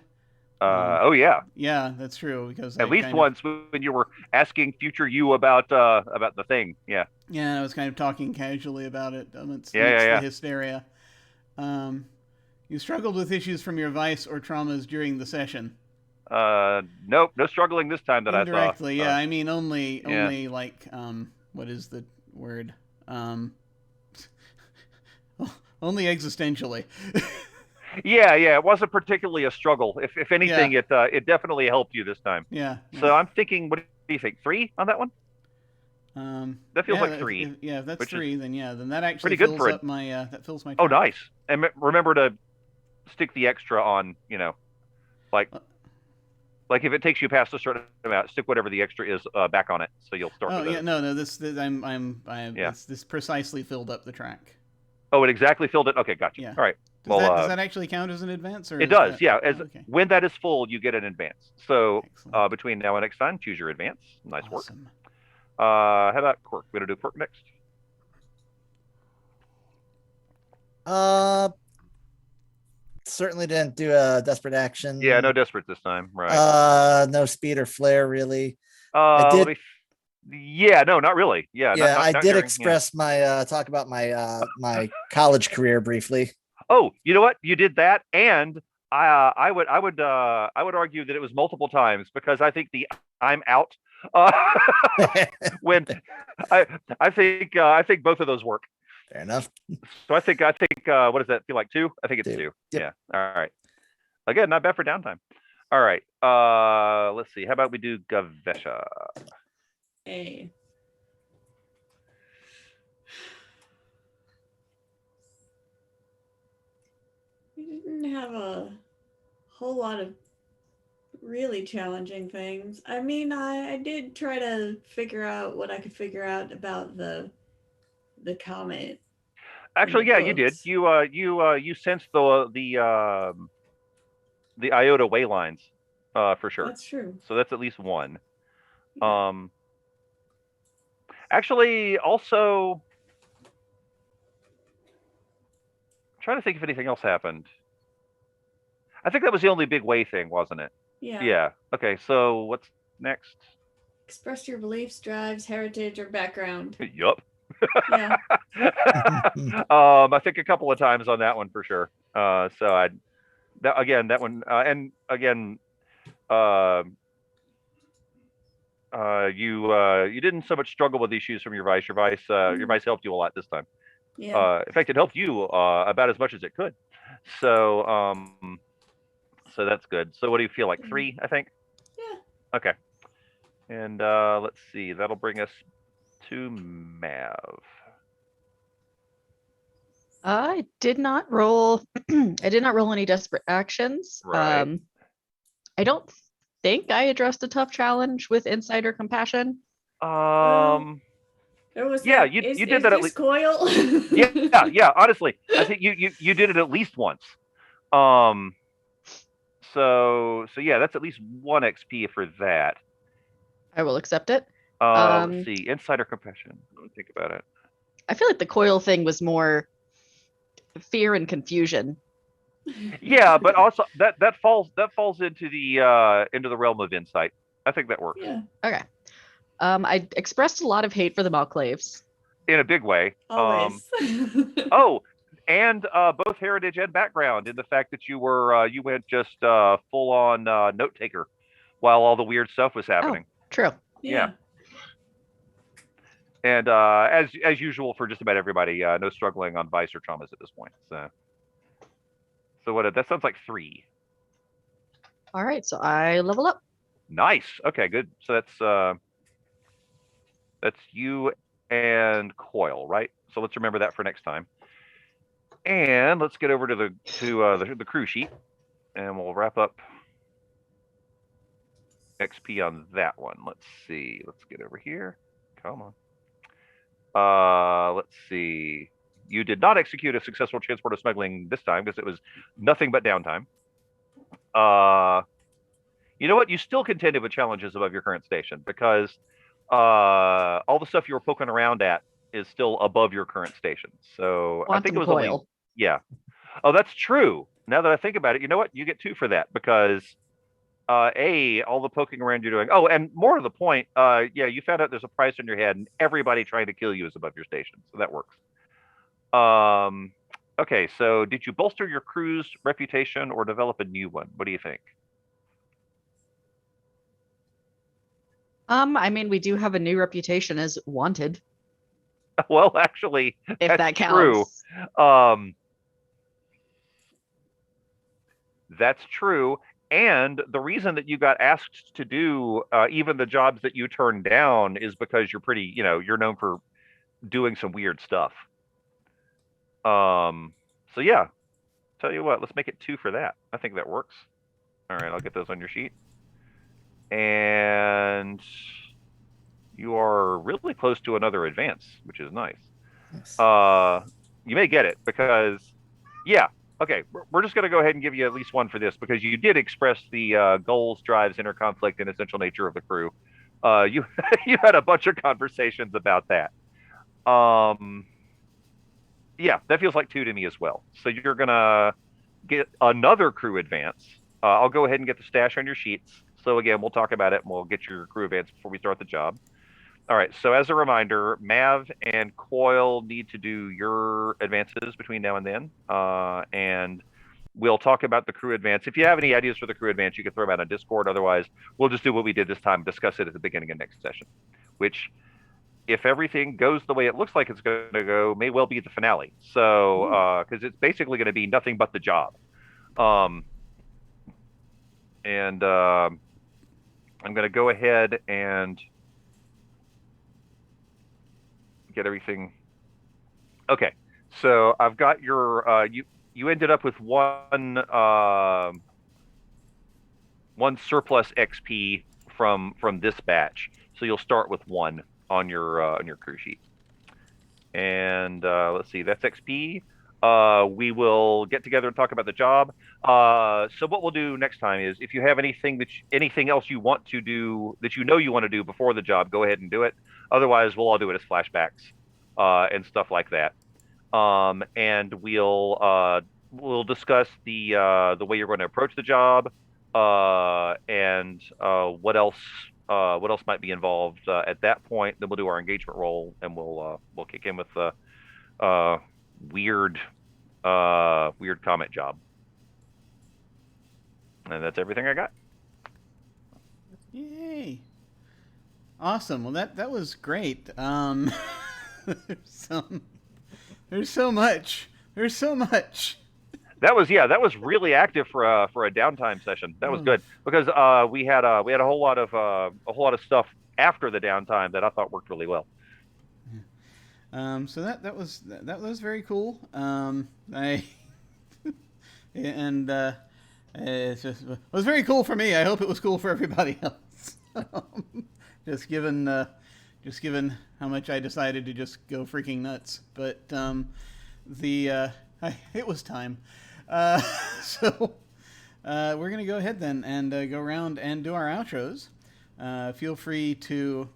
Oh yeah. Yeah, that's true because at least once when you were asking future you about the thing. Yeah. Yeah, I was kind of talking casually about it. It's the hysteria. You struggled with issues from your vice or traumas during the session. Nope, no struggling this time that indirectly, I saw. Yeah, I mean only like what is the word? Only existentially. Yeah, it wasn't particularly a struggle. If anything, it definitely helped you this time. Yeah. So I'm thinking, what do you think? 3 on that one? That feels like 3. If that's 3, then that actually pretty good fills up my that fills my. Oh, nice! And remember to stick the extra on. Like if it takes you past a certain amount, stick whatever the extra is back on it, so you'll start. Oh yeah, no, this precisely filled up the track. Oh, it exactly filled it. Okay, gotcha. Yeah. All right. Does that actually count as an advance? Or it does, yeah. When that is full, you get an advance. So between now and next time, choose your advance. Nice awesome. Work. How about Quirk? We're gonna do Quirk next. Certainly didn't do a desperate action. Yeah, no desperate this time. Right. No speed or flare really. Yeah, no, not really. Yeah. I did express my talk about my my college career briefly. Oh, you know what? You did that, and I would argue that it was multiple times because I think the I'm out. When I think both of those work. Fair enough. So I think what does that feel like? 2? I think it's 2. Yep. Yeah. All right. Again, not bad for downtime. All right. Let's see. How about we do Gavesha? A. We didn't have a whole lot of really challenging things. I mean, I did try to figure out what I could figure out about the comet. Actually, yeah, you did. You sensed the iota way lines, for sure. That's true. So that's at least 1. Yeah. Actually, also, I'm trying to think if anything else happened. I think that was the only big way thing, wasn't it? Yeah. Yeah. Okay. So what's next? Express your beliefs, drives, heritage, or background. Yup. Yeah. I think a couple of times on that one for sure. So that one, and again, you didn't so much struggle with issues from your vice. Your vice helped you a lot this time. Yeah. In fact, it helped you about as much as it could. So so that's good. So what do you feel like? 3, I think. Yeah. Okay. And let's see. That'll bring us to Mav. I did not roll. I did not roll any desperate actions. Right. I don't think I addressed a tough challenge with insider compassion. There was Yeah, that. you Is did that at this least. Coil? Yeah. Honestly, I think you did it at least once. So yeah, that's at least 1 XP for that. I will accept it. Let's see, insider compassion. Let me think about it. I feel like the coil thing was more fear and confusion. Yeah, but also that falls into the realm of insight. I think that works. Yeah. Okay. I expressed a lot of hate for the MacLeods. In a big way. Always. Oh, and both heritage and background in the fact that you went just full on note taker while all the weird stuff was happening. Oh, true. Yeah. And as usual for just about everybody, no struggling on vice or traumas at this point. So what? That sounds like 3. All right, so I level up. Nice. Okay, good. So that's you and Coil, right? So let's remember that for next time. And let's get over to the crew sheet, and we'll wrap up XP on that one. Let's see. Let's get over here. Come on. Let's see. You did not execute a successful transport of smuggling this time because it was nothing but downtime. You know what? You still contended with challenges above your current station because all the stuff you were poking around at is still above your current station. So I think it was Coil. only, yeah. Oh, that's true. Now that I think about it, you know what? You get 2 for that because all the poking around you're doing. Oh, and more to the point, yeah, you found out there's a price on your head, and everybody trying to kill you is above your station, so that works. Okay, so did you bolster your crew's reputation or develop a new one? What do you think? I mean, we do have a new reputation as wanted. Well, actually, if that's that counts. True. That's true. And the reason that you got asked to do even the jobs that you turned down is because you're pretty, you're known for doing some weird stuff. So yeah, tell you what, let's make it 2 for that. I think that works. All right, I'll get those on your sheet. And you are really close to another advance, which is nice. Yes. You may get it because, yeah. Okay, we're just going to go ahead and give you at least 1 for this because you did express the goals, drives, inner conflict, and essential nature of the crew. You had a bunch of conversations about that. Yeah, that feels like 2 to me as well. So you're going to get another crew advance. I'll go ahead and get the stash on your sheets. So again, we'll talk about it and we'll get your crew advance before we start the job. All right, so as a reminder, Mav and Coil need to do your advances between now and then. And we'll talk about the crew advance. If you have any ideas for the crew advance, you can throw them out on Discord. Otherwise, we'll just do what we did this time, discuss it at the beginning of next session, which, if everything goes the way it looks like it's going to go, may well be the finale. So, because it's basically going to be nothing but the job. And I'm going to go ahead and get everything. Okay, so I've got your you ended up with one surplus XP from this batch, so you'll start with 1 on your crew sheet. And let's see, that's XP. We will get together and talk about the job. So what we'll do next time is, if you have anything else you want to do that you want to do before the job, go ahead and do it. Otherwise, we'll all do it as flashbacks and stuff like that. And we'll discuss the way you're going to approach the job and what else might be involved at that point. Then we'll do our engagement roll and we'll kick in with the weird comet job. And that's everything I got. Yay! Awesome. Well, that was great. There's so much. There's so much. That was really active for a downtime session. That was good because we had a whole lot of stuff after the downtime that I thought worked really well. So that was very cool. It was very cool for me. I hope it was cool for everybody else. just given how much I decided to just go freaking nuts. But it was time. So we're gonna go ahead then and go around and do our outros. Feel free to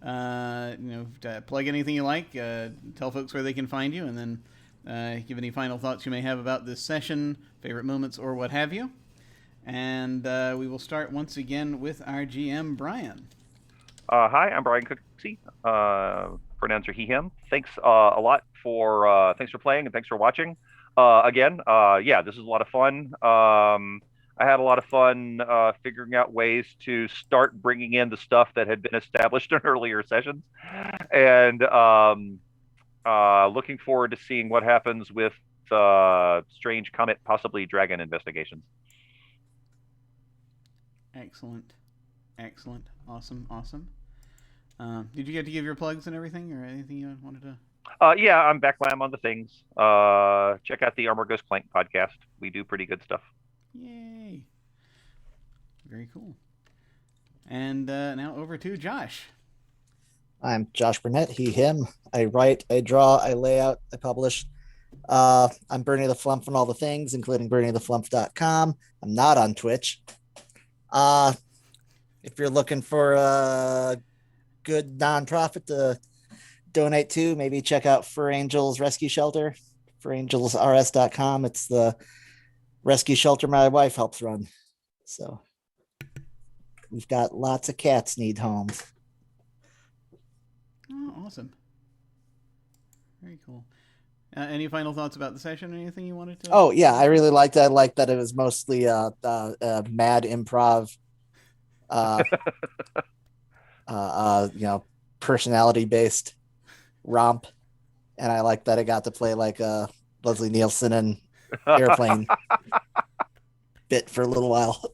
to plug anything you like. Tell folks where they can find you, and then give any final thoughts you may have about this session, favorite moments, or what have you. And we will start once again with our GM, Brian. Hi, I'm Brian Cooksey, pronouncer he, him. Thanks a lot for playing and thanks for watching. Again, this is a lot of fun. I had a lot of fun figuring out ways to start bringing in the stuff that had been established in earlier sessions, and looking forward to seeing what happens with strange comet, possibly dragon investigations. Excellent. Awesome. Did you get to give your plugs and everything, or anything you wanted to? I'm back when I'm on the things. Check out the Armor Goes Clank podcast. We do pretty good stuff. Yay. Very cool. And now over to Josh. I'm Josh Burnett, he, him. I write, I draw, I lay out, I publish. I'm Bernie the Flump on all the things, including BernieTheFlump.com. I'm not on Twitch. If you're looking for a good nonprofit to donate to, maybe check out Fur Angels Rescue Shelter, furangelsrs.com. It's the rescue shelter my wife helps run. So we've got lots of cats need homes. Oh, awesome. Very cool. Any final thoughts about the session or anything you wanted to? Oh, yeah, I really liked it. I liked that it was mostly mad improv, personality-based romp. And I like that I got to play like Leslie Nielsen and Airplane bit for a little while.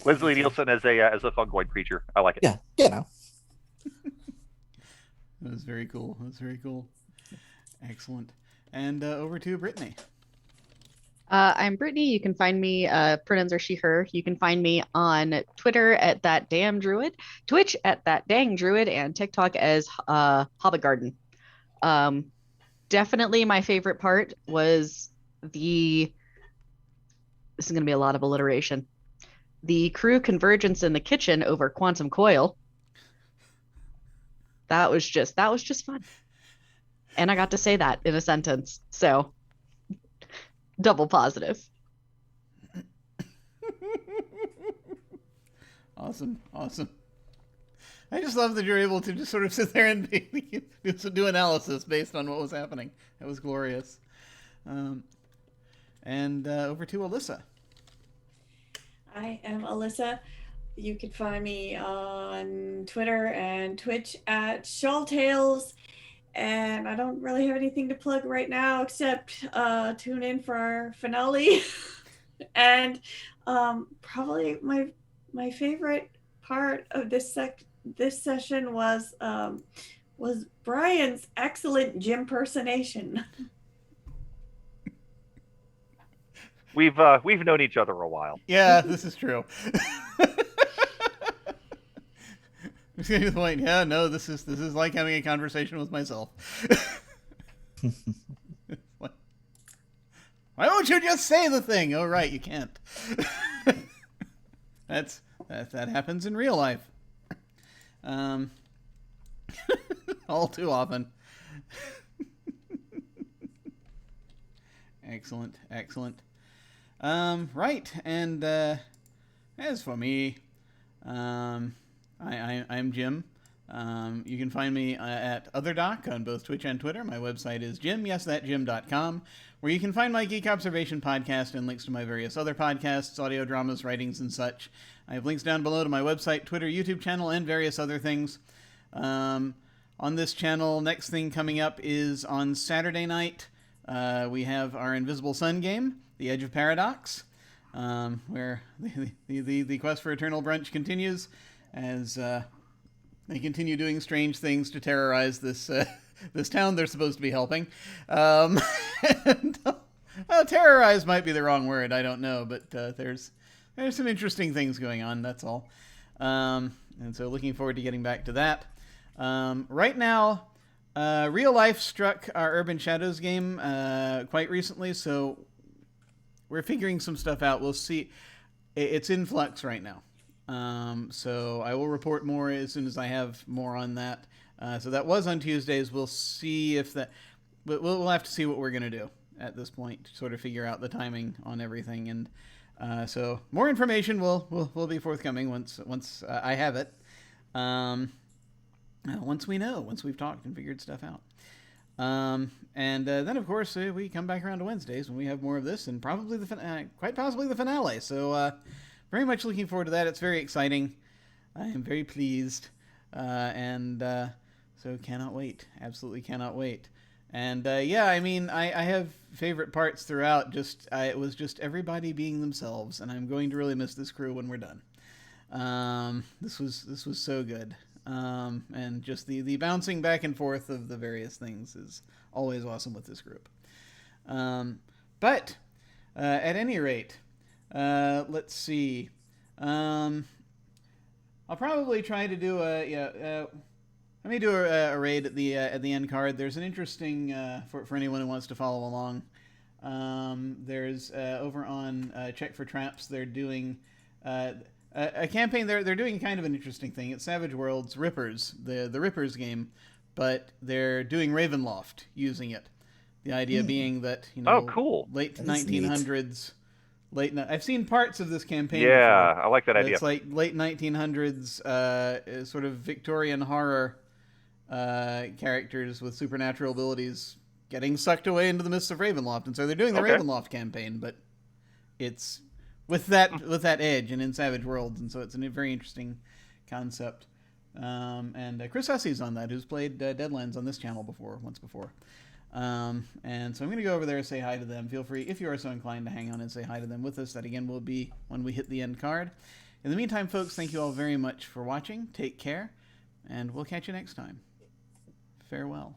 Leslie Nielsen as a fungoid creature. I like it. Yeah, That was very cool. Excellent. And over to Brittany. I'm Brittany. You can find me, pronouns are she, her. You can find me on Twitter at that damn druid, Twitch at that dang druid, and TikTok as Hobbit Garden. Definitely my favorite part was this is going to be a lot of alliteration. The crew convergence in the kitchen over quantum coil. That was just fun. And I got to say that in a sentence. So double positive. Awesome. I just love that you're able to just sort of sit there and do analysis based on what was happening. That was glorious. And over to Alyssa. I am Alyssa. You can find me on Twitter and Twitch at Shawltails. And I don't really have anything to plug right now except tune in for our finale. And probably my favorite part of this session was Brian's excellent Jim personation. We've known each other a while. Yeah, this is true. Just getting to the point. Yeah, no, this is like having a conversation with myself. Why won't you just say the thing? Oh, right, you can't. that happens in real life. All too often. Excellent. Right, and as for me, I'm Jim. You can find me at OtherDoc on both Twitch and Twitter. My website is jim.com, where you can find my Geek Observation podcast and links to my various other podcasts, audio dramas, writings, and such. I have links down below to my website, Twitter, YouTube channel, and various other things. on this channel, next thing coming up is on Saturday night. We have our Invisible Sun game, The Edge of Paradox, where the quest for Eternal Brunch continues as they continue doing strange things to terrorize this this town they're supposed to be helping. Terrorize might be the wrong word. I don't know, but there's some interesting things going on. That's all. And so looking forward to getting back to that. Right now, Real Life struck our Urban Shadows game quite recently, so we're figuring some stuff out. We'll see. It's in flux right now. So I will report more as soon as I have more on that. So that was on Tuesdays. We'll see if that... We'll have to see what we're going to do at this point to sort of figure out the timing on everything. And so more information will be forthcoming once I have it. Once we know, once we've talked and figured stuff out. And then, of course, we come back around to Wednesdays when we have more of this and probably quite possibly the finale. So very much looking forward to that. It's very exciting. I am very pleased. So cannot wait. Absolutely cannot wait. And yeah, I mean, I have favorite parts throughout. It was just everybody being themselves, and I'm going to really miss this crew when we're done. This was so good. And just the bouncing back and forth of the various things is always awesome with this group. But at any rate, let's see. I'll probably try to do let me do a raid at the end card. There's an interesting for anyone who wants to follow along. There's over on Check for Traps. They're doing a campaign. They're doing kind of an interesting thing. It's Savage Worlds Rippers, the Rippers game, but they're doing Ravenloft using it. The idea being that cool. late 1900s. I've seen parts of this campaign. Yeah, before. I like that idea. It's like late 1900s, sort of Victorian horror characters with supernatural abilities getting sucked away into the mists of Ravenloft, and so they're doing the Ravenloft campaign, but it's with that edge and in Savage Worlds, and so it's a very interesting concept. And Chris Hussey's on that, who's played Deadlands on this channel once before. And so I'm going to go over there and say hi to them. Feel free, if you are so inclined, to hang on and say hi to them with us. That again will be when we hit the end card. In the meantime, folks, thank you all very much for watching. Take care, and we'll catch you next time. Farewell.